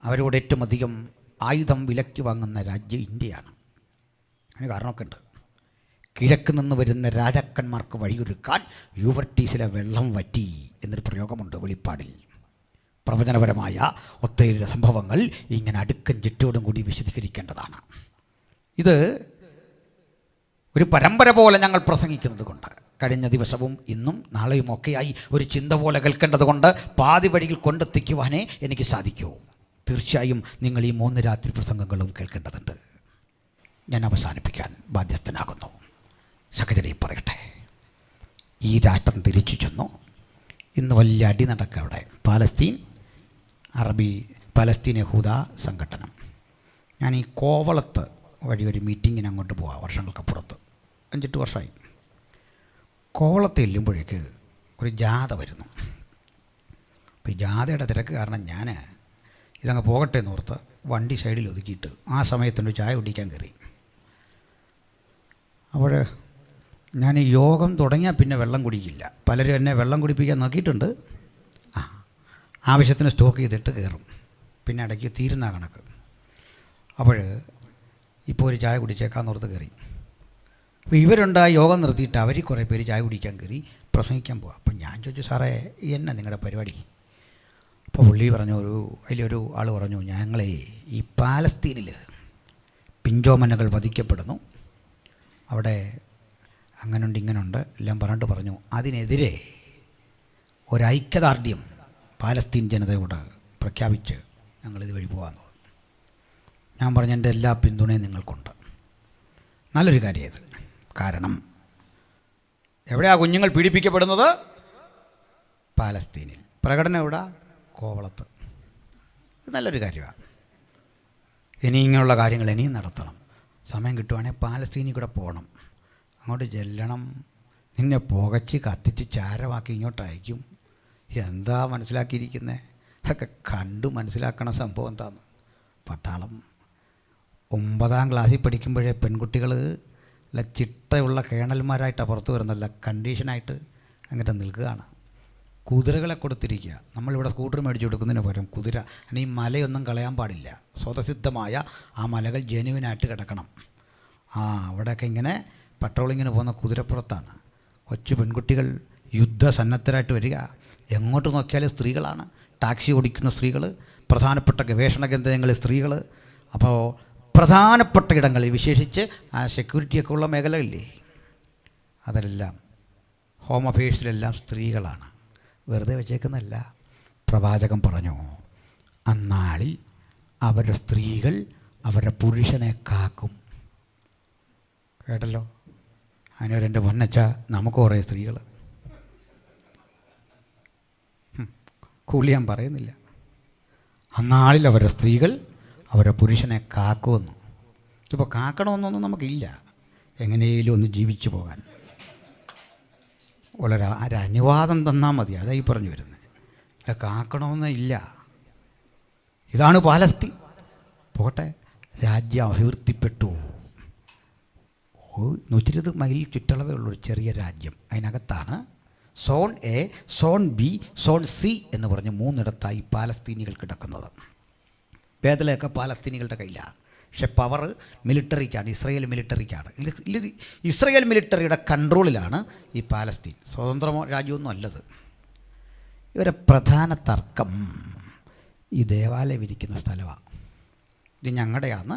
അവരോട് ഏറ്റവും അധികം ആയുധം വിലയ്ക്ക് വാങ്ങുന്ന രാജ്യം ഇന്ത്യയാണ്. അതിന് കാരണമൊക്കെ ഉണ്ട്. കിഴക്ക് നിന്ന് വരുന്ന രാജാക്കന്മാർക്ക് വഴിയൊരുക്കാൻ യൂഫ്രട്ടീസിലെ വെള്ളം വറ്റി എന്നൊരു പ്രയോഗമുണ്ട് വെളിപ്പാടിൽ. പ്രവചനപരമായ ഒത്തിരി സംഭവങ്ങൾ ഇങ്ങനെ അടുക്കും ചിട്ടയോടും കൂടി വിശദീകരിക്കേണ്ടതാണ്. ഇത് ഒരു പരമ്പര പോലെ ഞങ്ങൾ പ്രസംഗിക്കുന്നത് കൊണ്ട്, കഴിഞ്ഞ ദിവസവും ഇന്നും നാളെയും ഒക്കെയായി ഒരു ചിന്ത പോലെ കേൾക്കേണ്ടത് കൊണ്ട് പാതി വഴിയിൽ കൊണ്ടെത്തിക്കുവാനേ എനിക്ക് സാധിക്കൂ. തീർച്ചയായും നിങ്ങൾ ഈ 3 രാത്രി പ്രസംഗങ്ങളും കേൾക്കേണ്ടതുണ്ട്. ഞാൻ അവസാനിപ്പിക്കാൻ ബാധ്യസ്ഥനാകുന്നു. സഹചര്യം പറയട്ടെ. ഈ രാഷ്ട്രം തിരിച്ചു ചെന്നു. ഇന്ന് വലിയ അടി നടക്കുക അവിടെ. പലസ്തീൻ യഹൂദ സംഘടനം. ഞാൻ ഈ കോവളത്ത് വഴി ഒരു മീറ്റിങ്ങിന് അങ്ങോട്ട് പോവാം, വർഷങ്ങൾക്കപ്പുറത്ത് 5-8 വർഷമായി. കോവളത്ത് ചെല്ലുമ്പോഴേക്ക് ഒരു ജാഥ വരുന്നു. അപ്പോൾ ഈ ജാഥയുടെ തിരക്ക് കാരണം ഞാൻ ഇതങ്ങ് പോകട്ടെ എന്നോർത്ത് വണ്ടി സൈഡിൽ ഒതുക്കിയിട്ട് ആ സമയത്തൊരു ചായ കുടിക്കാൻ കയറി. അപ്പോൾ ഞാൻ ഈ യോഗം തുടങ്ങിയാൽ പിന്നെ വെള്ളം കുടിക്കില്ല. പലരും എന്നെ വെള്ളം കുടിപ്പിക്കാൻ നോക്കിയിട്ടുണ്ട്. ആവശ്യത്തിന് സ്റ്റോക്ക് ചെയ്തിട്ട് കയറും, പിന്നെ ഇടയ്ക്ക് തീരുന്ന കണക്ക്. അപ്പോൾ ഇപ്പോൾ ഒരു ചായ കുടിച്ചേക്കാന്ന് ഓർത്ത് കയറി. അപ്പോൾ ഇവരുണ്ടായി യോഗം നിർത്തിയിട്ട് അവർ കുറേ പേര് ചായ കുടിക്കാൻ കയറി പ്രസംഗിക്കാൻ പോവാം. അപ്പം ഞാൻ ചോദിച്ചു, സാറേ എന്നാ നിങ്ങളുടെ പരിപാടി? അപ്പോൾ പുള്ളി പറഞ്ഞു, അതിലൊരു ആൾ പറഞ്ഞു, ഞങ്ങളെ ഈ പാലസ്തീനിൽ പിഞ്ചോമനകൾ വധിക്കപ്പെടുന്നു, അവിടെ അങ്ങനുണ്ട് ഇങ്ങനുണ്ട് എല്ലാം പറഞ്ഞിട്ട് പറഞ്ഞു, അതിനെതിരെ ഒരൈക്യദാർഢ്യം പാലസ്തീൻ ജനതയോട് പ്രഖ്യാപിച്ച് ഞങ്ങളിത് വഴി പോകാമെന്ന് പറഞ്ഞു. ഞാൻ പറഞ്ഞു, എൻ്റെ എല്ലാ പിന്തുണയും നിങ്ങൾക്കുണ്ട്. നല്ലൊരു കാര്യം ഇത്. കാരണം എവിടെയാണ് കുഞ്ഞുങ്ങൾ പീഡിപ്പിക്കപ്പെടുന്നത്? പാലസ്തീനിൽ. പ്രകടനം എവിടെ? കോവളത്ത്. ഇത് നല്ലൊരു കാര്യമാണ്. ഇനി ഇങ്ങനെയുള്ള കാര്യങ്ങൾ ഇനിയും നടത്തണം. സമയം കിട്ടുവാണെങ്കിൽ പാലസ്തീനിൽ കൂടെ പോകണം, അങ്ങോട്ട് ചെല്ലണം. നിന്നെ പുകച്ച് കത്തിച്ച് ചാരമാക്കി ഇങ്ങോട്ട് അയക്കും. എന്താ മനസ്സിലാക്കിയിരിക്കുന്നത്? അതൊക്കെ കണ്ടു മനസ്സിലാക്കണ സംഭവം എന്താന്ന്. പട്ടാളം 9ാം ക്ലാസ്സിൽ പഠിക്കുമ്പോഴേ പെൺകുട്ടികൾ ചിട്ടയുള്ള കേണൽമാരായിട്ടാണ് പുറത്ത് വരുന്നല്ല, കണ്ടീഷനായിട്ട് അങ്ങനെ നിൽക്കുകയാണ്. കുതിരകളെ കൊടുത്തിരിക്കുക. നമ്മളിവിടെ സ്കൂട്ടർ മേടിച്ച് കൊടുക്കുന്നതിന് പകരം കുതിര. ഈ മലയൊന്നും കളയാൻ പാടില്ല. സ്വതസിദ്ധമായ ആ മലകൾ ജെനുവിനായിട്ട് കിടക്കണം. അവിടെയൊക്കെ ഇങ്ങനെ പട്രോളിങ്ങിന് പോകുന്ന കുതിരപ്പുറത്താണ് കൊച്ചു പെൺകുട്ടികൾ യുദ്ധസന്നദ്ധരായിട്ട് വരിക. എങ്ങോട്ട് നോക്കിയാലും സ്ത്രീകളാണ്. ടാക്സി ഓടിക്കുന്ന സ്ത്രീകൾ, പ്രധാനപ്പെട്ട ഗവേഷണ കേന്ദ്രങ്ങളിൽ സ്ത്രീകൾ. അപ്പോൾ പ്രധാനപ്പെട്ട ഇടങ്ങളിൽ, വിശേഷിച്ച് ആ സെക്യൂരിറ്റിയൊക്കെ ഉള്ള മേഖലയില്ലേ, അതിലെല്ലാം ഹോം അഫയേഴ്സിലെല്ലാം സ്ത്രീകളാണ്. വെറുതെ വെച്ചേക്കുന്നതല്ല. പ്രവാചകൻ പറഞ്ഞു, അന്നാളിൽ അവരുടെ സ്ത്രീകൾ അവരുടെ പുരുഷനെ കാക്കും. കേട്ടല്ലോ? അതിനൊരെൻ്റെ പൊന്നച്ച, നമുക്ക് കുറേ സ്ത്രീകൾ. കൂലി ഞാൻ പറയുന്നില്ല. അന്നാളിൽ അവരുടെ സ്ത്രീകൾ അവരുടെ പുരുഷനെ കാക്കുമെന്നു. ഇപ്പോൾ കാക്കണമെന്നൊന്നും നമുക്കില്ല, എങ്ങനെയും ഒന്ന് ജീവിച്ചു പോകാൻ. വളരെ അനുവാദം തന്നാൽ മതി, അതായി പറഞ്ഞു വരുന്നത്. അല്ല, കാക്കണമെന്നില്ല. ഇതാണ് പാലസ്തീൻ. പോട്ടെ, രാജ്യം അഭിവൃദ്ധിപ്പെട്ടു. 120 മൈൽ ചുറ്റളവേ ഉള്ളൊരു ചെറിയ രാജ്യം. അതിനകത്താണ് zone A, zone B, zone C എന്ന് പറഞ്ഞ് 3 ഇടത്തായി പാലസ്തീനികൾ കിടക്കുന്നത്. ബേദലൊക്കെ പാലസ്തീനികളുടെ കയ്യിലാണ്. പക്ഷെ പവർ മിലിറ്ററിക്കാണ്, ഇസ്രയേൽ മിലിറ്ററിക്കാണ്. ഇസ്രയേൽ മിലിറ്ററിയുടെ കൺട്രോളിലാണ് ഈ പാലസ്തീൻ. സ്വതന്ത്ര രാജ്യമൊന്നും അല്ലത്. ഇവരെ പ്രധാന തർക്കം ഈ ദേവാലയം ഇരിക്കുന്ന സ്ഥലമാണ്. ഇത് ഞങ്ങളുടെയാണ്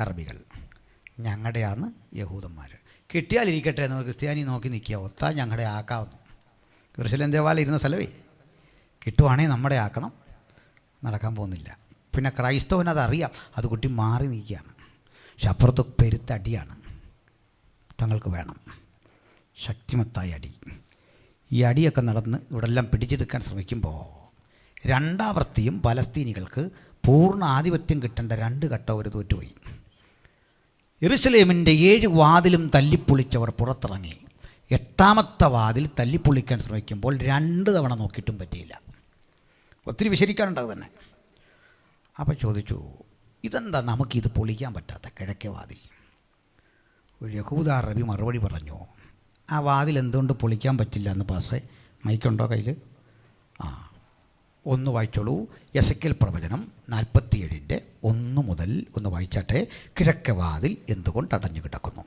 അറബികൾ, ഞങ്ങളുടെയാണ് യഹൂദന്മാർ. കിട്ടിയാലിരിക്കട്ടെ എന്ന് ക്രിസ്ത്യാനി നോക്കി നിൽക്കുക, ഒത്താ ഞങ്ങളുടെ ആക്കാവുന്നു. യെരൂശലേം ദേവാലയം ഇരുന്ന സ്ഥലമേ, കിട്ടുവാണെങ്കിൽ നമ്മുടെ ആക്കണം. നടക്കാൻ പോകുന്നില്ല. പിന്നെ ക്രൈസ്തവനതറിയാം, അത് കുട്ടി മാറി നിൽക്കുകയാണ്. പക്ഷെ അപ്പുറത്ത് പെരുത്തടിയാണ്, തങ്ങൾക്ക് വേണം ശക്തിമത്തായ അടി. ഈ അടിയൊക്കെ നടന്ന് ഇവിടെ എല്ലാം പിടിച്ചെടുക്കാൻ ശ്രമിക്കുമ്പോൾ രണ്ടാവർത്തിയും പലസ്തീനികൾക്ക് പൂർണ്ണ ആധിപത്യം കിട്ടേണ്ട 2 ഘട്ടം അവർ തോറ്റുപോയി. യെരൂശലേമിൻ്റെ 7 വാതിലും തല്ലിപ്പൊളിച്ചവർ പുറത്തിറങ്ങി. 8ാമത്തെ വാതിൽ തല്ലിപ്പൊളിക്കാൻ ശ്രമിക്കുമ്പോൾ 2 തവണ നോക്കിയിട്ടും പറ്റിയില്ല. ഒത്തിരി വിശരിക്കാനുണ്ടാവും തന്നെ. അപ്പോൾ ചോദിച്ചു, ഇതെന്താ നമുക്കിത് പൊളിക്കാൻ പറ്റാത്ത കിഴക്കേ വാതിൽ? ഒരു യഹൂദ അറബി മറുപടി പറഞ്ഞു, ആ വാതിൽ എന്തുകൊണ്ട് പൊളിക്കാൻ പറ്റില്ല എന്ന് പാസ്റ്ററെ, മൈക്കുണ്ടോ കയ്യിൽ? ഒന്ന് വായിച്ചോളൂ. എസെക്കിയേൽ പ്രവചനം 47 1 മുതൽ ഒന്ന് വായിച്ചാട്ടെ. കിഴക്കേ വാതിൽ എന്തുകൊണ്ട് അടഞ്ഞു കിടക്കുന്നു?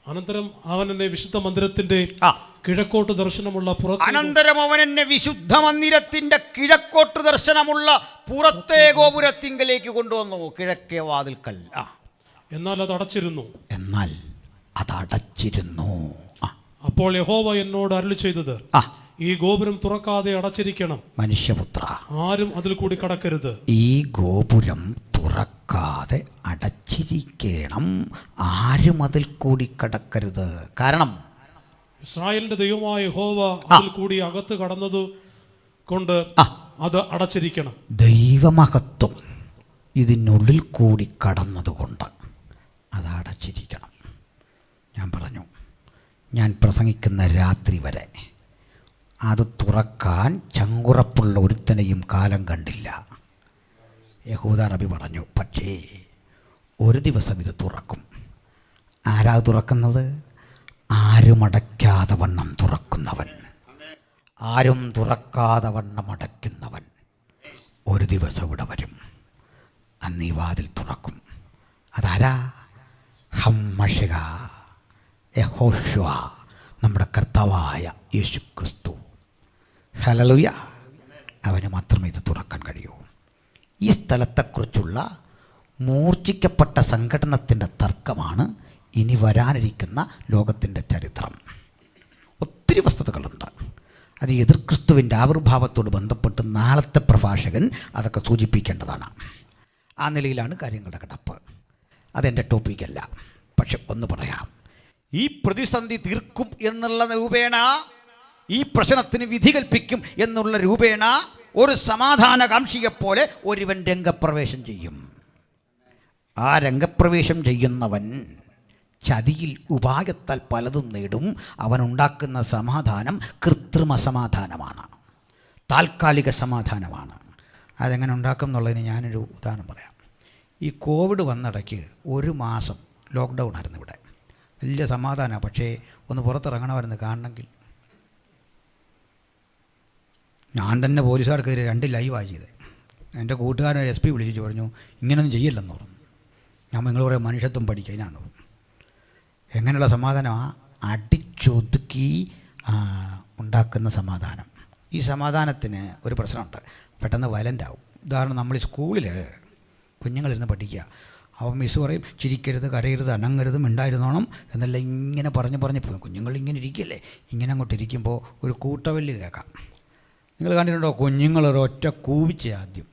അനന്തരം അവൻ എന്നെ വിശുദ്ധ മന്ദിരത്തിന്റെ കിഴക്കോട്ട് ദർശനമുള്ള കിഴക്കോട്ട് ദർശനമുള്ള പുറത്തേ ഗോപുരത്തിങ്കലേക്ക് കൊണ്ടുവന്നു. കിഴക്കേ വാതിൽക്കൽ. എന്നാൽ അത് അടച്ചിരുന്നു. അപ്പോൾ യഹോവ എന്നോട് അരുളി ചെയ്തത്, ഈ ഗോപുരം തുറക്കാതെ അടച്ചിരിക്കണം. മനുഷ്യപുത്ര, ആരും അതിൽ കൂടി കടക്കരുത്. ഈ ഗോപുരം തുറക്കാതെ അടച്ചിരിക്കണം, ആരും അതിൽ കൂടി കടക്കരുത്. കാരണം ഇസ്രായേലിന്റെ ദൈവമായ യഹോവ അതിൽ കൂടി അകത്ത് കടന്നത് കൊണ്ട് അത് അടച്ചിരിക്കണം. ദൈവമഹത്വം ഇതിനുള്ളിൽ കൂടി കടന്നതുകൊണ്ട് അത് അടച്ചിരിക്കണം. ഞാൻ പറഞ്ഞു, ഞാൻ പ്രസംഗിക്കുന്ന രാത്രി വരെ അത് തുറക്കാൻ ചങ്കുറപ്പുള്ള ഒരുത്തനെയും കാലം കണ്ടില്ല. യഹൂദ നബി പറഞ്ഞു, പക്ഷേ ഒരു ദിവസം ഇത് തുറക്കും. ആരാ തുറക്കുന്നത്? ആരും അടയ്ക്കാതെ വണ്ണം തുറക്കുന്നവൻ, ആരും തുറക്കാതെ വണ്ണം അടയ്ക്കുന്നവൻ ഒരു ദിവസം ഇവിടെ വരും. അന്ന് ഈ വാതിൽ തുറക്കും. അതാരാ? ഹമ്മഷിക യഹോശുവ, നമ്മുടെ കർത്താവായ യേശു ക്രിസ്തു. ഹല്ലേലൂയ. അവന് മാത്രമേ ഇത് തുറക്കാൻ കഴിയൂ. ഈ സ്ഥലത്തെക്കുറിച്ചുള്ള മൂർച്ഛിക്കപ്പെട്ട സംഘടനത്തിൻ്റെ തർക്കമാണ് ഇനി വരാനിരിക്കുന്ന ലോകത്തിൻ്റെ ചരിത്രം. ഒത്തിരി വസ്തുതകളുണ്ട്. അത് എതിർ ക്രിസ്തുവിൻ്റെ ആവിർഭാവത്തോട് ബന്ധപ്പെട്ട് നാളത്തെ പ്രഭാഷകൻ അതൊക്കെ സൂചിപ്പിക്കേണ്ടതാണ്. ആ നിലയിലാണ് കാര്യങ്ങളുടെ കിടപ്പ്. അതെൻ്റെ ടോപ്പിക്കല്ല. പക്ഷെ ഒന്ന് പറയാം, ഈ പ്രതിസന്ധി തീർക്കും എന്നുള്ള രൂപേണ, ഈ പ്രശ്നത്തിന് വിധി കൽപ്പിക്കും എന്നുള്ള രൂപേണ ഒരു സമാധാനകാംക്ഷിയെപ്പോലെ ഒരുവൻ രംഗപ്രവേശം ചെയ്യും. ആ രംഗപ്രവേശം ചെയ്യുന്നവൻ ചതിയിൽ ഉപായത്താൽ പലതും നേടും. അവനുണ്ടാക്കുന്ന സമാധാനം കൃത്രിമ സമാധാനമാണ്, താൽക്കാലിക സമാധാനമാണ്. അതെങ്ങനെ ഉണ്ടാക്കും എന്നുള്ളതിന് ഞാനൊരു ഉദാഹരണം പറയാം. ഈ കോവിഡ് വന്നിടയ്ക്ക് 1 മാസം ലോക്ക്ഡൗൺ ആയിരുന്നു ഇവിടെ. വലിയ സമാധാനമാണ്. പക്ഷേ ഒന്ന് പുറത്തിറങ്ങണമായിരുന്നു കാണണമെങ്കിൽ. ഞാൻ തന്നെ പോലീസുകാർക്കെതിരെ 2 ലൈവാണ് ചെയ്തത്. എൻ്റെ കൂട്ടുകാരൻ SP വിളിച്ചു പറഞ്ഞു, ഇങ്ങനെയൊന്നും ചെയ്യില്ലെന്ന് പറഞ്ഞു. ഞാൻ നിങ്ങൾ കുറേ മനുഷ്യത്വം പഠിക്കുക അതിനാന്ന് പറഞ്ഞു. എങ്ങനെയുള്ള സമാധാനമാണ്? അടിച്ചൊതുക്കി ഉണ്ടാക്കുന്ന സമാധാനം. ഈ സമാധാനത്തിന് ഒരു പ്രശ്നമുണ്ട്, പെട്ടെന്ന് വയലൻ്റ് ആവും. ഉദാഹരണം, നമ്മൾ ഈ സ്കൂളിൽ കുഞ്ഞുങ്ങളിരുന്ന് പഠിക്കുക. അപ്പം മിസ് പറയും, ചിരിക്കരുത്, കരയരുത്, അനങ്ങരുത്, മിണ്ടായിരുന്നോണം എന്നെല്ലാം ഇങ്ങനെ പറഞ്ഞ് പോകും. കുഞ്ഞുങ്ങൾ ഇങ്ങനെ ഇരിക്കല്ലേ, ഇങ്ങനെ അങ്ങോട്ട് ഇരിക്കുമ്പോൾ ഒരു കൂട്ടവല്ല് കേൾക്കാം. നിങ്ങൾ കണ്ടിട്ടുണ്ടോ? കുഞ്ഞുങ്ങളൊരൊറ്റ കൂവിച്ച ആദ്യം.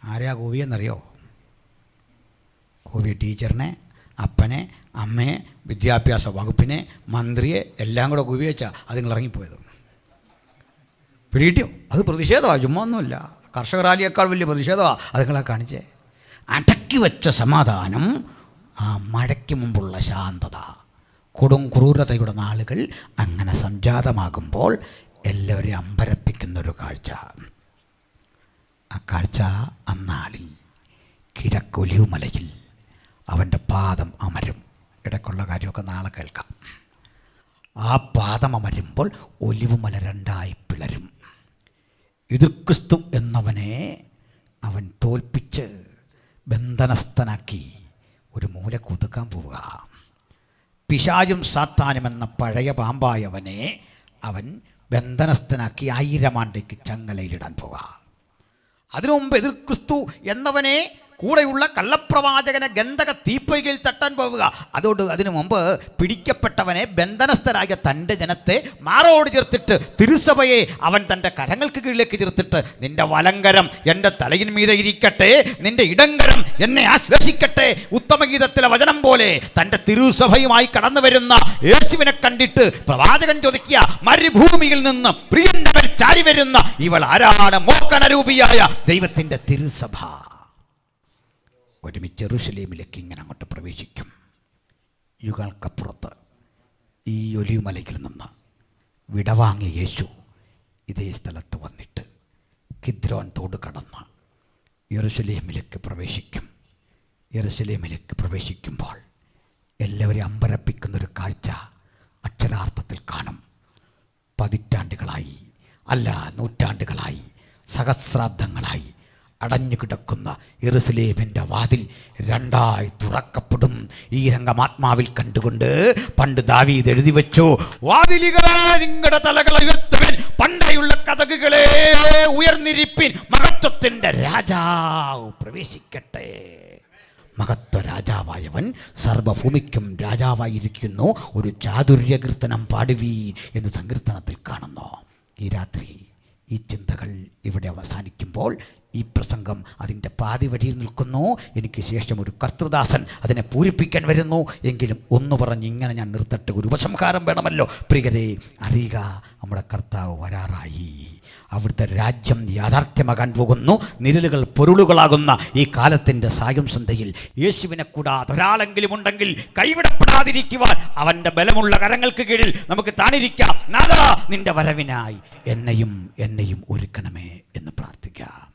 ആരെയാ കൂവിയെന്നറിയോ? കൂവിയ ടീച്ചറിനെ, അപ്പനെ, അമ്മയെ, വിദ്യാഭ്യാസ വകുപ്പിനെ, മന്ത്രിയെ എല്ലാം കൂടെ കൂവിവെച്ചാൽ അത് നിങ്ങൾ ഇറങ്ങിപ്പോയത്. പിടികിട്ടിയോ? അത് പ്രതിഷേധമാണ്, ചുമ്മാ ഒന്നുമില്ല. കർഷക റാലിയേക്കാൾ വലിയ പ്രതിഷേധമാണ് അത് നിങ്ങളെ കാണിച്ചേ. അടക്കി വെച്ച സമാധാനം, ആ മഴയ്ക്ക് മുമ്പുള്ള ശാന്തത, കൊടും ക്രൂരതയുടെ നാളുകൾ അങ്ങനെ സംജാതമാകുമ്പോൾ എല്ലാവരെയും അമ്പരപ്പിക്കുന്നൊരു കാഴ്ച. ആ കാഴ്ച അന്നാളിൽ കിഴക്കൊലിവുമലയിൽ അവൻ്റെ പാദം അമരും. ഇടയ്ക്കുള്ള കാര്യമൊക്കെ നാളെ കേൾക്കാം. ആ പാദം അമരുമ്പോൾ ഒലിവുമല രണ്ടായി പിളരും. എതിർക്രിസ്തു എന്നവനെ അവൻ തോൽപ്പിച്ച് ബന്ധനസ്ഥനാക്കി ഒരു മൂല കുതുക്കാൻ പോവുക. പിശാചും സാത്താനും എന്ന പഴയ പാമ്പായവനെ അവൻ ബന്ധനസ്ഥനാക്കി 1000 ആണ്ടേക്ക് ചങ്ങലയിലിടാൻ പോവുക. അതിനു മുമ്പ് എതിർക്രിസ്തു എന്നവനെ കൂടെയുള്ള കള്ളപ്രവാചകനെ ഗന്ധക തീപ്പൊയ്കയിൽ തട്ടാൻ പോവുക. അതുകൊണ്ട് അതിനു മുമ്പ് പിടിക്കപ്പെട്ടവനെ ബന്ധനസ്ഥരായ തൻ്റെ ജനത്തെ മാറോട് ചേർത്തിട്ട് തിരുസഭയെ അവൻ തൻ്റെ കരങ്ങൾക്ക് കീഴിലേക്ക് ചേർത്തിട്ട് നിന്റെ വലങ്കരം എൻ്റെ തലയിൻ മീതെ ഇരിക്കട്ടെ, നിന്റെ ഇടങ്കരം എന്നെ ആശ്വസിക്കട്ടെ. ഉത്തമഗീതത്തിലെ വചനം പോലെ തൻ്റെ തിരുസഭയുമായി കടന്നു വരുന്ന യേശുവിനെ കണ്ടിട്ട് പ്രവാചകൻ ചോദിക്കുക, മരുഭൂമിയിൽ നിന്ന് പ്രിയന്റെ മേൽ ചാരി വരുന്ന ഇവൾ ആരാണ്? മോഹനരൂപിയായ ദൈവത്തിൻ്റെ തിരുസഭ ഒരുമിച്ച് യെരൂശലേമിലേക്ക് ഇങ്ങനെ അങ്ങോട്ട് പ്രവേശിക്കും. യുഗങ്ങൾക്കപ്പുറത്ത് ഈ ഒലിവുമലയിൽ നിന്ന് വിടവാങ്ങിയ യേശു ഇതേ സ്ഥലത്ത് വന്നിട്ട് കിദ്രോൻ തോട് കടന്ന് യെരൂശലേമിലേക്ക് പ്രവേശിക്കും. യെരൂശലേമിലേക്ക് പ്രവേശിക്കുമ്പോൾ എല്ലാവരെയും അമ്പരപ്പിക്കുന്നൊരു കാഴ്ച അക്ഷരാർത്ഥത്തിൽ കാണും. പതിറ്റാണ്ടുകളായി, അല്ല നൂറ്റാണ്ടുകളായി, സഹസ്രാബ്ദങ്ങളായി അടഞ്ഞു കിടക്കുന്ന യെരൂശലേമിൻ്റെ വാതിൽ രണ്ടായി തുറക്കപ്പെടും. ഈ രംഗമാത്മാവിൽ കണ്ടുകൊണ്ട് പണ്ട് ദാവീദ് എഴുതി വെച്ചു, വാതിലുകളെ നിങ്ങളുടെ തലകളെ ഉയർത്തുവിൻ, പണ്ടേയുള്ള കതകുകളെ ഉയർന്നിരിപ്പിൻ, മഹത്വത്തിൻ്റെ രാജാവ് പ്രവേശിക്കട്ടെ. മഹത്വ രാജാവായവൻ സർവഭൂമിക്കും രാജാവായിരിക്കുന്നു, ഒരു ചാതുര്യകീർത്തനം പാടുവീൻ എന്ന് സങ്കീർത്തനത്തിൽ കാണുന്നു. ഈ രാത്രി ഈ ചിന്തകൾ ഇവിടെ അവസാനിക്കുമ്പോൾ ഈ പ്രസംഗം അതിൻ്റെ പാതി വഴിയിൽ നിൽക്കുന്നു. എനിക്ക് ശേഷം ഒരു കർത്തൃദാസൻ അതിനെ പൂരിപ്പിക്കാൻ വരുന്നു. എങ്കിലും ഒന്ന് പറഞ്ഞ് ഇങ്ങനെ ഞാൻ നിർത്തട്ടെ, ഒരു ഉപസംഹാരം വേണമല്ലോ. പ്രിയരെ, അറിയുക, നമ്മുടെ കർത്താവ് വരാറായി. അവിടുത്തെ രാജ്യം യാഥാർത്ഥ്യമാകാൻ പോകുന്നു. നിഴലുകൾ പൊരുളുകളാകുന്ന ഈ കാലത്തിൻ്റെ സായം സന്ധ്യയിൽ യേശുവിനെ കൂടാതെ ഒരാളെങ്കിലും ഉണ്ടെങ്കിൽ കൈവിടപ്പെടാതിരിക്കുവാൻ അവൻ്റെ ബലമുള്ള കരങ്ങൾക്ക് കീഴിൽ നമുക്ക് താണിരിക്കാം. നാഥാ, നിന്റെ വരവിനായി എന്നെയും ഒരുക്കണമേ എന്ന് പ്രാർത്ഥിക്കാം.